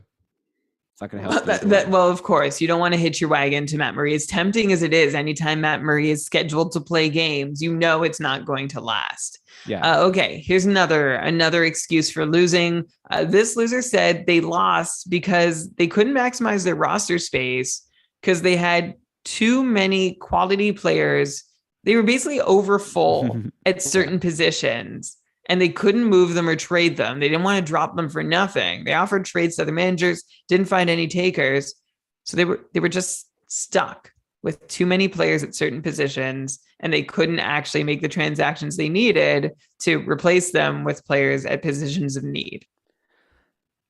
It's not going to help. Well, of course, you don't want to hitch your wagon to Matt Murray. As tempting as it is, anytime Matt Murray is scheduled to play games, it's not going to last. Yeah. Okay, here's another excuse for losing. This loser said they lost because they couldn't maximize their roster space because they had too many quality players. They were basically over full at certain positions. And they couldn't move them or trade them. They didn't want to drop them for nothing. They offered trades to other managers, didn't find any takers. So they were just stuck with too many players at certain positions, and they couldn't actually make the transactions they needed to replace them with players at positions of need.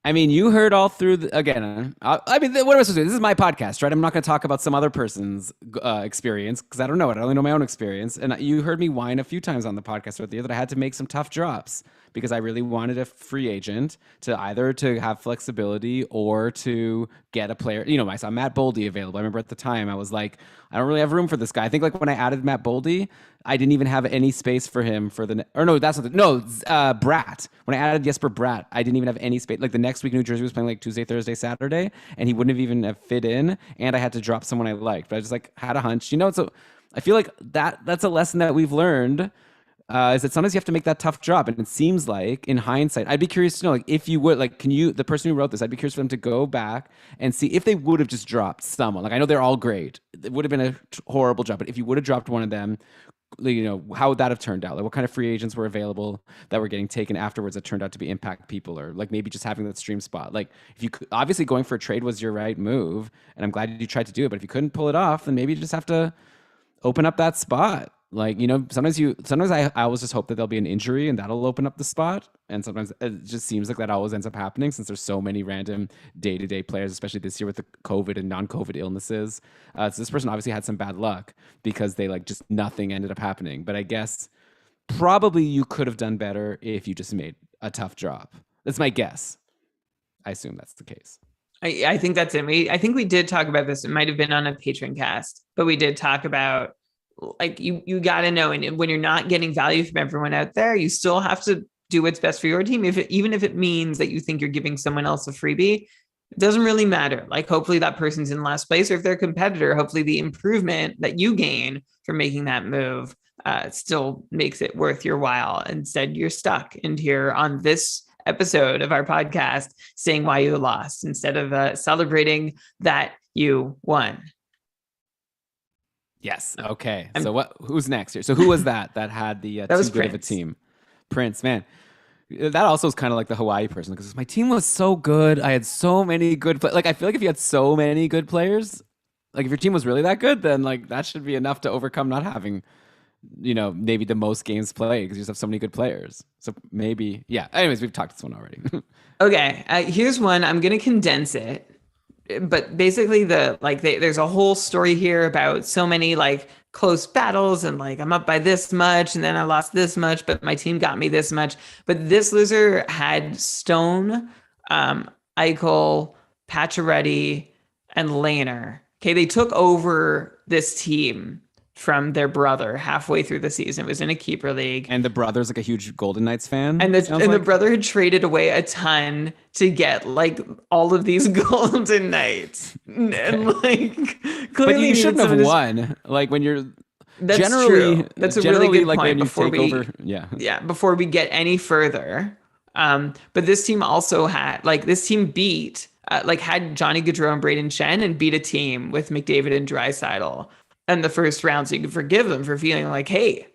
I mean, you heard all through again. I mean, what am I supposed to do? This is my podcast, right? I'm not going to talk about some other person's experience because I don't know it. I only know my own experience. And you heard me whine a few times on the podcast throughout the year that I had to make some tough drops because I really wanted a free agent to either to have flexibility or to get a player. I saw Matt Boldy available. I remember at the time I was like, I don't really have room for this guy. I think like when I added Matt Boldy, I didn't even have any space for him for Bratt. When I added Jesper Bratt, I didn't even have any space. Like the next week, New Jersey was playing like Tuesday, Thursday, Saturday, and he wouldn't have even fit in. And I had to drop someone I liked, but I just like had a hunch, So I feel like that's a lesson that we've learned. Is that sometimes you have to make that tough drop, and it seems like in hindsight, I'd be curious to know, like, if you would, like, the person who wrote this, I'd be curious for them to go back and see if they would have just dropped someone. Like, I know they're all great; it would have been a horrible drop, but if you would have dropped one of them, how would that have turned out? Like, what kind of free agents were available that were getting taken afterwards that turned out to be impact people, or like maybe just having that stream spot? Like, if you obviously going for a trade was your right move, and I'm glad you tried to do it, but if you couldn't pull it off, then maybe you just have to open up that spot. Like, sometimes I always just hope that there'll be an injury and that'll open up the spot. And sometimes it just seems like that always ends up happening since there's so many random day-to-day players, especially this year with the COVID and non-COVID illnesses. So this person obviously had some bad luck because they like just nothing ended up happening. But I guess probably you could have done better if you just made a tough drop. That's my guess. I assume that's the case. I think that's it. I think we did talk about this. It might have been on a Patreon cast, but we did talk about, like, you got to know, and when you're not getting value from everyone out there, you still have to do what's best for your team. Even if it means that you think you're giving someone else a freebie, it doesn't really matter. Like, hopefully that person's in last place, or if they're a competitor, hopefully the improvement that you gain from making that move still makes it worth your while. Instead, you're stuck in here on this episode of our podcast saying why you lost instead of celebrating that you won. Yes. Okay. So who's next here? So who was that had the that was too good of a team? Prince, man. That also is kind of like the Hawaii person because my team was so good. I had so many good like I feel like if you had so many good players, like if your team was really that good, then like that should be enough to overcome not having, maybe the most games played because you just have so many good players. So maybe, yeah. Anyways, we've talked this one already. Okay. Here's one. I'm going to condense it. But basically there's a whole story here about so many like close battles and like I'm up by this much and then I lost this much, but my team got me this much. But this loser had Stone, Eichel, Pacioretty, and Lehner. Okay, they took over this team from their brother halfway through the season. It was in a keeper league. And the brother's like a huge Golden Knights fan. And the brother had traded away a ton to get like all of these Golden Knights. Okay. And like clearly but you shouldn't have won. Like when you're That's generally true. That's a really good like point. When you take over, yeah. Before we get any further, But this team also had beat had Johnny Gaudreau and Brayden Schenn and beat a team with McDavid and Draisaitl in the first round. So you can forgive them for feeling like, hey,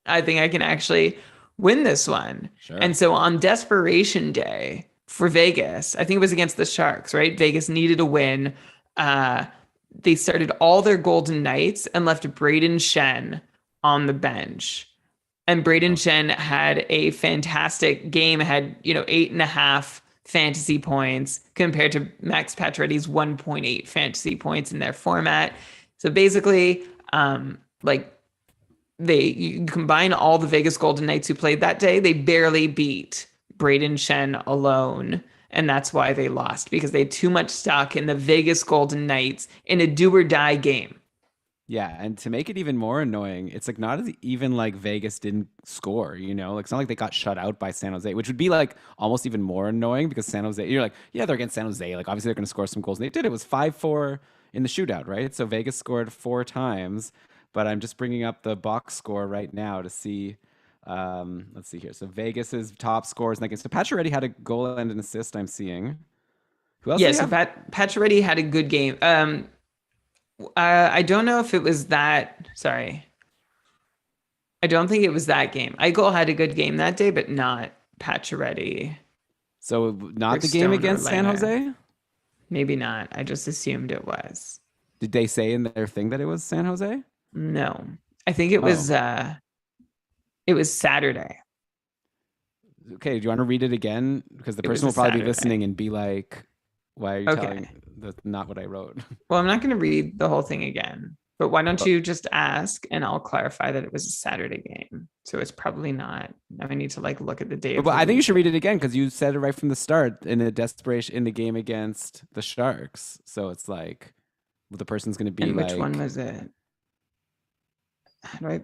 I think I can actually win this one. Sure. And so on desperation day for Vegas, I think it was against the Sharks, right? Vegas needed a win. They started all their Golden Knights and left Brayden Schenn on the bench. And Brayden Schenn had a fantastic game, had 8.5 fantasy points compared to Max Pacioretty's 1.8 fantasy points in their format. So basically, you combine all the Vegas Golden Knights who played that day, they barely beat Brayden Schenn alone. And that's why they lost, because they had too much stock in the Vegas Golden Knights in a do or die game. Yeah, and to make it even more annoying, it's like not even like Vegas didn't score, Like it's not like they got shut out by San Jose, which would be like almost even more annoying because San Jose, you're like, yeah, they're against San Jose. Like obviously they're going to score some goals. And they did. It was 5-4 in the shootout, right? So Vegas scored 4 times, but I'm just bringing up the box score right now to see. Let's see here. So Vegas's top scores in that game. So Pacioretty had a goal and an assist, I'm seeing. Who else? Yeah, so Pacioretty had a good game. I don't know if it was that. Sorry. I don't think it was that game. Eichel had a good game that day, but not Pacioretty. So not the game against San Jose? Maybe not. I just assumed it was. Did they say in their thing that it was San Jose? No. I think it was Saturday. Okay, do you want to read it again? Because the person will probably be listening and be like, why are you telling that's not what I wrote? Well, I'm not going to read the whole thing again, but why don't you just ask and I'll clarify that it was a Saturday game. So it's probably not. I need to look at the day. But I think you should read it again because you said it right from the start in the desperation in the game against the Sharks. So it's like the person's going to be which one was it?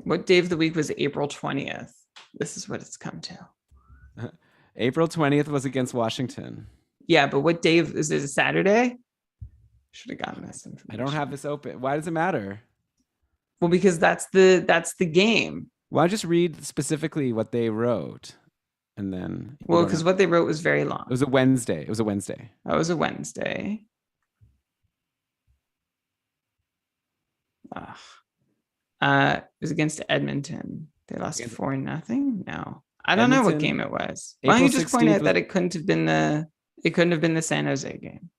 What day of the week was April 20th? This is what it's come to. April 20th was against Washington. Yeah, but what day is it? A Saturday? Should have gotten this information. I don't have this open. Why does it matter? Well, because that's the game. Well, I just read specifically what they wrote, and then. Well, because what they wrote was very long. It was a Wednesday. That was a Wednesday. It was against Edmonton. They lost 4-0. No, I don't know what game it was. Why don't you just point out that it couldn't have been the San Jose game?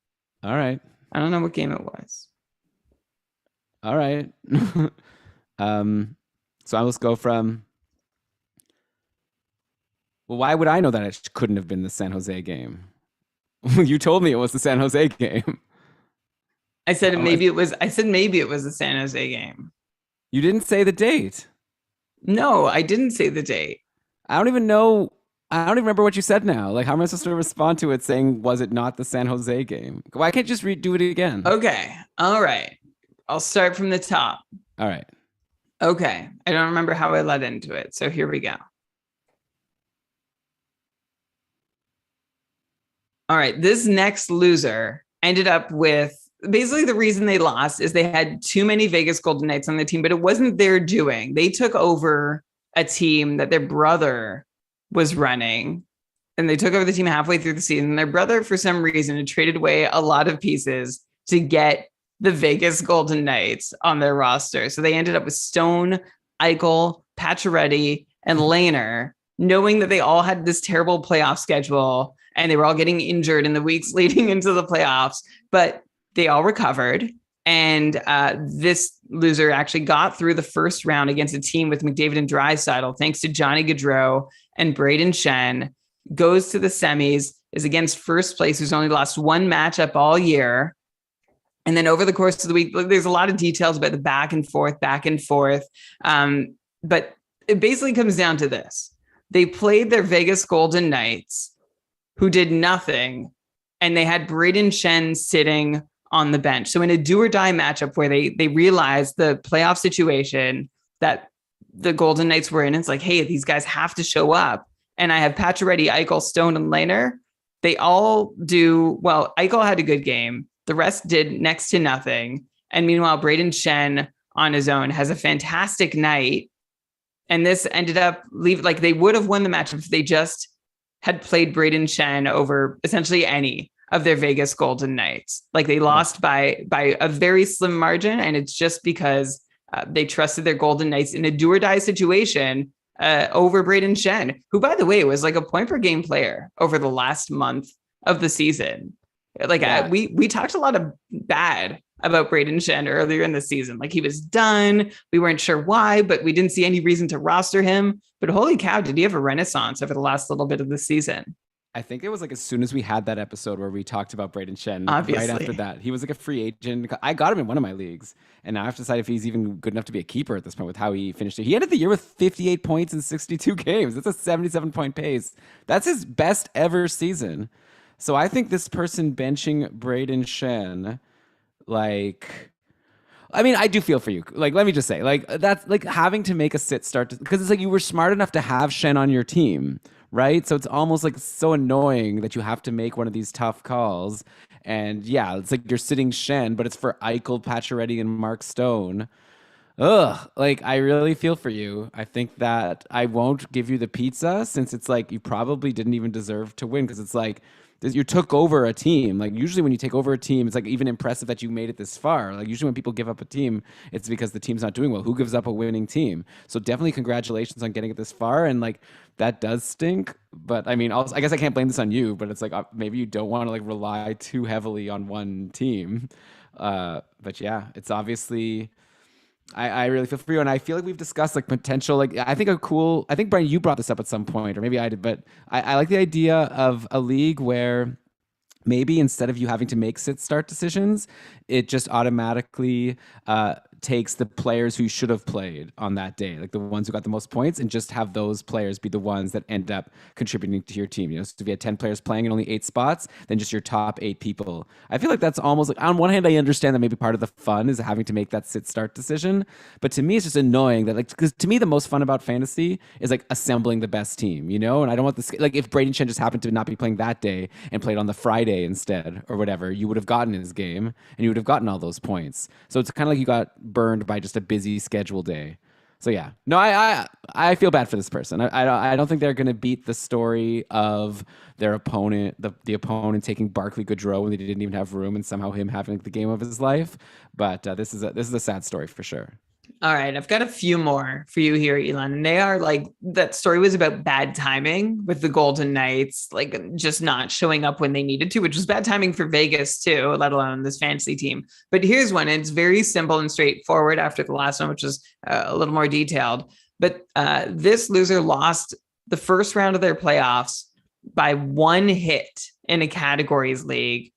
All right. I don't know what game it was. All right. So I must go from. Well, why would I know that it couldn't have been the San Jose game? You told me it was the San Jose game. I said maybe it was the San Jose game. You didn't say the date. No, I didn't say the date. I don't even know. I don't even remember what you said now. Like, how am I supposed to respond to it saying, was it not the San Jose game? Why can't you just do it again? Okay. All right. I'll start from the top. All right. Okay. I don't remember how I led into it. So here we go. All right. This next loser ended up with basically the reason they lost is they had too many Vegas Golden Knights on the team, but it wasn't their doing. They took over a team that their brother was running, and they took over the team halfway through the season. Their brother, for some reason, had traded away a lot of pieces to get the Vegas Golden Knights on their roster. So they ended up with Stone, Eichel, Pacioretty, and Lehner, knowing that they all had this terrible playoff schedule and they were all getting injured in the weeks leading into the playoffs, but they all recovered. And this loser actually got through the first round against a team with McDavid and Draisaitl, thanks to Johnny Gaudreau and Brayden Schenn, goes to the semis, is against first place, who's only lost one matchup all year. And then over the course of the week, there's a lot of details about the back and forth. But it basically comes down to this. They played their Vegas Golden Knights, who did nothing, and they had Brayden Schenn sitting on the bench. So in a do or die matchup where they realized the playoff situation that the Golden Knights were in, it's like, hey, these guys have to show up. And I have Pacioretty, Eichel, Stone, and Lehner. They all do well. Eichel had a good game. The rest did next to nothing. And meanwhile, Brayden Schenn on his own has a fantastic night. And this ended up they would have won the matchup if they just had played Brayden Schenn over essentially any of their Vegas Golden Knights. Like they lost by a very slim margin, and it's just because they trusted their Golden Knights in a do or die situation over Brayden Schenn, who, by the way, was like a point per game player over the last month of the season. Like we talked a lot of bad about Brayden Schenn earlier in the season. Like he was done. We weren't sure why, but we didn't see any reason to roster him. But holy cow, did he have a renaissance over the last little bit of the season? I think it was like as soon as we had that episode where we talked about Brayden Schenn, obviously. Right after that, he was like a free agent. I got him in one of my leagues, and now I have to decide if he's even good enough to be a keeper at this point with how he finished it. He ended the year with 58 points in 62 games. That's a 77-point pace. That's his best ever season. So I think this person benching Brayden Schenn, like, I mean, I do feel for you. Like, let me just say, like, that's like having to make a sit start because it's like you were smart enough to have Schenn on your team, right? So it's almost like so annoying that you have to make one of these tough calls. And yeah, it's like you're sitting Schenn, but it's for Eichel, Pacioretty, and Mark Stone. Ugh, like I really feel for you. I think that I won't give you the pizza since it's like you probably didn't even deserve to win because it's like you took over a team. Like usually when you take over a team, it's like even impressive that you made it this far. Like usually when people give up a team, it's because the team's not doing well. Who gives up a winning team? So definitely congratulations on getting it this far. And like that does stink. But I mean, also, I guess I can't blame this on you, but it's like maybe you don't want to like rely too heavily on one team. But yeah, it's obviously... I really feel for you, and I feel like we've discussed like potential, like I think Brian, you brought this up at some point, or maybe I did, but I like the idea of a league where maybe instead of you having to make sit-start decisions, it just automatically takes the players who should have played on that day, like the ones who got the most points, and just have those players be the ones that end up contributing to your team. You know, so if you had 10 players playing in only 8 spots, then just your top 8 people. I feel like that's almost like, on one hand, I understand that maybe part of the fun is having to make that sit-start decision, but to me, it's just annoying that, like, because to me, the most fun about fantasy is like assembling the best team, you know? And I don't want this, like, if Brayden Schenn just happened to not be playing that day and played on the Friday instead or whatever, you would have gotten his game and you would have gotten all those points. So it's kind of like you got burned by just a busy schedule day. So yeah, no, I feel bad for this person. I don't think they're going to beat the story of their opponent, the opponent taking Barclay Gaudreau when they didn't even have room and somehow him having the game of his life. But this is a sad story for sure. All right, I've got a few more for you here, Elon. And they are like, that story was about bad timing with the Golden Knights, like just not showing up when they needed to, which was bad timing for Vegas too, let alone this fantasy team. But here's one. It's very simple and straightforward after the last one, which is a little more detailed. But this loser lost the first round of their playoffs by 1 hit in a categories league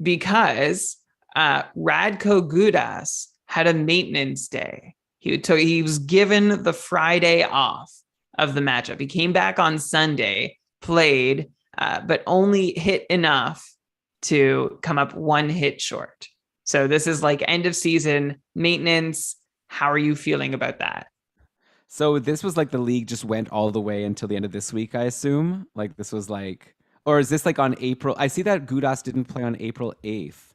because Radko Gudas had a maintenance day. He was given the Friday off of the matchup. He came back on Sunday, played, but only hit enough to come up 1 hit short. So this is like end of season maintenance. How are you feeling about that? So this was like the league just went all the way until the end of this week, I assume? Like this was like, or is this like on April? I see that Gudas didn't play on April 8th.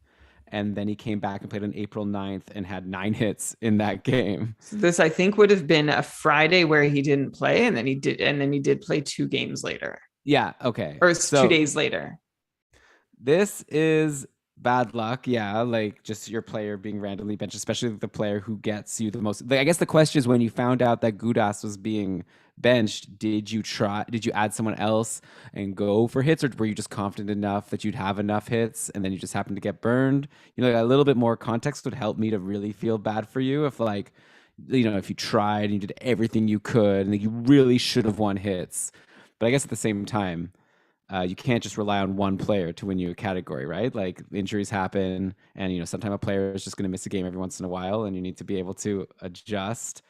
And then he came back and played on April 9th and had 9 hits in that game. So this, I think, would have been a Friday where he didn't play, and then he did play 2 games later. Yeah, okay. Or so, 2 days later. This is bad luck, yeah, like just your player being randomly benched, especially the player who gets you the most. I guess the question is, when you found out that Gudas was being benched, did you add someone else and go for hits, or were you just confident enough that you'd have enough hits and then you just happened to get burned? You know, like a little bit more context would help me to really feel bad for you if, like, you know, if you tried and you did everything you could and you really should have won hits. But I guess at the same time, you can't just rely on one player to win you a category, right? Like injuries happen, and you know sometimes a player is just going to miss a game every once in a while, and you need to be able to adjust.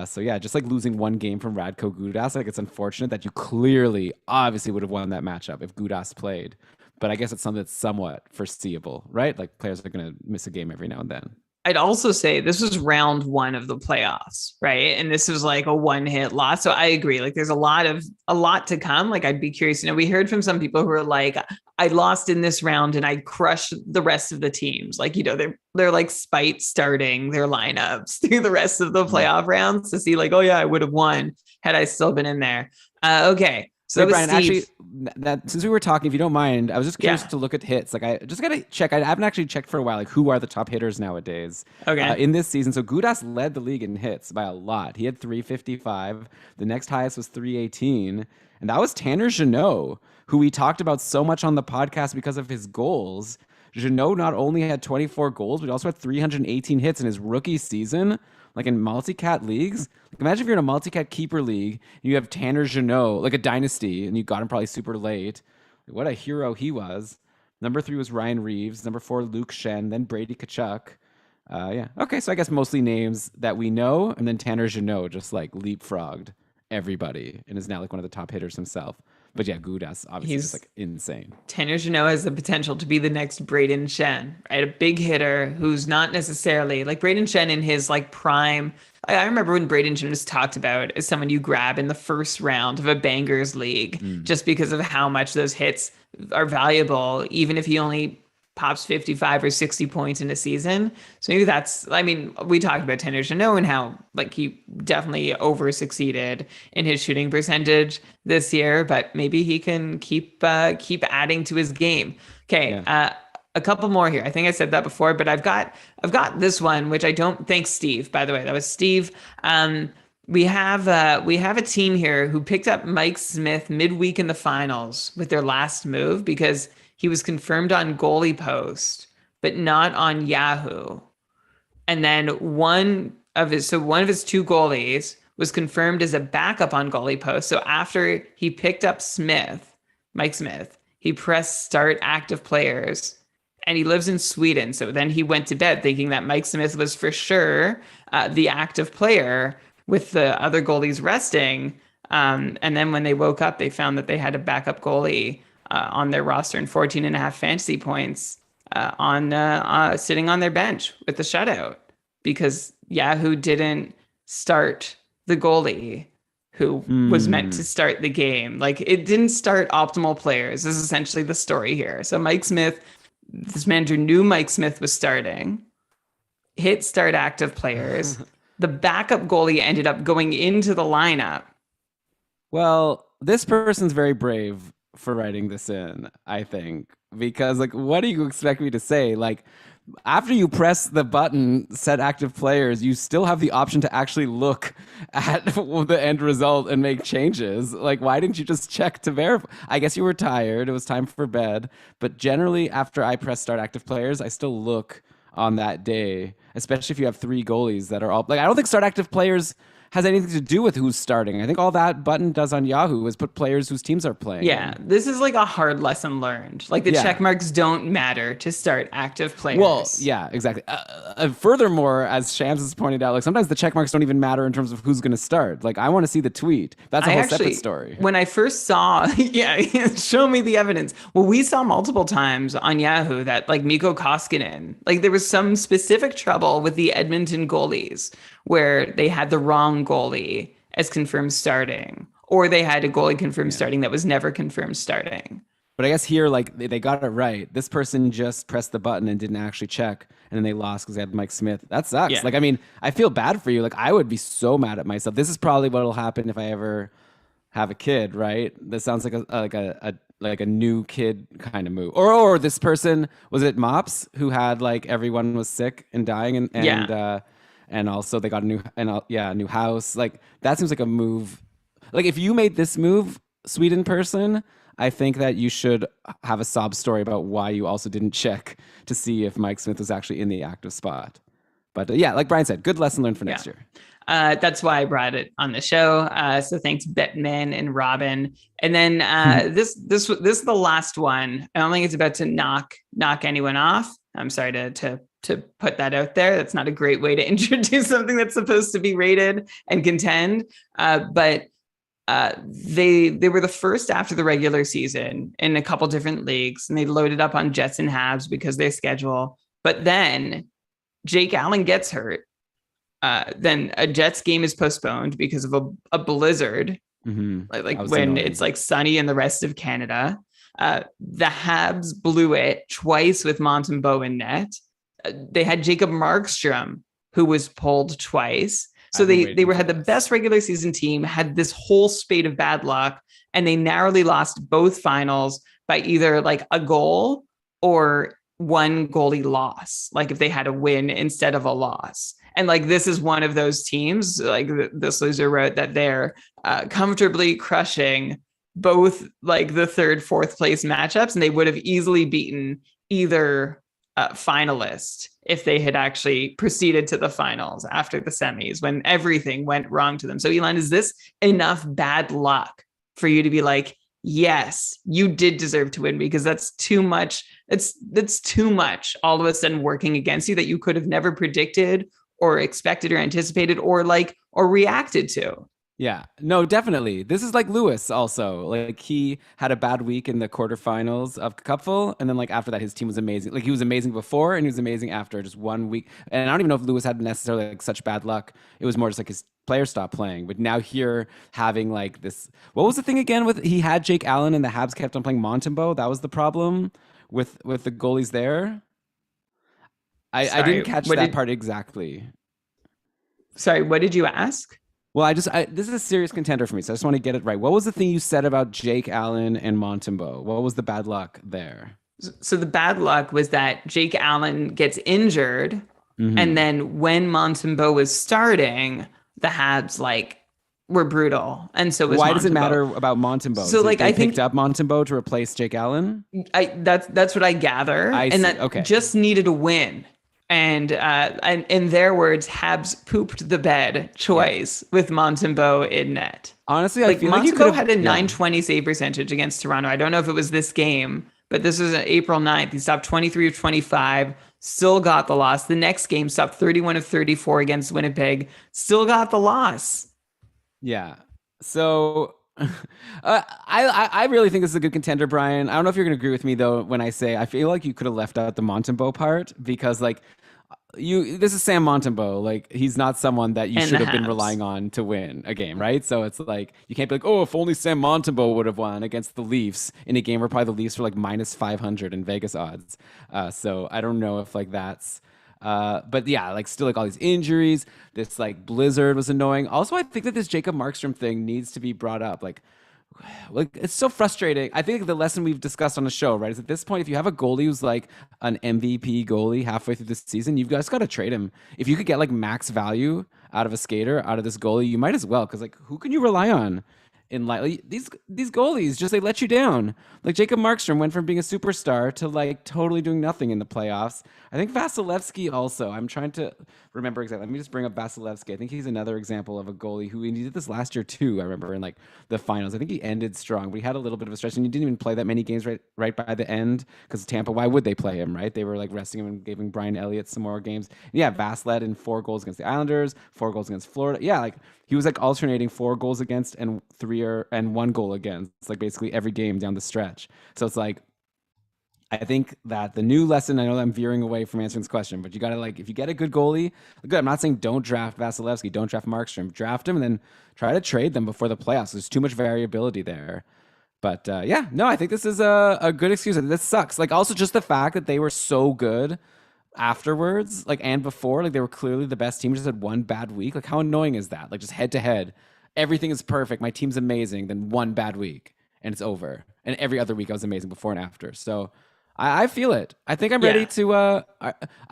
So yeah, just like losing 1 game from Radko Gudas, like it's unfortunate that you clearly, obviously would have won that matchup if Gudas played. But I guess it's something that's somewhat foreseeable, right? Like players are going to miss a game every now and then. I'd also say this was round 1 of the playoffs, right? And this was like a 1-hit loss. So I agree. Like there's a lot to come. Like I'd be curious. You know, we heard from some people who are like, I lost in this round and I crushed the rest of the teams. Like, you know, they're like spite starting their lineups through the rest of the playoff rounds to see like, oh yeah, I would have won had I still been in there. Okay. So Brian, actually, that since we were talking, if you don't mind, I was just curious to look at hits. Like, I just gotta check. I haven't actually checked for a while. Like, who are the top hitters nowadays? Okay. In this season, so Gudas led the league in hits by a lot. He had 355. The next highest was 318, and that was Tanner Jeannot, who we talked about so much on the podcast because of his goals. Jeannot not only had 24 goals, but he also had 318 hits in his rookie season. Like in multi-cat leagues, like imagine if you're in a multi-cat keeper league and you have Tanner Jeannot, like a dynasty, and you got him probably super late. What a hero he was. Number 3 was Ryan Reeves. Number 4, Luke Shen. Then Brady Tkachuk. Yeah. Okay, so I guess mostly names that we know, and then Tanner Jeannot just like leapfrogged everybody and is now like one of the top hitters himself. But yeah, Gudas obviously is like insane. Tanner Jeannot has the potential to be the next Braden Shen, right? A big hitter who's not necessarily like Braden Shen in his like prime. I remember when Braden Shen was talked about as someone you grab in the first round of a bangers league, just because of how much those hits are valuable, even if he only pops 55 or 60 points in a season. So maybe that's, I mean, we talked about Tanner Jeannot and how like he definitely over succeeded in his shooting percentage this year, but maybe he can keep adding to his game. Okay. Yeah. A couple more here. I think I said that before, but I've got this one, which I don't think Steve, by the way, that was Steve. We have a team here who picked up Mike Smith midweek in the finals with their last move because he was confirmed on Goalie Post, but not on Yahoo. And then one of his two goalies was confirmed as a backup on Goalie Post. So after he picked up Mike Smith, he pressed start active players, and he lives in Sweden. So then he went to bed thinking that Mike Smith was for sure the active player with the other goalies resting. And then when they woke up, they found that they had a backup goalie on their roster and 14.5 fantasy points sitting on their bench with the shutout because Yahoo didn't start the goalie who was meant to start the game. Like it didn't start optimal players is essentially the story here. So Mike Smith, this manager knew Mike Smith was starting, hit start active players. The backup goalie ended up going into the lineup. Well, this person's very brave for writing this in, I think, because like, what do you expect me to say? Like, after you press the button, set active players, you still have the option to actually look at the end result and make changes. Like, why didn't you just check to verify? I guess you were tired. It was time for bed. But generally, after I press start active players, I still look on that day, especially if you have 3 goalies that are all like, I don't think start active players has anything to do with who's starting. I think all that button does on Yahoo is put players whose teams are playing. Yeah, this is like a hard lesson learned. Like the check marks don't matter to start active players. Well, yeah, exactly. Furthermore, as Shams has pointed out, like sometimes the check marks don't even matter in terms of who's going to start. Like I want to see the tweet. That's a whole separate story. When I first saw, show me the evidence. Well, we saw multiple times on Yahoo that like Mikko Koskinen, like there was some specific trouble with the Edmonton goalies where they had the wrong goalie as confirmed starting, or they had a goalie confirmed starting that was never confirmed starting. But I guess here, like they got it right. This person just pressed the button and didn't actually check, and then they lost because they had Mike Smith. That sucks. Yeah. Like, I mean, I feel bad for you. Like, I would be so mad at myself. This is probably what'll happen if I ever have a kid, right? This sounds like a new kid kind of move. Or this person, was it Mops, who had like everyone was sick and dying and also they got a new house. Like that seems like a move. Like if you made this move, Sweden person, I think that you should have a sob story about why you also didn't check to see if Mike Smith was actually in the active spot. But yeah, like Brian said, good lesson learned for next year. That's why I brought it on the show. So thanks, Bettman and Robin. And then this is the last one. I don't think it's about to knock anyone off. I'm sorry to put that out there. That's not a great way to introduce something that's supposed to be rated and contend. But they were the first after the regular season in a couple different leagues, and they loaded up on Jets and Habs because they schedule. But then Jake Allen gets hurt. Then a Jets game is postponed because of a blizzard, like when it's like sunny in the rest of Canada. The Habs blew it twice with Montembeault in net. They had Jacob Markstrom, who was pulled twice. So they had the best regular season team, had this whole spate of bad luck, and they narrowly lost both finals by either like a goal or one goalie loss, like if they had a win instead of a loss. And like, this is one of those teams, like this loser wrote that they're comfortably crushing both like the third, fourth place matchups, and they would have easily beaten either finalist if they had actually proceeded to the finals after the semis when everything went wrong to them. So Elon, is this enough bad luck for you to be like, yes, you did deserve to win? Because that's too much. That's too much all of a sudden working against you that you could have never predicted or expected or anticipated or reacted to. Yeah, no, definitely. This is like Lewis also. Like, he had a bad week in the quarterfinals of Cupful, and then like after that, his team was amazing. Like, he was amazing before, and he was amazing after just 1 week. And I don't even know if Lewis had necessarily like such bad luck. It was more just like his players stopped playing. But now here having like this, what was the thing again with he had Jake Allen and the Habs kept on playing Montembeault? That was the problem with the goalies there. I didn't catch that part exactly. Sorry, what did you ask? Well, this is a serious contender for me, so I just want to get it right. What was the thing you said about Jake Allen and Montembeault? What was the bad luck there? So the bad luck was that Jake Allen gets injured, and then when Montembeault was starting, the Habs like were brutal, and so was why Montembeault. Does it matter about Montembeault? So like I picked up Montembeault to replace Jake Allen. That's what I gather, that just needed a win. And in their words, Habs pooped the bed choice with Montembeault in net. Honestly, I feel Montembeault like you could have had a 920 save percentage against Toronto. I don't know if it was this game, but this was April 9th. He stopped 23 of 25, still got the loss. The next game stopped 31 of 34 against Winnipeg, still got the loss. Yeah. So I really think this is a good contender, Brian. I don't know if you're going to agree with me though when I say I feel like you could have left out the Montembeault part, because like this is Sam Montembeault. Like, he's not someone that you should have been relying on to win a game, right? So it's like, you can't be like, oh, if only Sam Montembeault would have won against the Leafs in a game where probably the Leafs were like minus 500 in Vegas odds. So I don't know if like that's, but yeah, like still like all these injuries, this like blizzard was annoying. Also, I think that this Jacob Markstrom thing needs to be brought up. Like it's so frustrating. I think the lesson we've discussed on the show, right, is at this point, if you have a goalie who's like an MVP goalie halfway through the season, you've just got to trade him. If you could get like max value out of a skater, out of this goalie, you might as well, because like, who can you rely on in like these goalies? Just they let you down. Like Jacob Markstrom went from being a superstar to like totally doing nothing in the playoffs. I think Vasilevsky also. I'm trying to remember exactly. Let me just bring up Vasilevsky. I think he's another example of a goalie who, and he did this last year too. I remember in like the finals. I think he ended strong, but he had a little bit of a stretch, and he didn't even play that many games right by the end, because Tampa. Why would they play him? Right? They were like resting him and giving Brian Elliott some more games. And yeah, Vas led in 4 goals against the Islanders, 4 goals against Florida. Yeah, like he was like alternating 4 goals against and 1 goal against, like basically every game down the stretch. So it's like, I think that the new lesson, I know that I'm veering away from answering this question, but you got to like, if you get a good goalie, good. I'm not saying don't draft Vasilevsky, don't draft Markstrom, draft him and then try to trade them before the playoffs. There's too much variability there. But yeah, no, I think this is a good excuse. This sucks. Like also just the fact that they were so good afterwards, like, and before, like they were clearly the best team, just had one bad week. Like how annoying is that? Like just head to head, everything is perfect. My team's amazing. Then one bad week and it's over. And every other week I was amazing before and after. So I feel it. I think I'm ready to,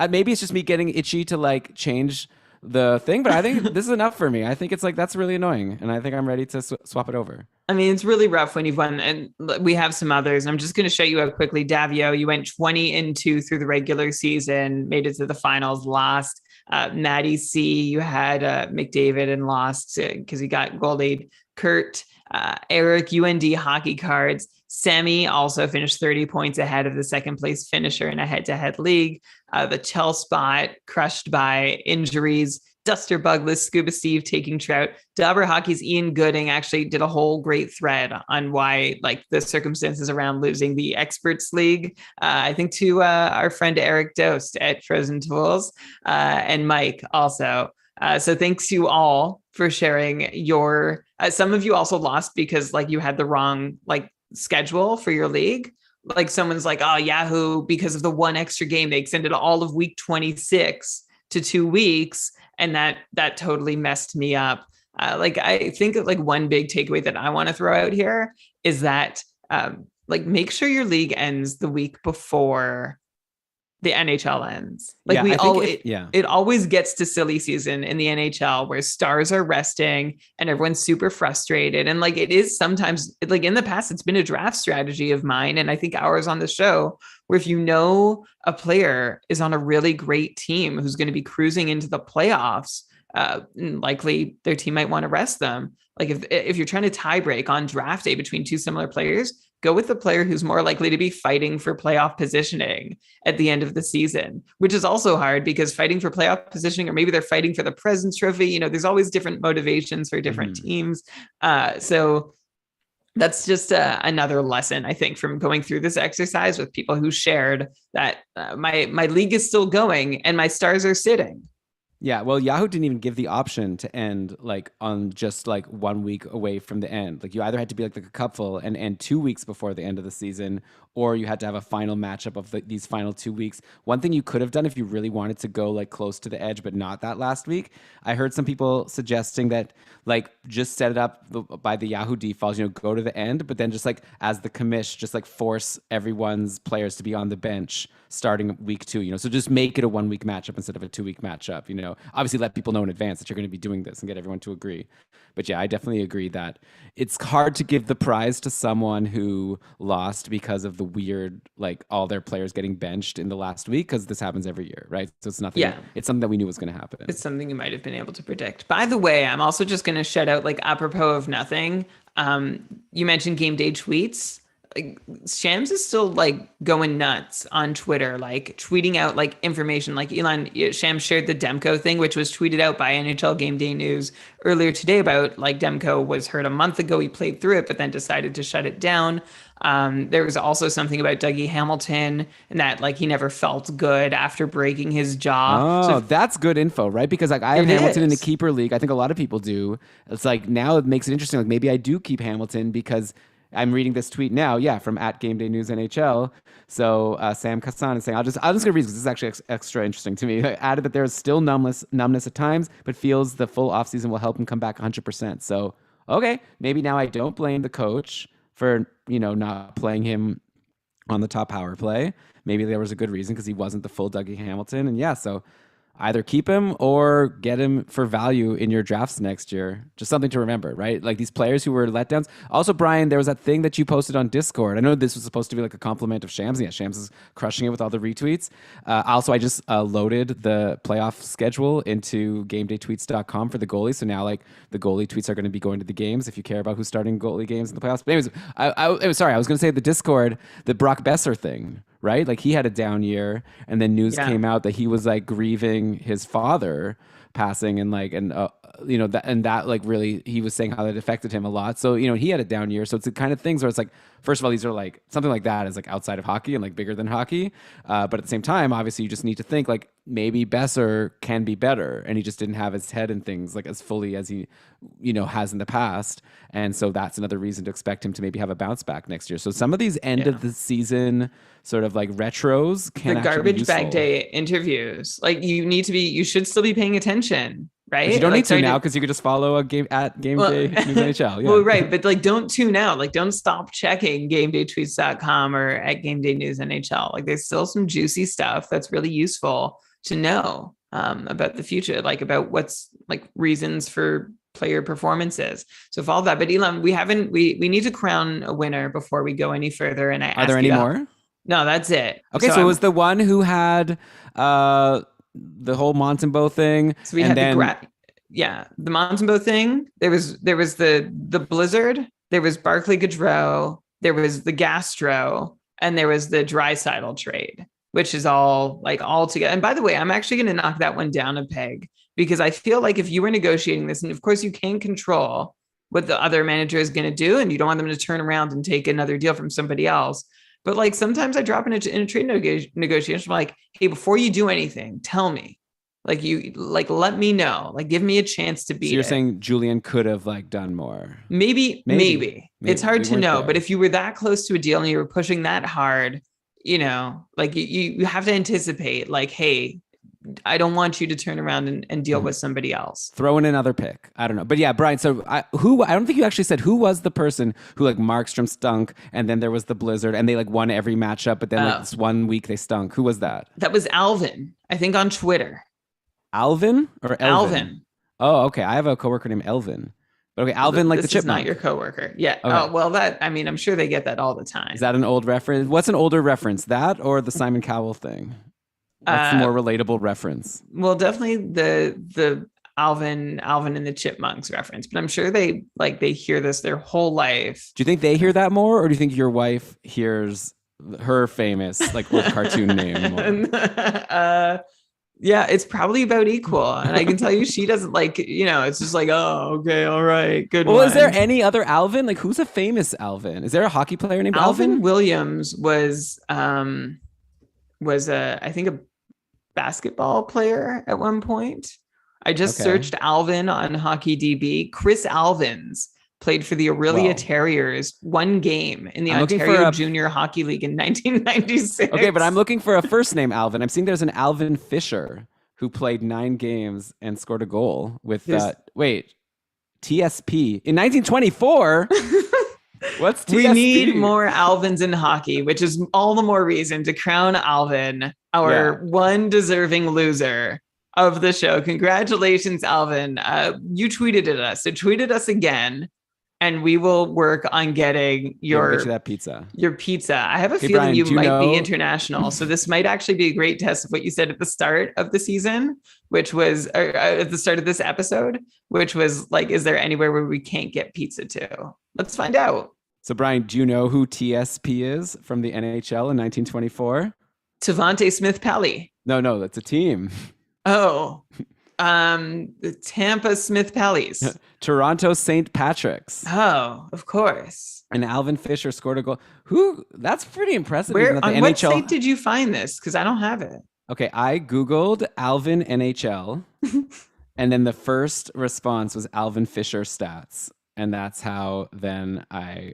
maybe it's just me getting itchy to like change the thing, but I think this is enough for me. I think it's like, that's really annoying. And I think I'm ready to swap it over. I mean, it's really rough when you've won, and we have some others. I'm just going to show you out quickly. Davio, you went 20-2 through the regular season, made it to the finals, lost. Maddie C, you had McDavid and lost because he got goalied. Kurt, Eric, UND hockey cards. Sammy also finished 30 points ahead of the second place finisher in a head-to-head league. The Chell spot crushed by injuries. Duster Bugless, Scuba Steve taking Trout. Dobber Hockey's Ian Gooding actually did a whole great thread on why, like, the circumstances around losing the Experts League. I think to our friend Eric Dost at Frozen Tools and Mike also. So thanks you all for sharing your. Some of you also lost because like you had the wrong like schedule for your league. Like someone's like, oh, Yahoo, because of the one extra game, they extended all of week 26 to 2 weeks. And that totally messed me up. Like I think like one big takeaway that I want to throw out here is that like make sure your league ends the week before the NHL ends. Like it always gets to silly season in the NHL where stars are resting and everyone's super frustrated. And like it is sometimes like in the past, it's been a draft strategy of mine. And I think ours on the show, where if you know a player is on a really great team who's going to be cruising into the playoffs, likely their team might want to rest them. Like if you're trying to tie break on draft day between two similar players, go with the player who's more likely to be fighting for playoff positioning at the end of the season, which is also hard because fighting for playoff positioning, or maybe they're fighting for the President's Trophy, you know, there's always different motivations for different teams. So that's just another lesson, I think, from going through this exercise with people who shared that my league is still going and my stars are sitting. Yeah, well, Yahoo didn't even give the option to end like on just like 1 week away from the end. Like you either had to be like a cupful and end 2 weeks before the end of the season, or you had to have a final matchup of these final 2 weeks. One thing you could have done if you really wanted to go like close to the edge, but not that last week, I heard some people suggesting that like just set it up by the Yahoo defaults, you know, go to the end, but then just like as the commish, just like force everyone's players to be on the bench starting week 2, you know, so just make it a 1 week matchup instead of a 2 week matchup, you know, obviously let people know in advance that you're going to be doing this and get everyone to agree. But yeah, I definitely agree that it's hard to give the prize to someone who lost because of the weird, like all their players getting benched in the last week, because this happens every year, right? So it's nothing. Yeah. It's something that we knew was going to happen. It's something you might have been able to predict. By the way, I'm also just going to shout out, like, apropos of nothing. You mentioned game day tweets. Like Shams is still like going nuts on Twitter, like tweeting out like information. Like Shams shared the Demko thing, which was tweeted out by NHL Game Day News earlier today about like Demko was hurt a month ago. He played through it, but then decided to shut it down. There was also something about Dougie Hamilton and that like he never felt good after breaking his jaw. Oh, so that's good info, right? Because like I have Hamilton in the keeper league. I think a lot of people do. It's like now it makes it interesting. Like maybe I do keep Hamilton because I'm reading this tweet now, from @GameDayNewsNHL. So Sam Kassan is saying, I'm just gonna read this. This is actually extra interesting to me. I added that there is still numbness at times, but feels the full offseason will help him come back 100%. So okay, maybe now I don't blame the coach for not playing him on the top power play. Maybe there was a good reason because he wasn't the full Dougie Hamilton, and so either keep him or get him for value in your drafts next year. Just something to remember, right? Like these players who were letdowns. Also, Brian, there was that thing that you posted on Discord. I know this was supposed to be like a compliment of Shams. Yeah, Shams is crushing it with all the retweets. Also, I just loaded the playoff schedule into GameDayTweets.com for the goalie. So now like the goalie tweets are going to be going to the games if you care about who's starting goalie games in the playoffs. But anyways, I was going to say the Discord, the Brock Besser thing, right? Like he had a down year, and then news came out that he was like grieving his father passing, and that like really, he was saying how that affected him a lot. So he had a down year. So it's the kind of things where it's like, first of all, these are like something like that is like outside of hockey and like bigger than hockey. But at the same time, obviously, you just need to think like maybe Besser can be better, and he just didn't have his head in things like as fully as he has in the past. And so that's another reason to expect him to maybe have a bounce back next year. So some of these end of the season sort of like retros can the garbage bag day interviews, like you should still be paying attention, right? But you don't need to now because you could just follow a game at Game Day News NHL. Yeah. Well, right, but like don't tune out. Like don't stop checking GameDayTweets.com or at Game Day News NHL. Like there's still some juicy stuff that's really useful to know about the future, like about what's like reasons for player performances. So follow that. But Elam, we need to crown a winner before we go any further. And are there any more? No, that's it. Okay, so it was the one who had the whole Montembeault thing. So we had the Montembeault thing. There was the Blizzard. There was Barclay Gaudreau. There was the Gastro, and there was the Draisaitl trade, which is all together. And by the way, I'm actually going to knock that one down a peg, because I feel like if you were negotiating this, and of course you can't control what the other manager is going to do, and you don't want them to turn around and take another deal from somebody else. But like sometimes I drop in a trade negotiation, I'm like, hey, before you do anything, tell me, let me know, like give me a chance to be. So you're saying Julian could have like done more? Maybe. It's hard to know, but if you were that close to a deal and you were pushing that hard, like you have to anticipate like, hey, I don't want you to turn around and deal with somebody else. Throw in another pick. I don't know. But yeah, Brian, so I don't think you actually said who was the person who like Markstrom stunk and then there was the blizzard and they like won every matchup, but then like this 1 week they stunk. Who was that? That was Alvin, I think on Twitter. Alvin or Elvin? Alvin. Oh, okay. I have a coworker named Elvin. But okay, Alvin like the chipmunk. This is not your coworker. Yeah. Okay. Oh, well, I'm sure they get that all the time. Is that an old reference? What's an older reference? That or the Simon Cowell thing? What's the more relatable reference? Well, definitely the Alvin and the Chipmunks reference, but I'm sure they hear this their whole life. Do you think they hear that more, or do you think your wife hears her famous like old cartoon name more? Yeah, it's probably about equal. And I can tell you she doesn't like, it's just like, oh, okay, all right, good one. Is there any other Alvin? Like, who's a famous Alvin? Is there a hockey player named Alvin? Alvin Williams was I think a basketball player at one point. I just searched Alvin on HockeyDB. Chris Alvins played for the Aurelia Terriers 1 game in the Ontario Junior Hockey League in 1996. Okay, but I'm looking for a first name Alvin. I'm seeing there's an Alvin Fisher who played 9 games and scored a goal with TSP in 1924. What's TSP? We need more Alvins in hockey, which is all the more reason to crown Alvin our one deserving loser of the show. Congratulations, Alvin. You tweeted at us, so tweet at us again. And we will work on getting that pizza. Your pizza. I have a feeling Brian, you might be international. So this might actually be a great test of what you said at the start of the season, which was at the start of this episode, which was like, is there anywhere where we can't get pizza to? Let's find out. So Brian, do you know who TSP is from the NHL in 1924? Tavante Smith-Pelly. No, that's a team. Oh, the Tampa Smith-Pellys. Toronto St. Patrick's. Oh, of course. And Alvin Fisher scored a goal. That's pretty impressive. What site did you find this? Because I don't have it. Okay, I Googled Alvin NHL. And then the first response was Alvin Fisher stats. And that's how then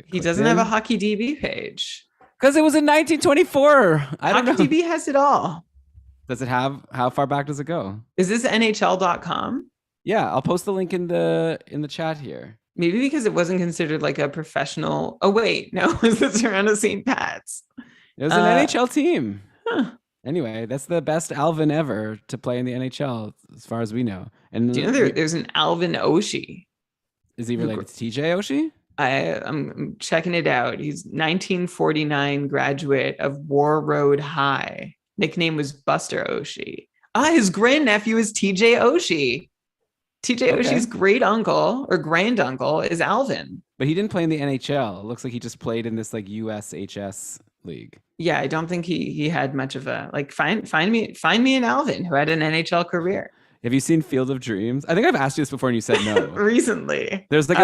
He doesn't have a HockeyDB page. Because it was in 1924. HockeyDB has it all. Does it have, how far back does it go? Is this NHL.com? Yeah, I'll post the link in the chat here. Maybe because it wasn't considered like a professional. Oh, wait, no, it was the Toronto St. Pat's. It was an NHL team. Huh. Anyway, that's the best Alvin ever to play in the NHL, as far as we know. And do you know there's an Alvin Oshie? Is he related to TJ Oshie? I'm checking it out. He's 1949 graduate of War Road High. Nickname was Buster Oshie. His grandnephew is TJ Oshie. TJ Oshie's great uncle or granduncle is Alvin. But he didn't play in the NHL. It looks like he just played in this like USHS league. Yeah, I don't think he had much of a like find me an Alvin who had an NHL career. Have you seen Field of Dreams? I think I've asked you this before and you said no. Recently. There's like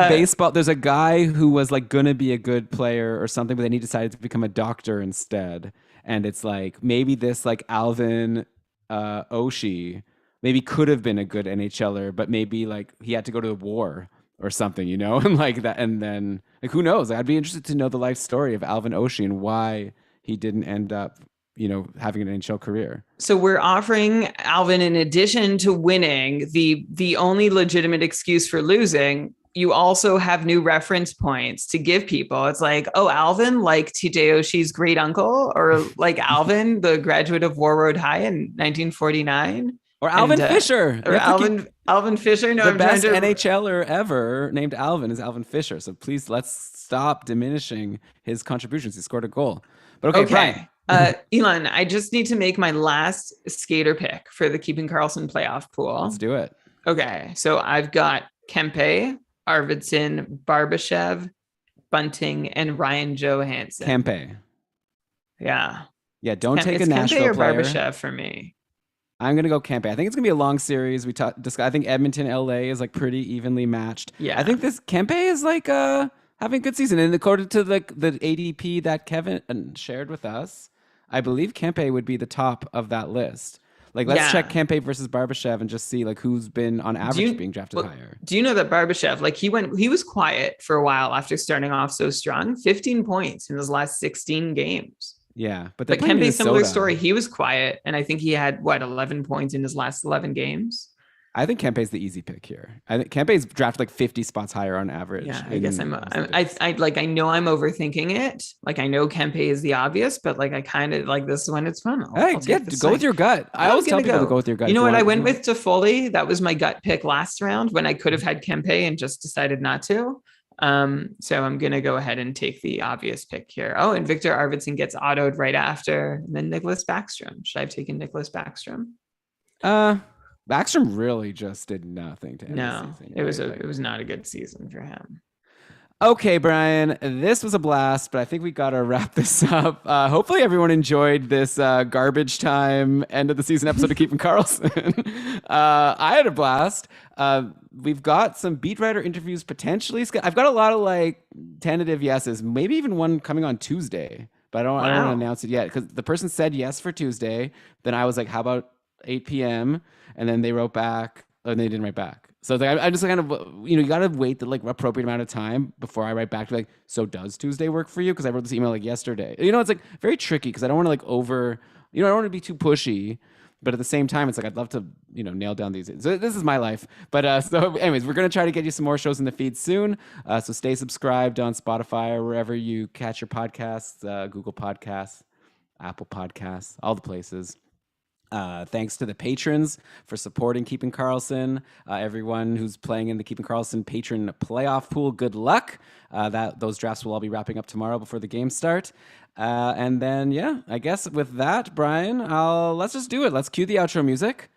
there's a guy who was like gonna be a good player or something, but then he decided to become a doctor instead. And it's like maybe this like Alvin Oshie maybe could have been a good NHLer, but maybe like he had to go to the war or something, and like that. And then like who knows? Like, I'd be interested to know the life story of Alvin Oshie and why he didn't end up, having an NHL career. So we're offering Alvin, in addition to winning, the only legitimate excuse for losing, you also have new reference points to give people. It's like, oh, Alvin, like TJ Oshie's great uncle, or like Alvin, the graduate of War Road High in 1949. Or Alvin Fisher. Or Alvin Fisher. No, the best NHLer ever named Alvin is Alvin Fisher. So please, let's stop diminishing his contributions. He scored a goal. But okay. Elon, I just need to make my last skater pick for the Keeping Karlsson playoff pool. Let's do it. Okay. So I've got Kempe, Arvidsson, Barbashev, Bunting, and Ryan Johansson. Kempe. Yeah. Yeah, don't take a Nashville Kempe or player. Barbashev for me. I'm going to go Kempe. I think it's going to be a long series. I think Edmonton, LA is like pretty evenly matched. Yeah. I think this Kempe is like having a good season. And according to the ADP that Kevin shared with us, I believe Kempe would be the top of that list. Like, let's check Kempe versus Barbashev and just see like who's been on average being drafted higher. Do you know that Barbashev, like he was quiet for a while after starting off so strong, 15 points in his last 16 games. Yeah, but Kempe's similar story. He was quiet, and I think he had 11 points in his last 11 games. I think Kempe's the easy pick here. I think Kempe's drafted like 50 spots higher on average. Yeah, I guess I know I'm overthinking it. Like I know Kempe is the obvious, but like I kind of like this one. It's fun. Go with your gut. I always tell people to go with your gut. You know what? I went with Toffoli. That was my gut pick last round when I could have had Kempe and just decided not to. So I'm going to go ahead and take the obvious pick here. Oh, and Victor Arvidsson gets autoed right after. And then Nicholas Backstrom. Should I have taken Nicholas Backstrom? Backstrom really just did nothing to end the season. It was not a good season for him. Okay, Brian, this was a blast, but I think we got to wrap this up. Hopefully everyone enjoyed this garbage time end of the season episode of Keeping Karlsson. I had a blast. We've got some beat writer interviews potentially. I've got a lot of like tentative yeses, maybe even one coming on Tuesday, but I don't want to announce it yet because the person said yes for Tuesday. Then I was like, how about 8 p.m.? And then they wrote back, and they didn't write back. So I just kind of, you got to wait the like appropriate amount of time before I write back to be like, so does Tuesday work for you? Because I wrote this email like yesterday. It's like very tricky because I don't want to like I don't want to be too pushy. But at the same time, it's like I'd love to, nail down these. So this is my life. But so anyways, we're going to try to get you some more shows in the feed soon. So stay subscribed on Spotify or wherever you catch your podcasts, Google Podcasts, Apple Podcasts, all the places. Thanks to the patrons for supporting Keeping Karlsson. Everyone who's playing in the Keeping Karlsson patron playoff pool, good luck. Those drafts will all be wrapping up tomorrow before the games start. And then, I guess with that, Brian, let's just do it. Let's cue the outro music.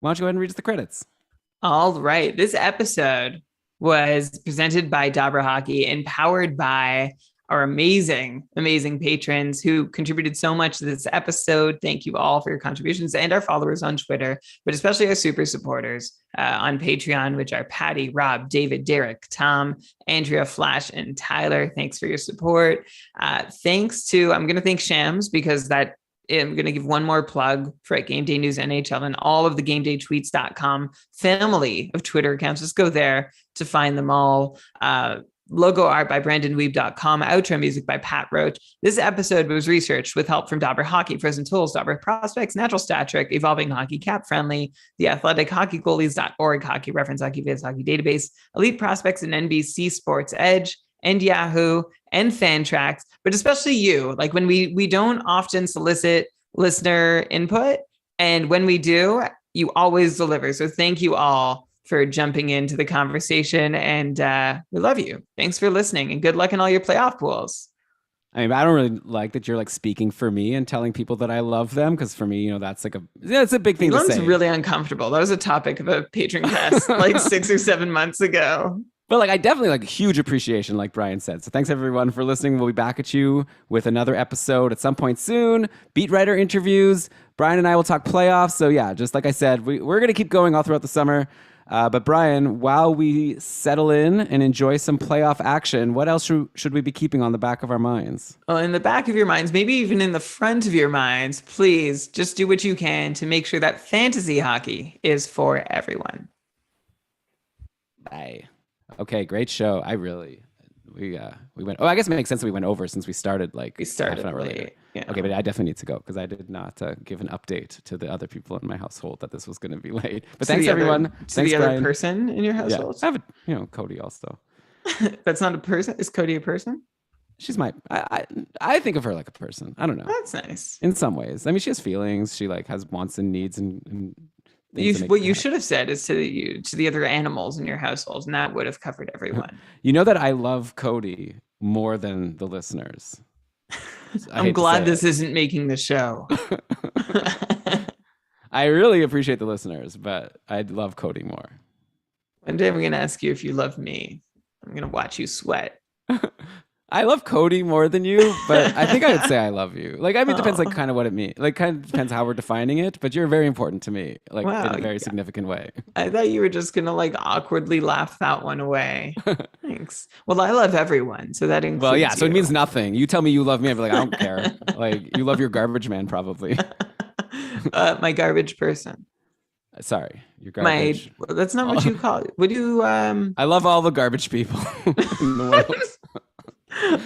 Why don't you go ahead and read us the credits? All right. This episode was presented by Dabra Hockey and powered by our amazing patrons who contributed so much to this episode. Thank you all for your contributions and our followers on Twitter, but especially our super supporters on Patreon, which are Patty, Rob, David, Derek, Tom, Andrea, Flash, and Tyler. Thanks for your support. I'm going to thank Shams because I'm going to give one more plug for Game Day News NHL and all of the GameDayTweets.com family of Twitter accounts. Just go there to find them all. Logo art by BrandonWeeb.com. Outro music by Pat Roach. This episode was researched with help from Dabra Hockey, Frozen Tools, Dabra Prospects, Natural Stat Trick, Evolving Hockey, Cap Friendly, The Athletic, HockeyGoalies.org, Hockey Reference, Hockey Viz, Hockey Database, Elite Prospects, and NBC Sports Edge, and Yahoo, and Fantrax. But especially you, like when we don't often solicit listener input, and when we do, you always deliver. So thank you all for jumping into the conversation, and we love you. Thanks for listening, and good luck in all your playoff pools. I mean, I don't really like that you're like speaking for me and telling people that I love them, because for me, that's like it's a big thing to say. It's really uncomfortable. That was a topic of a patron cast like 6 or 7 months ago. But like, I definitely like huge appreciation, like Brian said. So thanks everyone for listening. We'll be back at you with another episode at some point soon. Beat writer interviews. Brian and I will talk playoffs. So yeah, just like I said, we're going to keep going all throughout the summer. But Brian, while we settle in and enjoy some playoff action, what else should we be keeping on the back of our minds? Well, in the back of your minds, maybe even in the front of your minds, please just do what you can to make sure that fantasy hockey is for everyone. Bye. Okay, great show. We went. Oh, I guess it makes sense that we went over since we started half an hour later. Yeah. Okay, but I definitely need to go because I did not give an update to the other people in my household that this was going to be late. But thanks everyone. To the other person in your household. Yeah. I have Cody also. That's not a person. Is Cody a person? She's I think of her like a person. I don't know. That's nice. In some ways. I mean, she has feelings. She like has wants and needs and what you should have said is to the other animals in your household, and that would have covered everyone. You know that I love Cody more than the listeners. I'm glad this isn't making the show. I really appreciate the listeners, but I love Cody more. One day I'm going to ask you if you love me. I'm going to watch you sweat. I love Cody more than you, but I think I would say I love you. Like, I mean, it depends, like, kind of what it means. Like, kind of depends how we're defining it, but you're very important to me, like, in a very significant way. I thought you were just going to, like, awkwardly laugh that one away. Thanks. Well, I love everyone, so that includes you. So it means nothing. You tell me you love me, I'd be like, I don't care. Like, you love your garbage man, probably. My garbage person. Sorry, your garbage. That's not what you call it. Would you? I love all the garbage people in the world.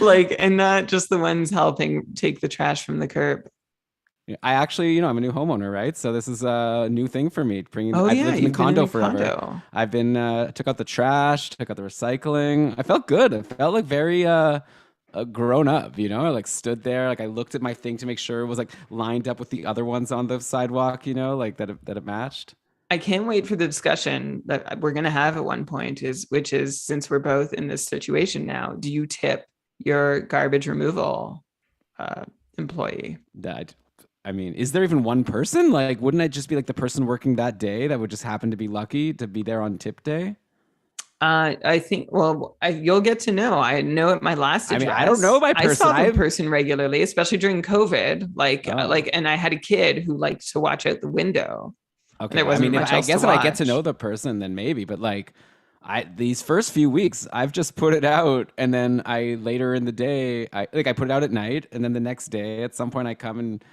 Like, and not just the ones helping take the trash from the curb. I actually, I'm a new homeowner, right? So this is a new thing for me. I've lived in a You've been condo in a forever. condo. I've been took out the trash, took out the recycling. I felt good. I felt like very grown up, I like stood there, like I looked at my thing to make sure it was like lined up with the other ones on the sidewalk, like that it matched. I can't wait for the discussion that we're going to have at one point which is since we're both in this situation now, do you tip your garbage removal employee? I mean, is there even one person? Like, wouldn't I just be like the person working that day that would just happen to be lucky to be there on tip day? I think, you'll get to know. I know at my last address. I mean, I don't know my person. I saw the person regularly, especially during COVID. And I had a kid who liked to watch out the window. Okay. I mean, I guess if I get to know the person, then maybe. But like, these first few weeks, I've just put it out, and then later in the day, I put it out at night, and then the next day, at some point, I come and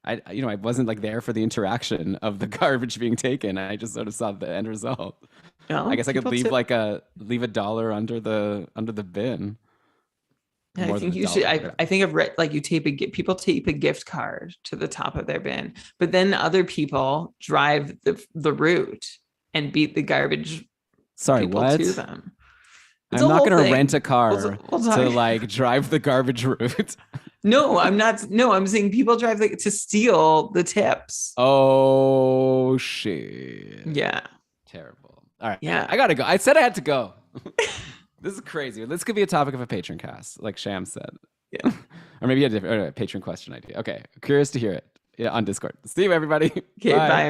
I wasn't like there for the interaction of the garbage being taken. I just sort of saw the end result. I guess I could leave leave $1 under the bin. Yeah, I think you should. I think I've read people tape a gift card to the top of their bin, but then other people drive the route and beat the garbage. Sorry, what? To them. I'm not going to rent a car to like drive the garbage route. No, I'm not. No, I'm saying people drive to steal the tips. Oh shit! Yeah, terrible. All right, yeah, I gotta go. I said I had to go. This is crazy. This could be a topic of a patron cast, like Sham said. Yeah, or maybe a different patron question idea. Okay, curious to hear it. Yeah, on Discord. See you, everybody. Okay, bye.